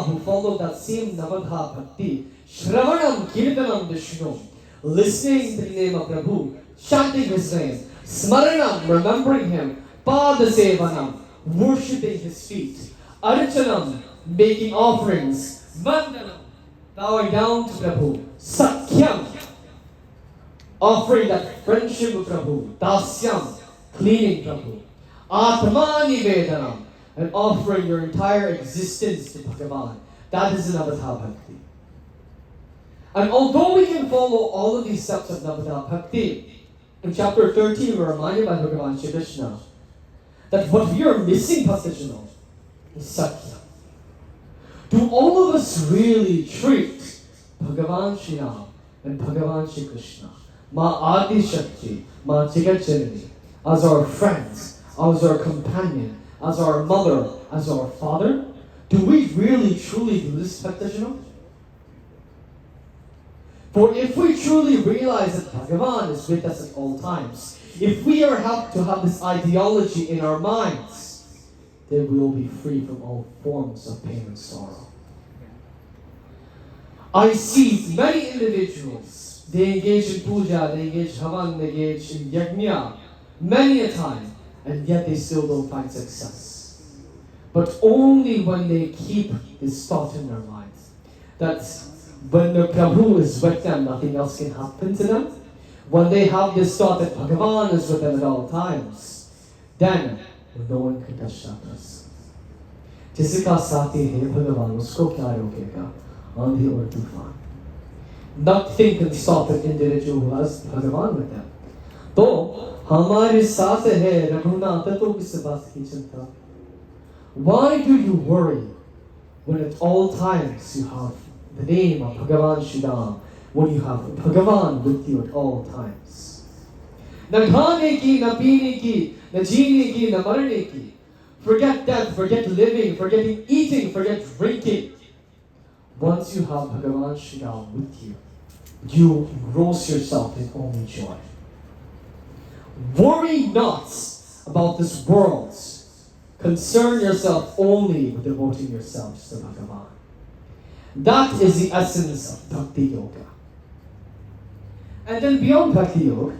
who followed that same Navadha Bhakti, Shravanam Kirtanam Vishnu, listening to the name of Prabhu, chanting his name, Smaranam, remembering him, Padasevanam, worshipping his feet, Archanam, making offerings, Vandanam, bowing down to Prabhu, Sakyam, offering that friendship with Prabhu, Dasyam, cleaning Prabhu, Atmani Vedanam, and offering your entire existence to Bhagavan. That is Navadha Bhakti. And although we can follow all of these steps of Navadha Bhakti, in chapter 13 we're reminded by Bhagavan Shri Krishna that what we are missing, Bhaktijano, is Sakya. Do all of us really treat Bhagavan Shri Ram and Bhagavan Shri Krishna, Ma Adi Shakti, Ma Jagat Janani, as our friends, as our companion, as our mother, as our father? Do we really truly do this, Bhaktijano? For if we truly realize that Bhagavan is with us at all times, if we are helped to have this ideology in our minds, then we will be free from all forms of pain and sorrow. I see many individuals, they engage in puja, they engage in havan, they engage in yajna, many a time, and yet they still don't find success. But only when they keep this thought in their minds, that when the Prabhu is with them, nothing else can happen to them. When they have this thought that Bhagavan is with them at all times, then no one can touch that person. जिसका साथी है भगवान उसको क्या रोकेगा आंधी और तूफान. Nothing can stop an individual who has Bhagavan with them. तो हमारे साथ है रघुनाथ तो किस बात की चिंता? Why do you worry when at all times you have the name of Bhagavan Shri Ram, when you have Bhagavan with you at all times? न खाने की, न पीने की, न जीने की, न मरने की. Forget death, forget living, forget eating, forget drinking. Once you have Bhagavan Shri Ram with you, you engross yourself in only joy. Worry not about this world. Concern yourself only with devoting yourselves to Bhagavan. That is the essence of Bhakti Yoga. And then beyond Bhakti Yoga,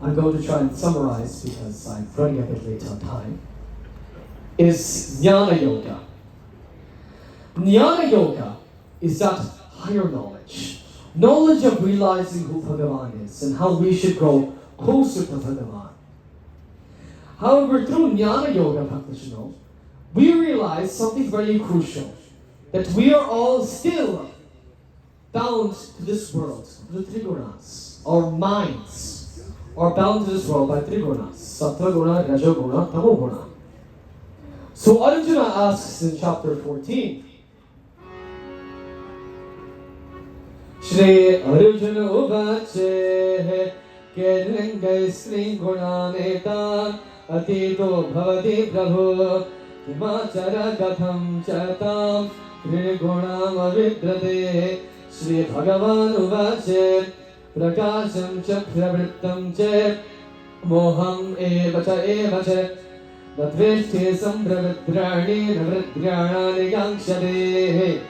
I'm going to try and summarize because I'm running a bit late on time, is Jnana Yoga. Jnana Yoga is that higher knowledge. Knowledge of realizing who Bhagavan is and how we should grow closer to Bhagavan. However, through Jnana Yoga, Bhaktijano, we realize something very crucial. That we are all still bound to this world, the Trigunas. Our minds are bound to this world by Trigunas. Sattva Guna, Raja Guna, Tamo Guna. So Arjuna asks in chapter 14, Shri Arjuna Uvache Kelinga Sri Guna Neta Atito Bhavati Prabhu Himachara Gatham Chatam Trigunam Avidrade Shri Bhagavan Uvache prakasham cha pravrittam che moham eva cha Nadveshte sambravidrani navridrani yankshade.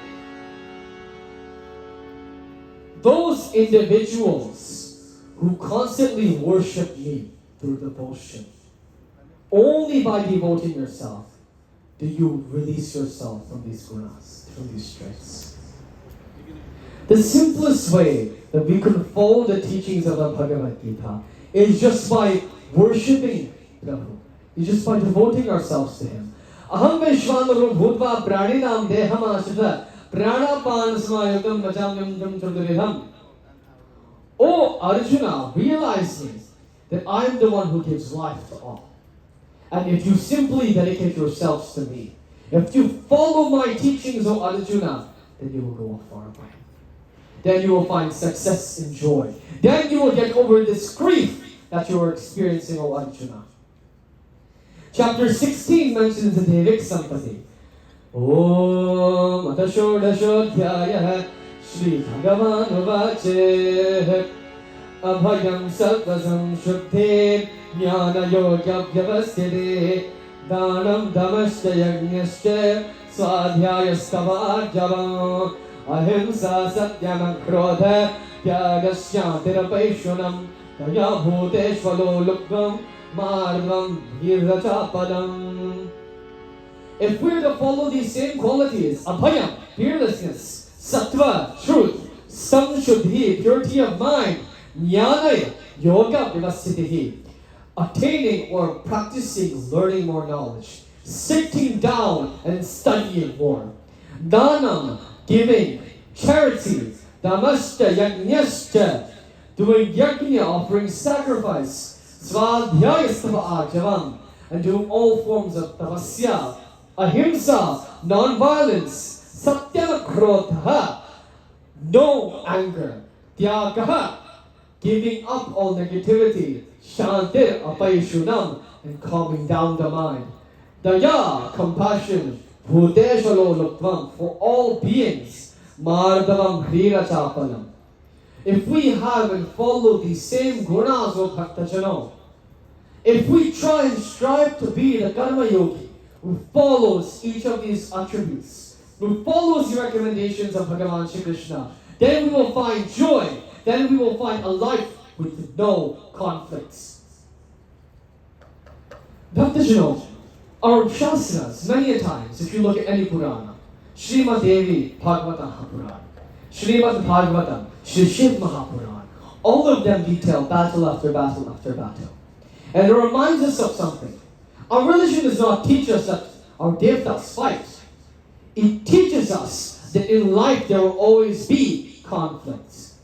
Those individuals who constantly worship me through devotion, only by devoting yourself do you release yourself from these gunas, from these traits. The simplest way that we can follow the teachings of the Bhagavad Gita is just by worshipping Prabhu. It's just by devoting ourselves to Him. Aham Vishwanuru Bhutva Praninam Deham Ashita Pranapan Smayutam Vachamyam Churduvidham. Oh Arjuna, realize this, that I am the one who gives life to all. And if you simply dedicate yourselves to me, if you follow my teachings, O Arjuna, then you will go far away. Then you will find success and joy. Then you will get over this grief that you are experiencing, O Arjuna. Chapter 16 mentions the Devik Sampati. Om Atashodashodhyaya Shri Bhagavan Uvache Abhayam Sarvasam Shuddhe Jnana Yogya Vyavasthite Danam Damashya Yajnasya Swadhyayastava Javam Ahimsa Satyam Krodha Tyagasyantirapeshunam Kaya Bhuteshvalo Lukvam Marvam Hirachapadam. If we're to follow these same qualities, abhayam, fearlessness, sattva, truth, samshuddhi, purity of mind, jnana, yoga, vivasthitihi, attaining or practicing learning more knowledge, sitting down and studying more, danam, giving, charity, damashta, yajnashta, doing yajna, offering sacrifice, Swadhyayastava Ajavam, and doing all forms of tapasya, ahimsa, non-violence, satyakrodha, no anger, tyagaha, giving up all negativity, shantir apayishunam, and calming down the mind, daya, compassion, bhuteshalo lukvam, for all beings, mardavam hrirachapalam. If we have and follow these same gunas of Bhaktajano, if we try and strive to be the Karma Yogi who follows each of these attributes, who follows the recommendations of Bhagavan Shri Krishna, then we will find joy, then we will find a life with no conflicts. Bhaktajano, our Shastras, many a times, if you look at any Purana, Srimad Devi Bhagavata Purana, Srimad Bhagavatam, Shri Shiv Mahapuran, all of them detail battle after battle after battle. And it reminds us of something. Our religion does not teach us that our devtas fight. It teaches us that in life there will always be conflicts.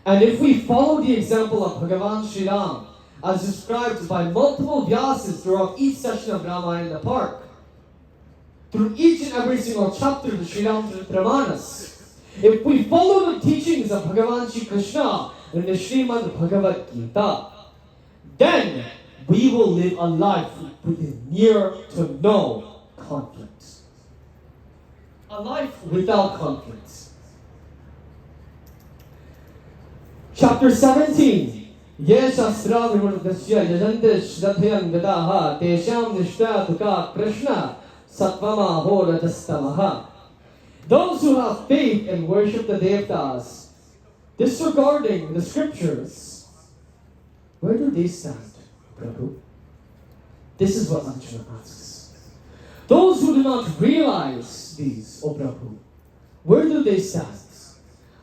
And if we follow the example of Bhagavan Sri Ram, as described by multiple Vyasas throughout each session of Ramayan in the park, through each and every single chapter of the Sri Ramanas, if we follow the teachings of Bhagavan Shri Krishna in the Srimad Bhagavad Gita, then we will live a life with near to no conflicts. A life without conflicts. Chapter 17. Ye shastra vimurdasya yajante shraddhayam vidaha tesham nishta duka krishna satvama ho rajastamaha. Those who have faith and worship the devtas, disregarding the scriptures, where do they stand, Prabhu? This is what Arjuna asks. Those who do not realize these, O Prabhu, where do they stand?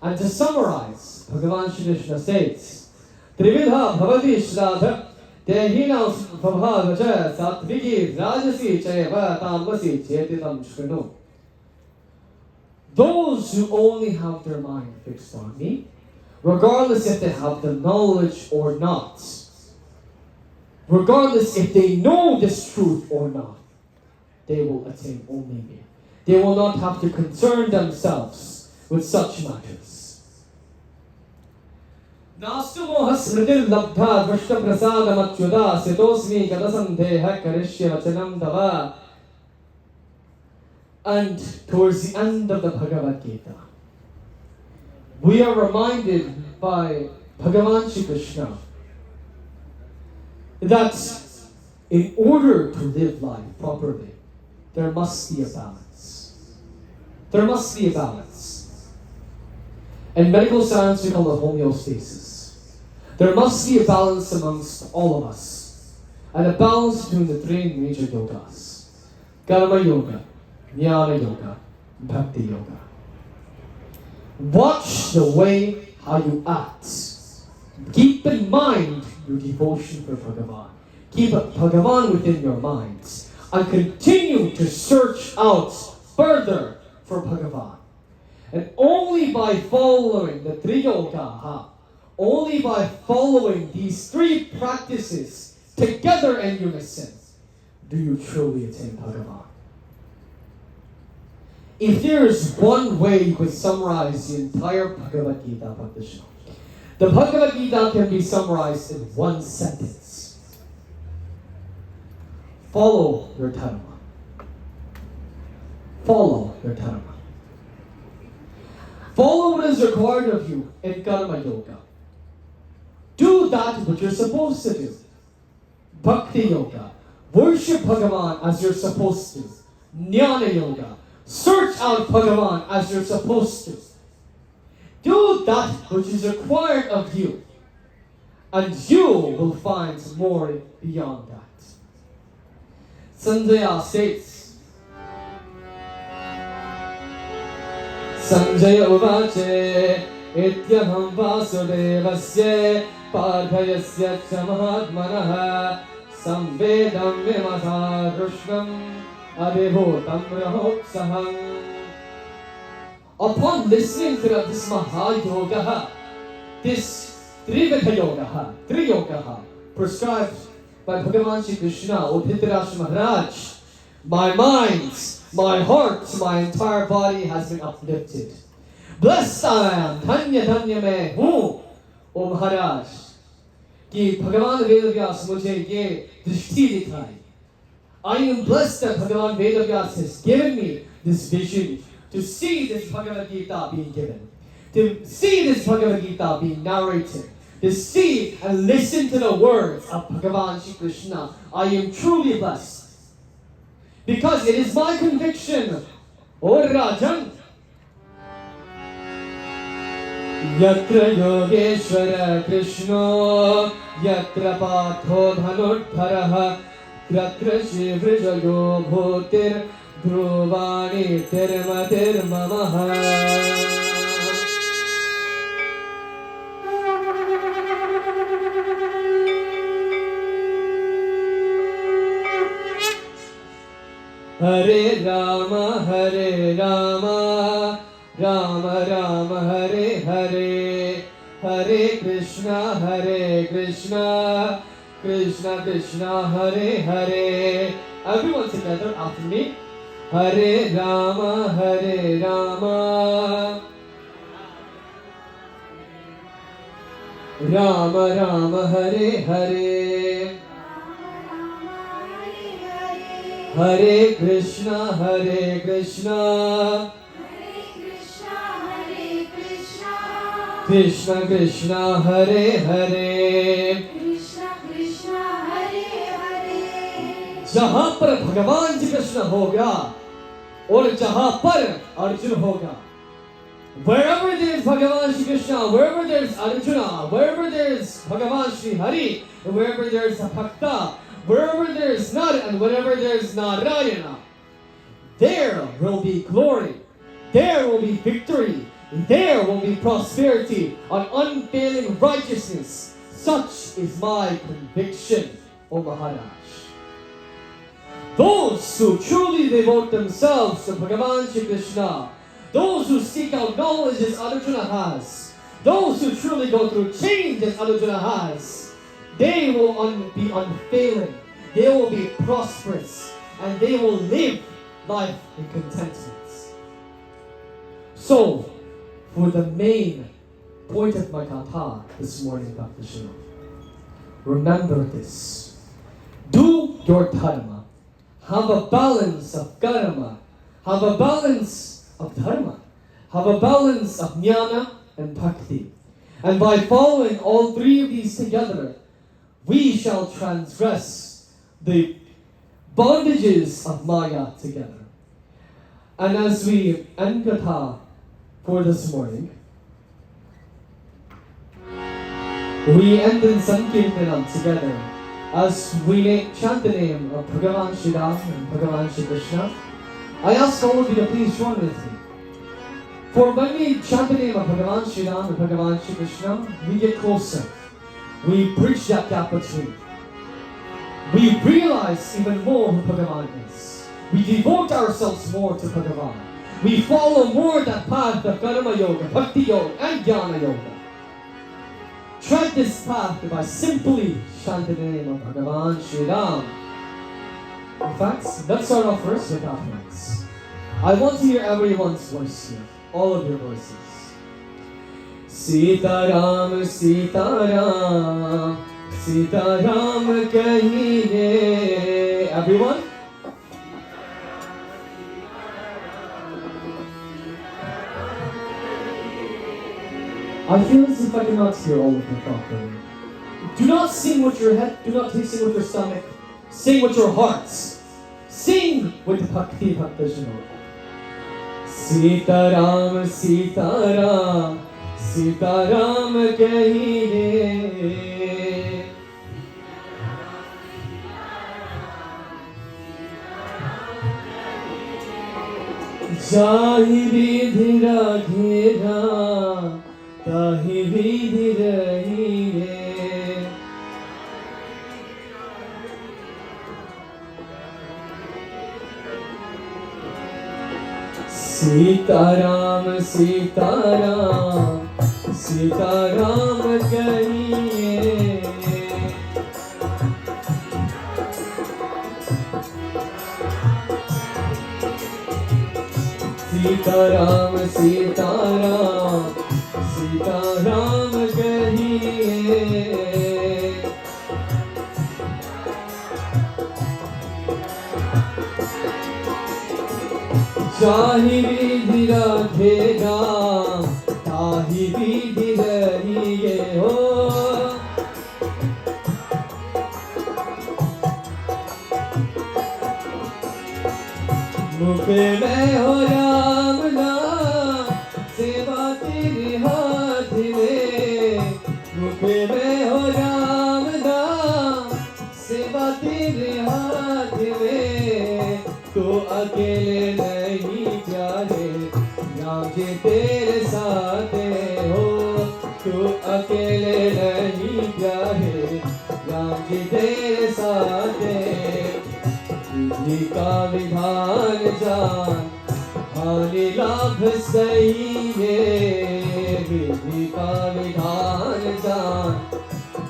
And to summarize, Bhagavan Shri Krishna states, Trividha bhavati shradha tehina svabhavacha satviki rajasi chayava tamvasi chetitam shkanu. Those who only have their mind fixed on me, regardless if they have the knowledge or not, regardless if they know this truth or not, they will attain only me. They will not have to concern themselves with such matters. Nastu moha smritir labdha dvashta prasadam achyuda sitosmi kadasandheha karishya vachanam tava. And towards the end of the Bhagavad Gita, we are reminded by Bhagavan Shri Krishna that in order to live life properly, there must be a balance. There must be a balance. In medical science, we call it homeostasis. There must be a balance amongst all of us, and a balance between the three major yogas: Karma Yoga, Jnana Yoga, Bhakti Yoga. Watch the way how you act. Keep in mind your devotion for Bhagavan. Keep Bhagavan within your minds and continue to search out further for Bhagavan. And only by following the three yoga, only by following these three practices together in unison, do you truly attain Bhagavan. If there is one way you could summarize the entire Bhagavad Gita, the Bhagavad Gita can be summarized in one sentence. Follow your dharma. Follow your dharma. Follow what is required of you in Karma Yoga. Do that which you're supposed to do. Bhakti Yoga. Worship Bhagavan as you're supposed to. Jnana Yoga. Search out Bhagavan as you're supposed to. Do that which is required of you, and you will find more beyond that. Sanjaya states, Sanjaya uvache ityaham vasudevasya parthayasya cha mahatmanaha samvedam vimasa krishnam abhibhutam rahotsaham. Upon listening to this Mahayoga, this Trivita Yoga, Tri Yoga, prescribed by Bhagavan Shri Krishna, O Dhritarashtra Maharaj, my mind, my heart, my entire body has been uplifted. Blessed I am, Dhanya Dhanya me hu, O Maharaj, कि भगवान वेदव्यास मुझे ये दृष्टि दिखाई. I am blessed that Bhagavan Vedavyas has given me this vision to see this Bhagavad Gita being given, to see this Bhagavad Gita being narrated, to see and listen to the words of Bhagavan Shri Krishna. I am truly blessed. Because it is my conviction, O Rajan, Yatra Yogeshwara Krishna, Yatra Patho Dhanurdharaha, Yatra Shivrijayo Bhutir, Dhruvani Tirmatir Mamaha. Hare Rama, Hare Rama, Rama Rama, Hare Hare, Hare Krishna, Krishna Krishna, Hare Hare. Everyone together after me. Hare Rama, Hare Rama, Rama Rama, Hare Hare, Hare Krishna, Krishna Krishna, Hare Hare. जहां पर भगवान श्री कृष्ण होगा और जहां पर अर्जुन होगा. Wherever there is Bhagavan Shri Krishna, wherever there is Arjuna, wherever there is Bhagavan Shri Hari, wherever there is a Bhakta, wherever there is Nar and wherever there is Narayana, there will be glory, there will be victory, there will be prosperity, an unfailing righteousness. Such is my conviction, O Maharaj. Those who truly devote themselves to Bhagavan Shri Krishna, those who seek out knowledge as Arjuna has, those who truly go through change as Arjuna has, they will be unfailing, they will be prosperous, and they will live life in contentment. So, for the main point of my katha this morning, Dr. Shino, remember this. Do your dharma. Have a balance of karma. Have a balance of dharma. Have a balance of jnana and bhakti. And by following all three of these together, we shall transgress the bondages of Maya together. And as we end Katha for this morning, we end in Sankirtanam together as we chant the name of Bhagavan Shri Ram and Bhagavan Shri Krishna. I ask all of you to please join with me. For when we chant the name of Bhagavan Shri Ram and Bhagavan Shri Krishna, we get closer. We bridge that gap between. We realize even more who Bhagavan is. We devote ourselves more to Bhagavan. We follow more that path of Karma Yoga, Bhakti Yoga, and Jnana Yoga. Tread this path by simply chanting the name of Bhagavan Shri Ram. In fact, let's start off first with our friends. I want to hear everyone's voice here. All of your voices. Sita Ram, Sita Ram, Sita Ram kahiye. Everyone? I feel as if I cannot hear all of you properly. Do not sing with your head, do not sing with your stomach. Sing with your hearts. Sing with Bhakti Bhaktajano. Sita Ram, Sita Ram, Sita Ram kahiye. Jahi vidhi raghera, tahi vidhi rahiye. Sita Ram, Sita Ram, Sita Ram kahiye. Sita Ram, Sita Ram, Sita Ram kahiye. Jahi vidhi raghera, tahi vidhi rahiye ho. मुख में हो राम नाम, सेवा तेरे हाथ में. मुख में हो राम नाम, सेवा तेरे हाथ में. तो अकेले नहीं प्यारे, राम जी तेरे साथ हो. तो अकेले नहीं प्यारे, राम जी तेरे साथ. विधि का विधान जान, हानि लाभ सही है. विधि का विधान जान,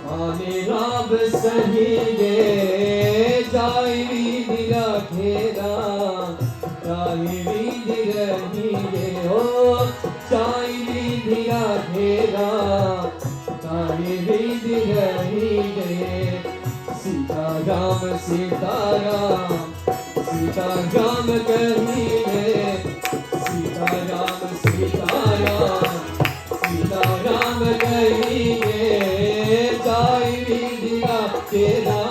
हानि लाभ सही है. जाय विधि रखेरा, जाय विधि रहिए हो. जाय विधि रखेरा, जाय विधि रहिए. Sita Ram, Sita Ram, Sita Ram kahiye. Sita Ram, Sita Ram, Sita Ram kahiye. Jai vidhi rakhera,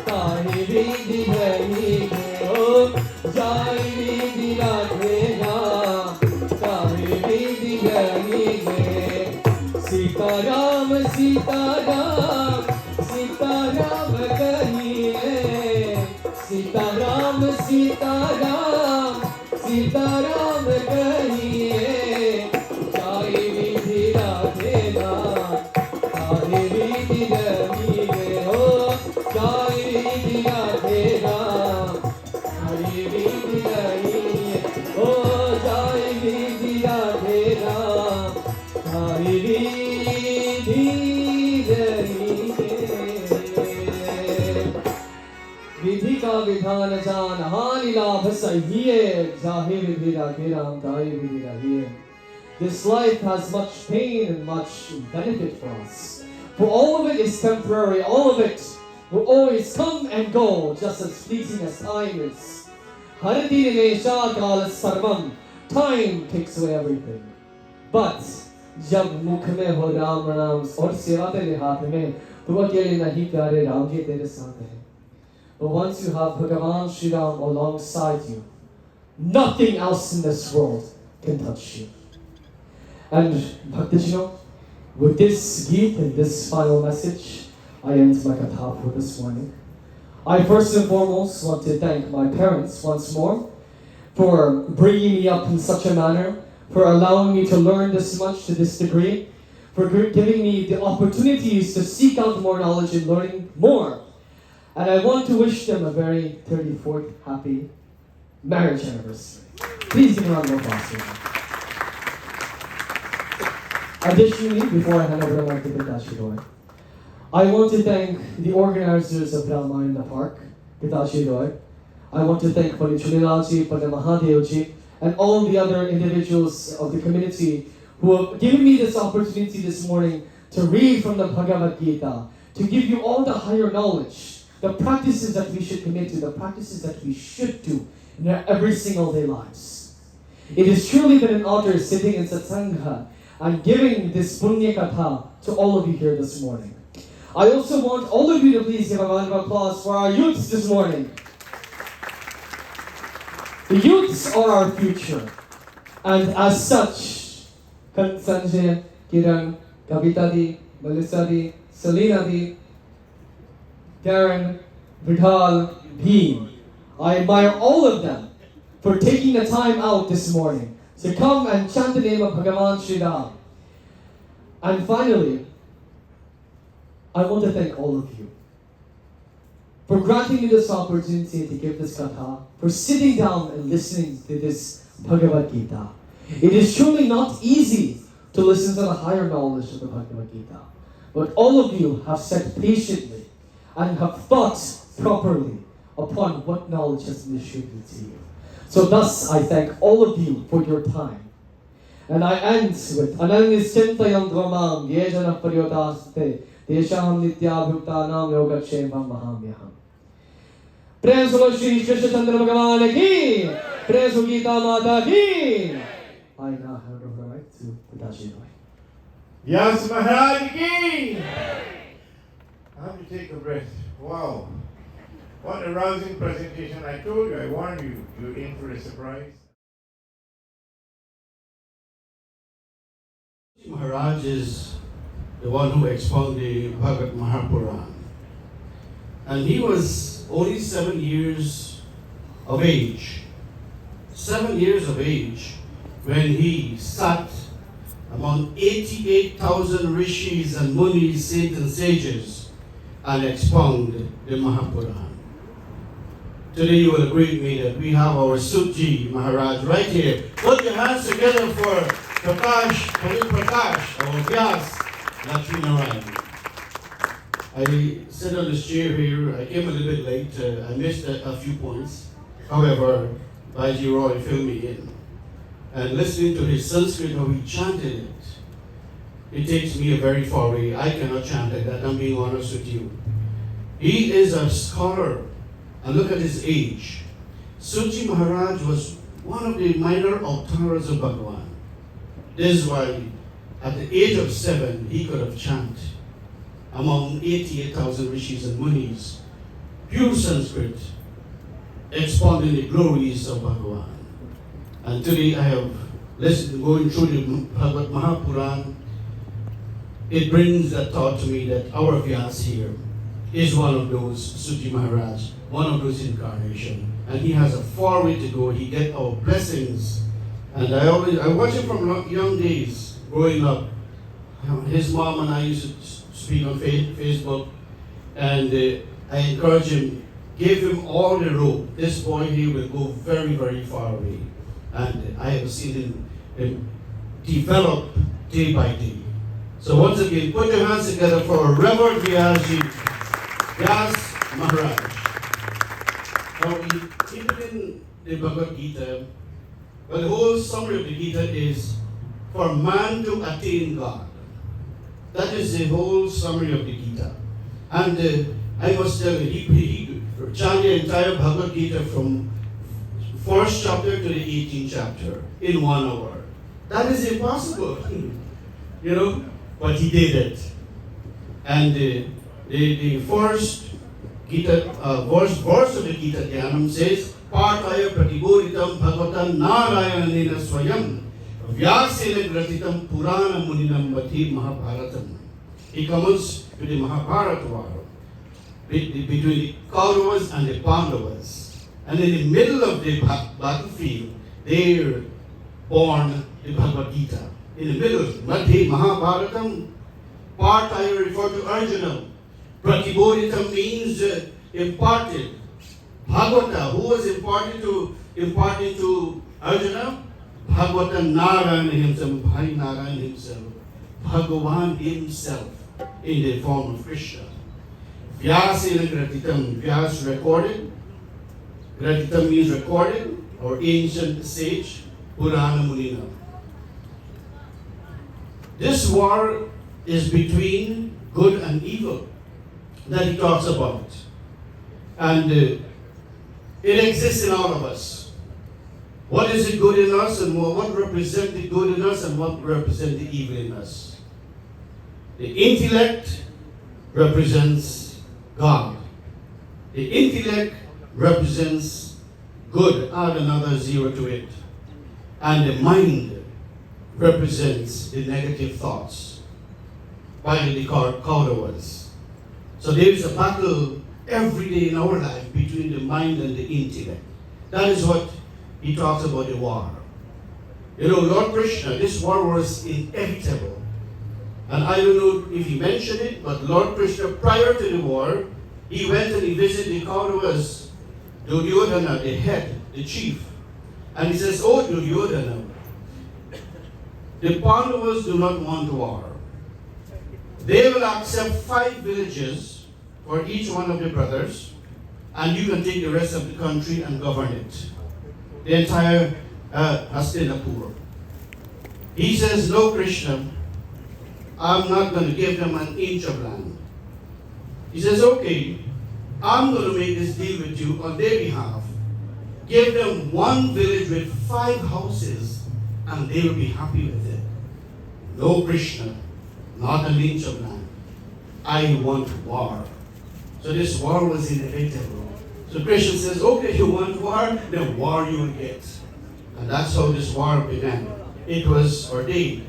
tahi vidhi rahiye ho. Jai vidhi rakhera, tahi vidhi rahiye. Sita Ram, Sita Ram, Sita Ram kahiye. Sita Ram, Sita Ram, Sita Ram kahiye. Jai vidhi rakhera, tahi vidhi rahiye ho. Jai vidhi rakhera, tahi vidhi rahiye ho. Jai vidhi rakhera, tahi vidhi rahiye. विधि का विधान जान, हानि लाभ सही है. जाहि विधि राखेरा, ताहि विधि राहिए. This life has much pain and much benefit for us. For all of it is temporary, all of it will always come and go, just as fleeting as time is. Harati nimesha kala sarvam. Time takes away everything. But जब मुख में हो राम नाम और सेवा तेरे हाथ में, तो अकेले नहीं प्यारे राम जी तेरे साथ हैं. But once you have Bhagavan Sri Ram alongside you, nothing else in this world can touch you. And Bhaktijano, with this Geet and this final message, I end my katha for this morning. I first and foremost want to thank my parents once more for bringing me up in such a manner, for allowing me to learn this much to this degree, for giving me the opportunities to seek out more knowledge and learning more. And I want to wish them a very 34th happy marriage anniversary. Please give a round of applause. Additionally, before I hand over the mic to Pitachi, I want to thank the organizers of Ramayan in the Park, Pitachi. I want to thank Pandit Chunilalji, Pandit Mahadevji, and all the other individuals of the community who have given me this opportunity this morning to read from the Bhagavad Gita, to give you all the higher knowledge, the practices that we should commit to, the practices that we should do in our every single day lives. It has truly been an honor sitting in Satsanga and giving this Punya Katha to all of you here this morning. I also want all of you to please give a round of applause for our youths this morning. The youths are our future, and as such, Sanjay, Kiran, Kavita di, Melissa di, Selena di, Darren, Vidal, Bhim, I admire all of them for taking the time out this morning to come and chant the name of Bhagavan Sri Ram. And finally, I want to thank all of you for granting me this opportunity to give this katha, for sitting down and listening to this Bhagavad Gita. It is truly not easy to listen to the higher knowledge of the Bhagavad Gita, but all of you have sat patiently and have thought properly upon what knowledge has been distributed to you. So thus, I thank all of you for your time. And I end with Ananischintayam Dhamam Yejana Paryodaste Desham Nityabhuktanam Yogakshemam Mahamyaham. Praise Lord Shri Krishna Chandra Bhagavan ki! Praise Gita Mata ki! I now hand over the mic to Pitaji Roy. Yes, Maharaj ki! I have to take a breath. Wow. What a rousing presentation. I told you, I warned you, you're in for a surprise. Maharaj is the one who expounded the Bhagavad Mahapuran. And he was only 7 years of age. 7 years of age when he sat among 88,000 rishis and munis, saints and sages and expounded the Mahapuran. Today you will agree with me that we have our Sutji Maharaj right here. Put your hands together for Praakash, Pandit Praakash, our Vyas, Latchminarine. I sit on this chair here. I came a little bit late. I missed a few points. However, Baji Roy filled me in. And listening to his Sanskrit, how he chanted it takes me a very far way. I cannot chant like that. I'm being honest with you. He is a scholar. And look at his age. Sutji Maharaj was one of the minor avatars of Bhagavan. This is why at the age of 7, he could have chanted among 88,000 rishis and munis, pure Sanskrit, expounding the glories of Bhagavan. And today I have listened, going through the Bhagavad Mahapuran. It brings that thought to me that our Vyas here is one of those, Sutji Maharaj, one of those incarnations. And he has a far way to go. He gets our blessings. And I watch him from young days, growing up. His mom and I used to speak on Facebook. And I encourage him, give him all the rope. This boy here will go very, very far away. And I have seen him develop day by day. So once again, put your hands together for Reverend Vyasji, Vyas Maharaj. Now, in the Bhagavad Gita, well, the whole summary of the Gita is for man to attain God. That is the whole summary of the Gita. And I must tell you, he chanted the entire Bhagavad Gita from first chapter to the 18th chapter in 1 hour. That is impossible. but he did it. And the first Gita, verse of the Gita Dhyanam says, Partaya Pratiboditam Bhagavatam Narayanena Swayam Vyasena Gratitam Purana Muninam Bhati Mahabharatam. He comes to the Mahabharata war between the Kauravas and the Pandavas. And in the middle of the battlefield, they're born the Bhagavad Gita. In the middle, Madhya Mahabharatam, Partaya refer to Arjuna. Pratiboditam means imparted. Bhagavata, who was imparted to Arjuna? Bhagavata Narayana himself, Bhai Narayana himself, Bhagavan himself in the form of Krishna. Vyasena Gratitam, Vyas recorded. Gratitam means recorded or ancient sage, Purana Munina. This war is between good and evil that he talks about. And it exists in all of us. What is the good in us and what represents the good in us and what represents the evil in us? The intellect represents God. The intellect represents good. Add another zero to it. And the mind represents the negative thoughts by the Kauravas. So there is a battle every day in our life between the mind and the intellect. That is what he talks about the war. Lord Krishna, this war was inevitable. And I don't know if he mentioned it, but Lord Krishna, prior to the war, he went and he visited the Kauravas, Duryodhana, the head, the chief. And he says, "Oh, Duryodhana, the Pandavas do not want war. They will accept 5 villages for each one of the brothers, and you can take the rest of the country and govern it. The entire Hastinapur." He says, "No, Krishna, I'm not going to give them an inch of land." He says, "Okay, I'm going to make this deal with you on their behalf. Give them 1 village with 5 houses, and they will be happy with it. No, Krishna, not an inch of land. I want war." So this war was inevitable. So Krishna says, "Okay, you want war? Then war you will get." And that's how this war began. It was ordained.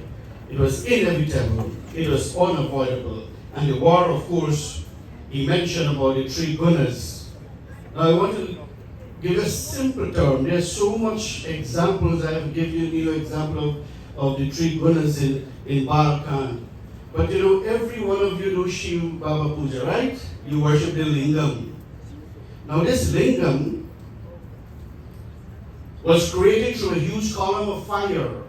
It was inevitable. It was unavoidable. And the war, of course, he mentioned about the 3 gunas. Now I want to give a simple term. There's so much examples. I have given you an example of the 3 gunas in Balkan. But every one of you do Shiv Baba Puja, right? You worship the lingam. Now this lingam was created through a huge column of fire.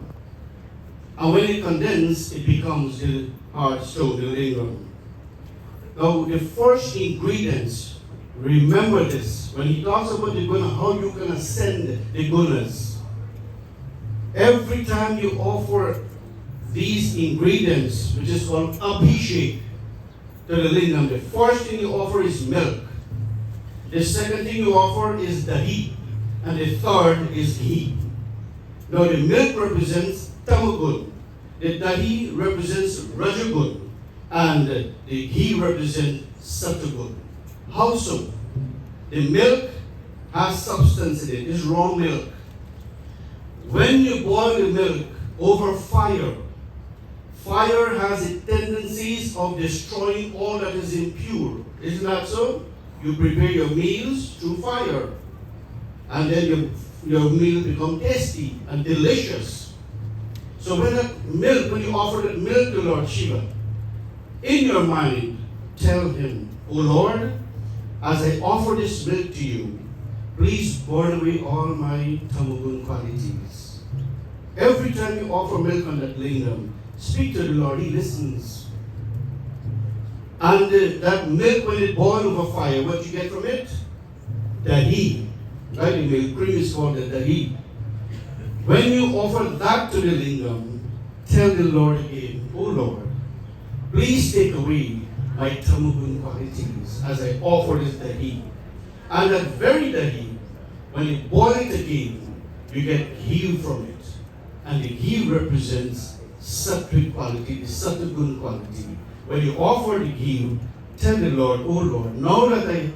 And when it condenses, it becomes the hard stone, the lingam. Now the first ingredients, remember this, when he talks about the guna, how you can ascend the gunas. Every time you offer these ingredients, which is called abhishek, to the lingam, the first thing you offer is milk. The second thing you offer is dahi. And the third is ghee. Now the milk represents tamagun. The dahi represents rajagun. And the ghee represents satagun. How so? The milk has substance in it. It's raw milk. When you boil the milk over fire, fire has the tendencies of destroying all that is impure. Isn't that so? You prepare your meals through fire. And then your meal becomes tasty and delicious. So when you offer that milk to Lord Shiva, in your mind, tell him, "O Lord, as I offer this milk to you, please burn away all my tamagun qualities." Every time you offer milk on that lingam, speak to the Lord, he listens. And that milk, when it boils over fire, what you get from it? Dahi. Right? The milk cream is called the dahi. When you offer that to the lingam, tell the Lord again, "O Lord, please take away my tamagun qualities as I offer this dahi." And that very dahi, when you boil it again, you get ghee from it. And the ghee represents sattvic quality, the sattvagun quality. When you offer the ghee, tell the Lord, oh Lord, now that I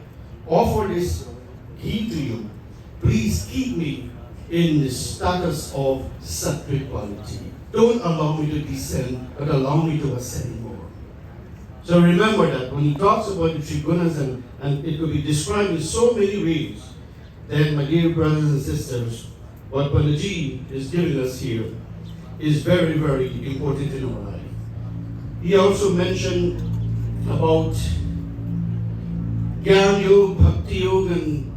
offer this ghee to you, please keep me in the status of sattvic quality. Don't allow me to descend, but allow me to ascend more. So remember that when he talks about the three gunas, and it could be described in so many ways, then my dear brothers and sisters, what Pandit is giving us here is very, very important in our life. He also mentioned about Gyan Yoga, Bhakti Yoga, and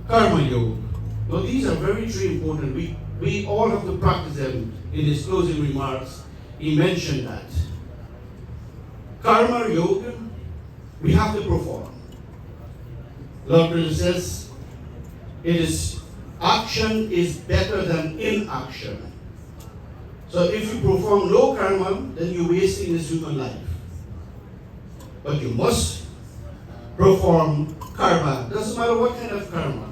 Karma Yoga. Now these are very important. We all have to practice them. In his closing remarks, he mentioned that. Karma Yoga, we have to perform. Lord Krishna says, action is better than inaction. So if you perform no karma, then you're wasting this human life. But you must perform karma. Doesn't matter what kind of karma.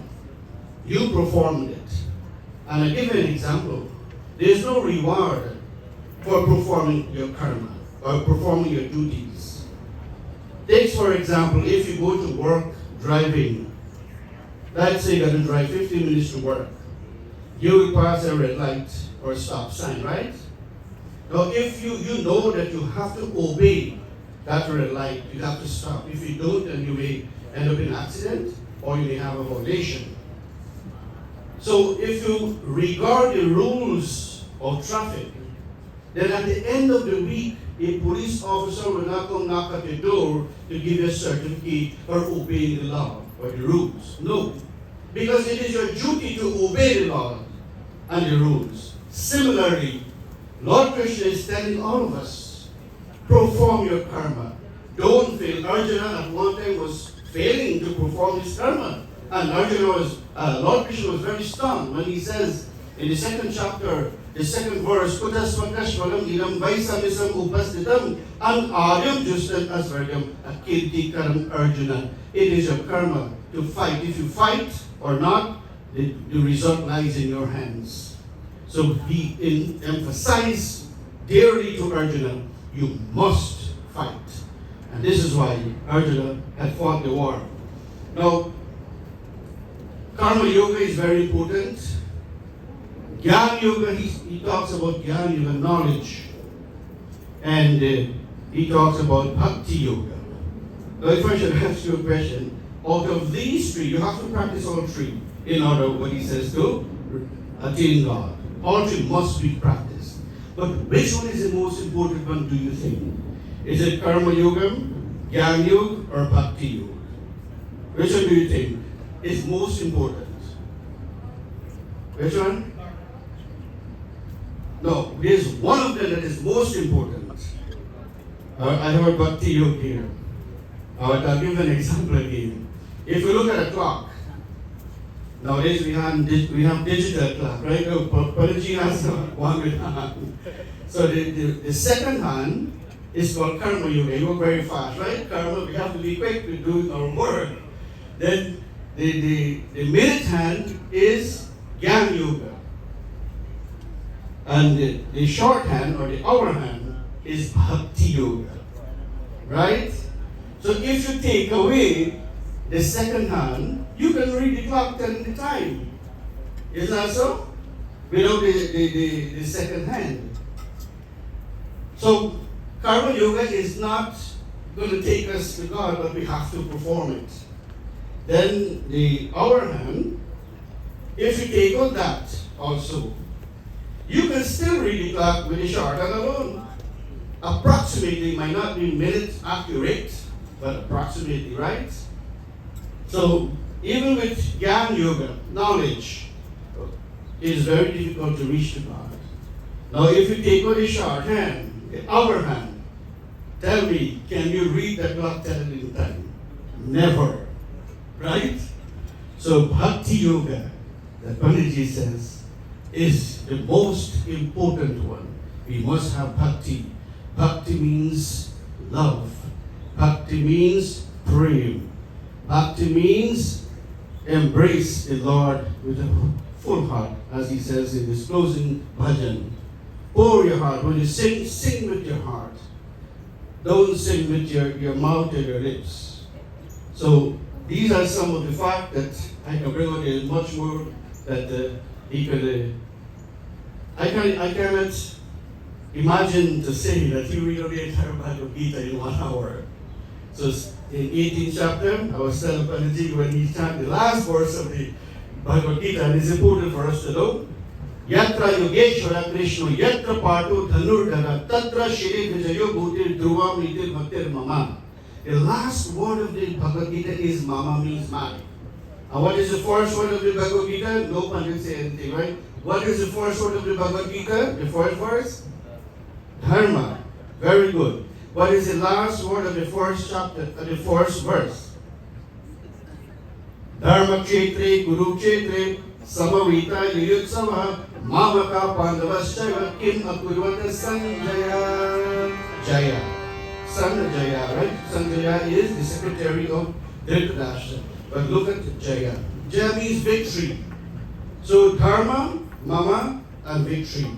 You performed it. And I give you an example. There's no reward for performing your karma or performing your duties. Take, for example, if you go to work driving, let's say you're going to drive 15 minutes to work. You will pass a red light or a stop sign, right? Now, if you know that you have to obey that red light, you have to stop. If you don't, then you may end up in an accident or you may have a violation. So if you regard the rules of traffic, then at the end of the week, a police officer will not come knock at your door to give you a certificate for obeying the law or the rules. No. Because it is your duty to obey the law and the rules. Similarly, Lord Krishna is telling all of us, perform your karma. Don't fail. Arjuna at one time was failing to perform his karma. And Lord Krishna was very stunned when he says in the second chapter, the second verse, Kutasmakashvalam idam vaisamisam upastitam an aryam justan asvargam akirti karam Arjuna. It is your karma to fight. If you fight or not, the result lies in your hands. So he emphasized dearly to Arjuna, you must fight. And this is why Arjuna had fought the war. Now, Karma Yoga is very important. Gyan Yoga, he talks about Gyan Yoga, knowledge. And he talks about Bhakti Yoga. Now, if I should ask you a question, out of these three, you have to practice all three in order, what he says, to attain God. All three must be practiced. But which one is the most important one, do you think? Is it Karma Yoga, Gyan Yoga, or Bhakti Yoga? Which one do you think is most important? Which one? No, there's one of them that is most important. I have a Bhakti Yoga here. I'll give an example again. If you look at a clock, nowadays we have digital clock, right? Pandit has one with hand. So the second hand is called Karma Yoga. You work very fast, right? Karma, we have to be quick to do our work. Then the minute hand is Gyan Yoga. And the short hand or the hour hand is Bhakti Yoga. Right? So if you take away the second hand, you can read the clock, tell the time. Isn't that so? Without the second hand. So Karma Yoga is not going to take us to God, but we have to perform it. Then the hour hand, if you take out that also, you can still read the clock with the short hand alone. Approximately, might not be minute accurate, but approximately, right? So even with Gyan Yoga, knowledge is very difficult to reach to God. Now if you take out the short hand, the hour hand, tell me, can you read the clock telling time? Never. Right? So Bhakti Yoga, that Pandit says, is the most important one. We must have Bhakti. Bhakti means love. Bhakti means pray. Bhakti means embrace the Lord with a full heart, as he says in his closing bhajan. pour your heart. When you sing, sing with your heart. Don't sing with your mouth and your lips. So these are some of the facts that I can bring on. There's much more that he could. I cannot imagine to say that he read the entire Bhagavad Gita in 1 hour. So in 18th chapter, I was telling Pandit when he chanted the last verse of the Bhagavad Gita, and it's important for us to know. Yatra Yogeshwara Krishna Yatra Patu Dhanurdhara Tatra Shri Vijayo Bhutir Dhruva Mitir Bhaktir Mama. The last word of the Bhagavad Gita is Mama, means mine. And what is the first word of the Bhagavad Gita? No Pandit say anything, right? What is the first word of the Bhagavad Gita? The first verse? Dharma. Very good. What is the last word of the first chapter, the first verse? Dharma Kshetre, Guru Kshetre, Samavita Yuyutsava, Mamaka Pandavasya, Kim Akurvata Sanjaya. Jaya. Sanjaya, right? Sanjaya is the secretary of Dhritarashtra. But look at Jaya. Jaya means victory. So Dharma, Mama, and victory.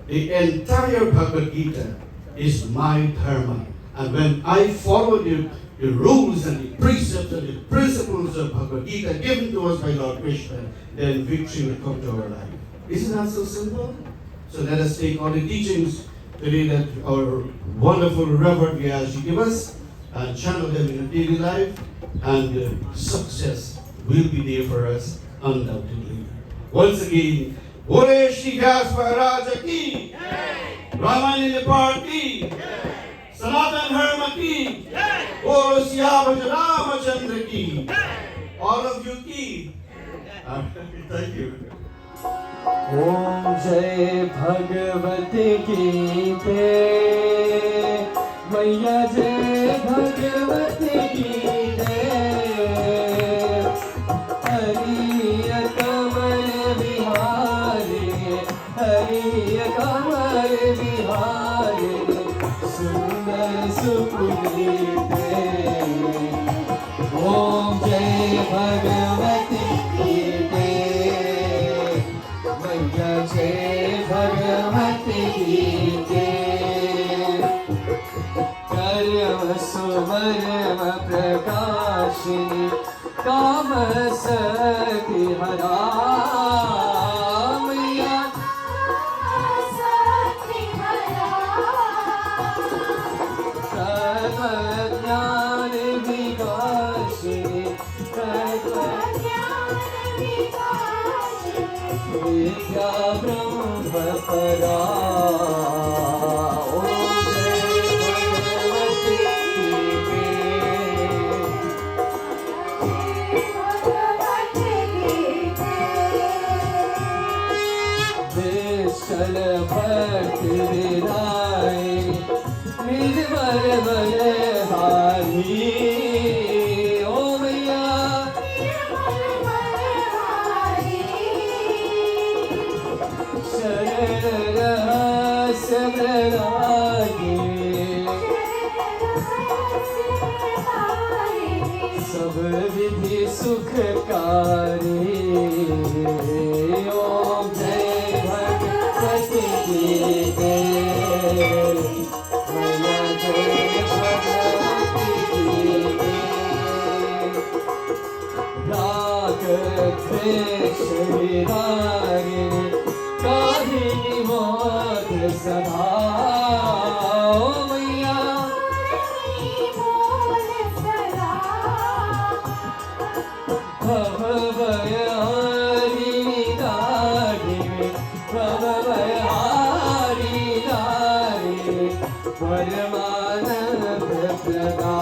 The entire Bhagavad Gita is my dharma. And when I follow the rules and the precepts and the principles of Bhagavad Gita given to us by Lord Krishna, then victory will come to our life. Isn't that so simple? So let us take all the teachings today that our wonderful Reverend Vyaji give us and channel them in our daily life, and success will be there for us undoubtedly. Once again, Bole Shri Vyas Maharaja ki, Ramayan in the park ki, Sanatan Dharma ki, Bolo Siyabhaja Ramachandra ki, all of you ki. Thank you. Om Jai Bhagavati Ki Jai, Maiya Jai Bhagavati Ki Jai, Hariya Kamal Vihari, Hariya Kamal Vihari, Sundar Sukhdev. Om Jai Bhagavati Ki Jai, Maiya Jai Bhagavati Ki Jai, Karma Suvarma Prakashini, Kama Sati Hara, Maiya Sati Hara, Sarva Jnana Vikashini, Sarva Vidya Brahma Para. Om Jai Bhagavati Ki सब विधि सुखकारी। ओम जय भगवती की जय, मैया जय भगवती की जय। राग द्वेष विरागिनी, काहिनी मोद सदा। ओ मैया भवभयहारिणी दारिणी, भवभयहारिणी दारिणी, परमानंद प्रदा।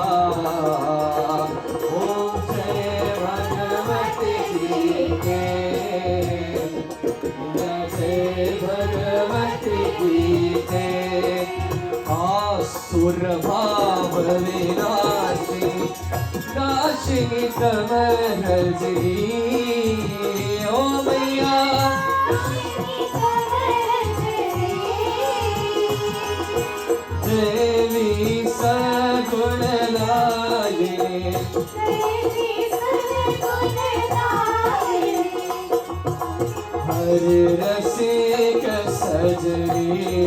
ओम जय भगवती की जय, जय भगवती की जय। आसुर भाव विनाशिनी, नाशिनी तमहजी। ओ मैया देवी सगुण लाये, हरि रसिक सजनी।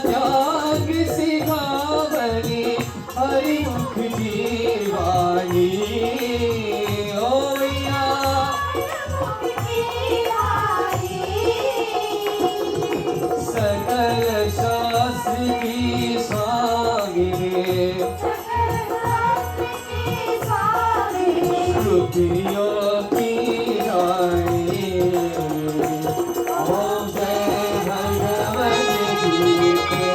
त्याग सिखावनी हरिमुख की वाणी ओ मैया सकल शास्त्र की स्वामिने कृतियों की रानी ओम जय भगवती गीते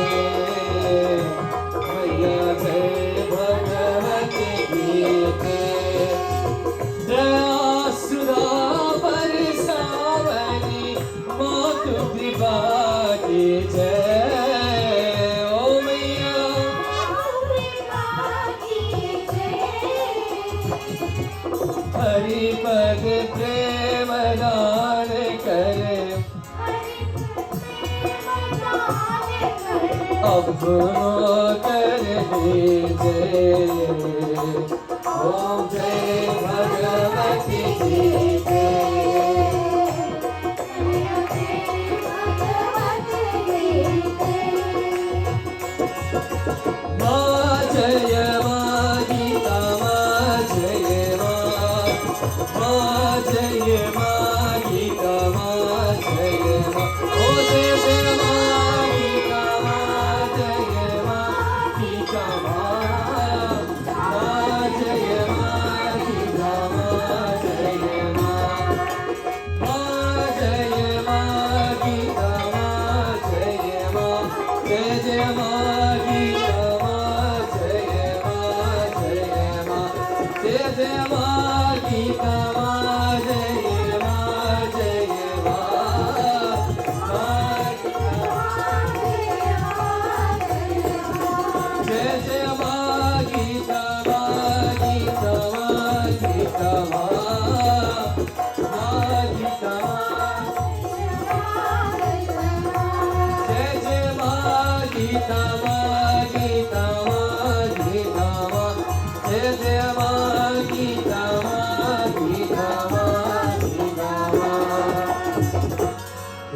मैया जय भगवती गीते दया सुधा बरसावनी मातु कृपा की जय ओ मैया हरि पद प्रेम दान करे अपनो कर दीजे ओम जय भगवती गीते माँ जय माँ गीता माँ जय माँ जय माँ गीता माँ जय माँ ओ जय जय माँ गीता माँ जय माँ गीता माँ जय माँ गीता माँ जय माँ जय माँ गीता माँ जय माँ जय जय माँ गीता माँ जय माँ जय माँ जय जय माँ गीता माँ जय माँ जय जय जय माँ गीता माँ गीता माँ गीता माँ गीता जय जय माँ गीता माँ गीता माँ गीता माँ जय जय माँ गीता माँ गीता माँ गीता माँ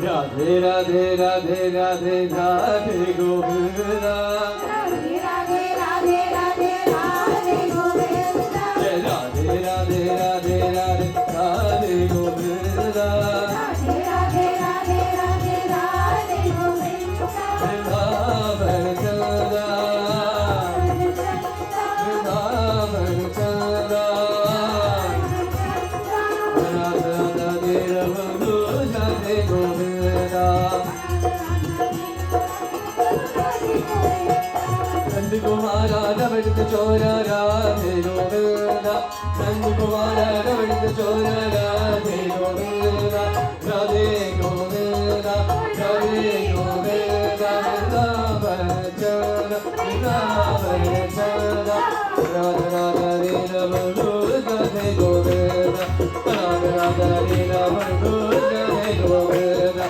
राधे राधे राधे राधे राधे गोविंदा जय राधे राधे राधे राधे गोविंदा वृंदावन चंदा वृंदावन चंदा राधा राधे रघु राधे गोविंदा नंद कुमारा नवनित चोरा राधे गोविंदा नंद कुमारा नवनित चोरा राधे गोविंदा राधे गोविंदा राधे गोविंदा वृंदावन चंदा वृंदावन चंदा राधा राधा रे रमणु राधे गोविंदा राधा राधा रे रमणु राधे गोविंदा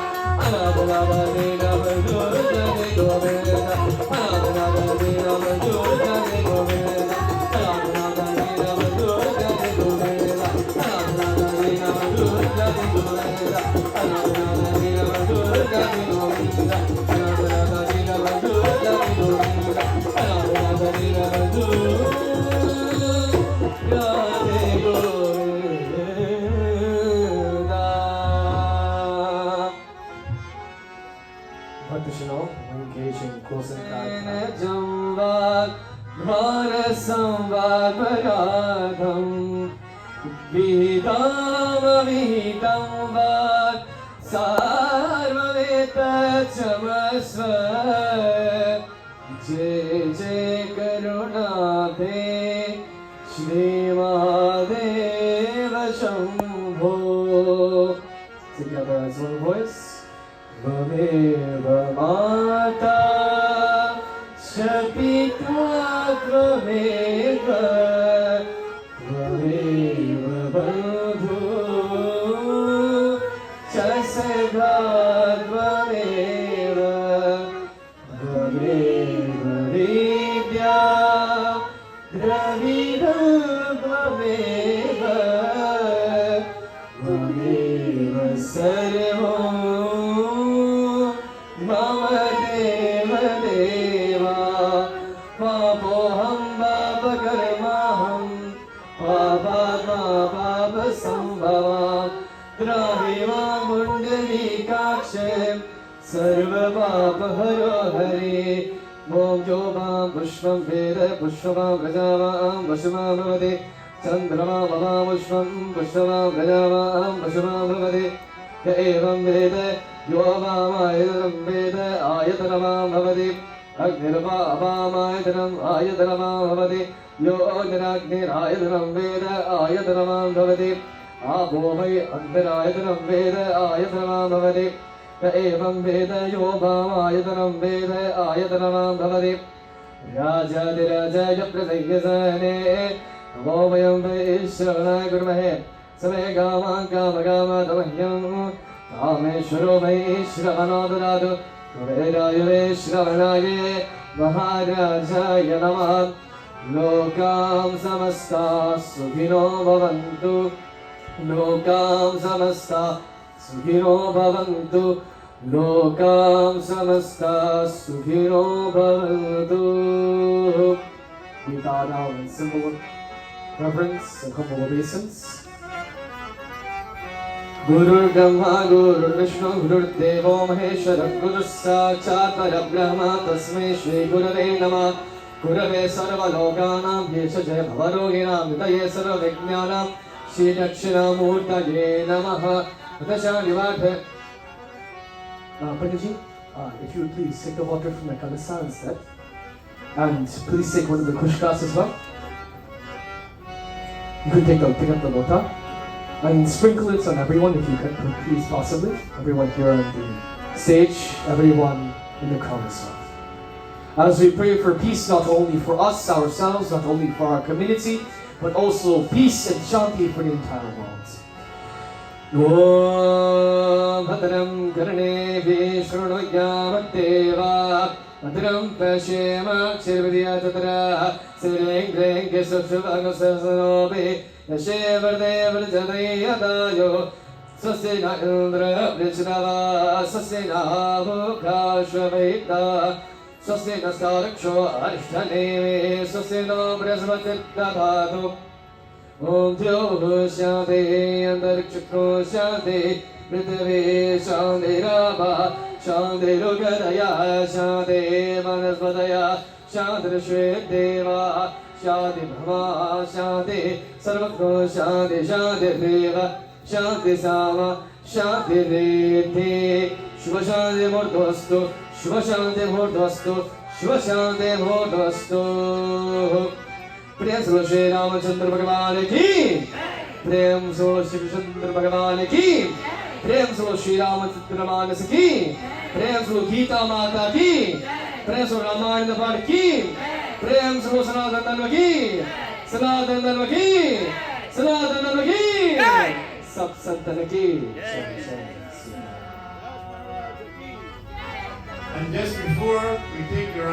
राधा राधा रे रमणु राधे गोविंदा राधा राधा रे रमणु राधे गोविंदा राधा राधा रे रमणु राधे गोविंदा राधा राधा रे रमणु राधे गोविंदा राधा राधा रे रमणु राधे गोविंदा राधा राधा रे रमणु राधे गोविंदा राधा राधा रे रमणु Radhe Govinda Bhaktishino, engage in close and Jambad Bhara Sambad Varadham Vidam Vidam Vad Sarvaveta Chamasva Jai Jai Karunade Shri Mahadeva Shambho. Together as one voice. Tvameva Mata Shapita Tvameva Tvameva Bandhu Chasega Tvameva Tvameva Vidya Dravida Tvameva Tvameva Sarvam Mama Deva त्राहिमा मुंडलीकाक्षे सर्वपापहरो हरे ॐ यो मां पुष्पं वेद पुष्पमां प्रजावां वशुमां भवति चन्द्रमा ममां पुष्पं पुष्पमां प्रजावां वशुमां भवति य एवं वेद यो वामायतनं वेद आयतनमां भवति अग्निर्वामायतनम् आयतनमां भवति यो अग्निराग्निरायतनं वेद आयतनमां भवति आपो वै अग्निरायतनं वेद आयतनमां भवति य एवं वेद यो वामायतनं वेद आयतनमां भवति राजाधिराजाय प्रसय्यसने नमो वयं वैश्रवणाय कुर्महे समे कामां कामकामादमह्यं कामेश्वरो वैश्रवणो ददातु कुबेराय वैश्रवणाय महाराजाय नमः लोकां समस्ताः सुखिनो भवन्तु लोकां समस्ताः सुखिनो भवन्तु लोकां समस्ताः सुखिनो भवन्तु. We bow down in symbol of reverence and humble obeisance. Guru Brahma Guru Vishnu Guru Devo Maheshwara Guru Sakshat Parabrahma Tasmai Shri Gurave Namah Gurave Sarva Lokanam Yesha Jaya Bhavaroginam Nitaye Sarva Vijnanam Shri Dakshinamurtaye Namaha Dashanivathe. Pandit ji, if you would please take the water from the Kalasa instead. And please take one of the kushkas as well. You can pick up the lota and sprinkle it on everyone if you can, please, possibly. Everyone here on the stage, everyone in the crowd as well. As we pray for peace, not only for us, ourselves, not only for our community, but also peace and shanti for the entire world. Om Bhadram Karne Vishnuyavateva Bhadram Pashema Kshirvidiyatatra Sireng Greng Kesavshuvagosasanobi Yashevardevardjadayadayo Sasena Indra Vrichnava Sasena Bhukashvavita Sasena Staraksho Arishtanemi Sasena Brahsvatidadhatu Om Tyohu Shanti Antarikshakro Shanti Prithvi Shanti Rama Shanti Rugadaya Shanti Manaspadaya Shanti Shvedeva Shanti Brahma Shanti Sarvakro Shanti Shanti Deva Shanti Sama Shanti Riti Shubha Shanti Murtvastu Shubha Shanti Murtvastu Shubha Shanti Murtvastu. प्रेम से श्री रामचंद्र भगवान की प्रेम से श्री कृष्ण भगवान की प्रेम से श्री रामचंद्र मानस की प्रेम से गीता माता की प्रेम से रामायण पाठ की प्रेम से सनातन धर्म की सनातन धर्म की सनातन धर्म की सब संतन की. And just before we take your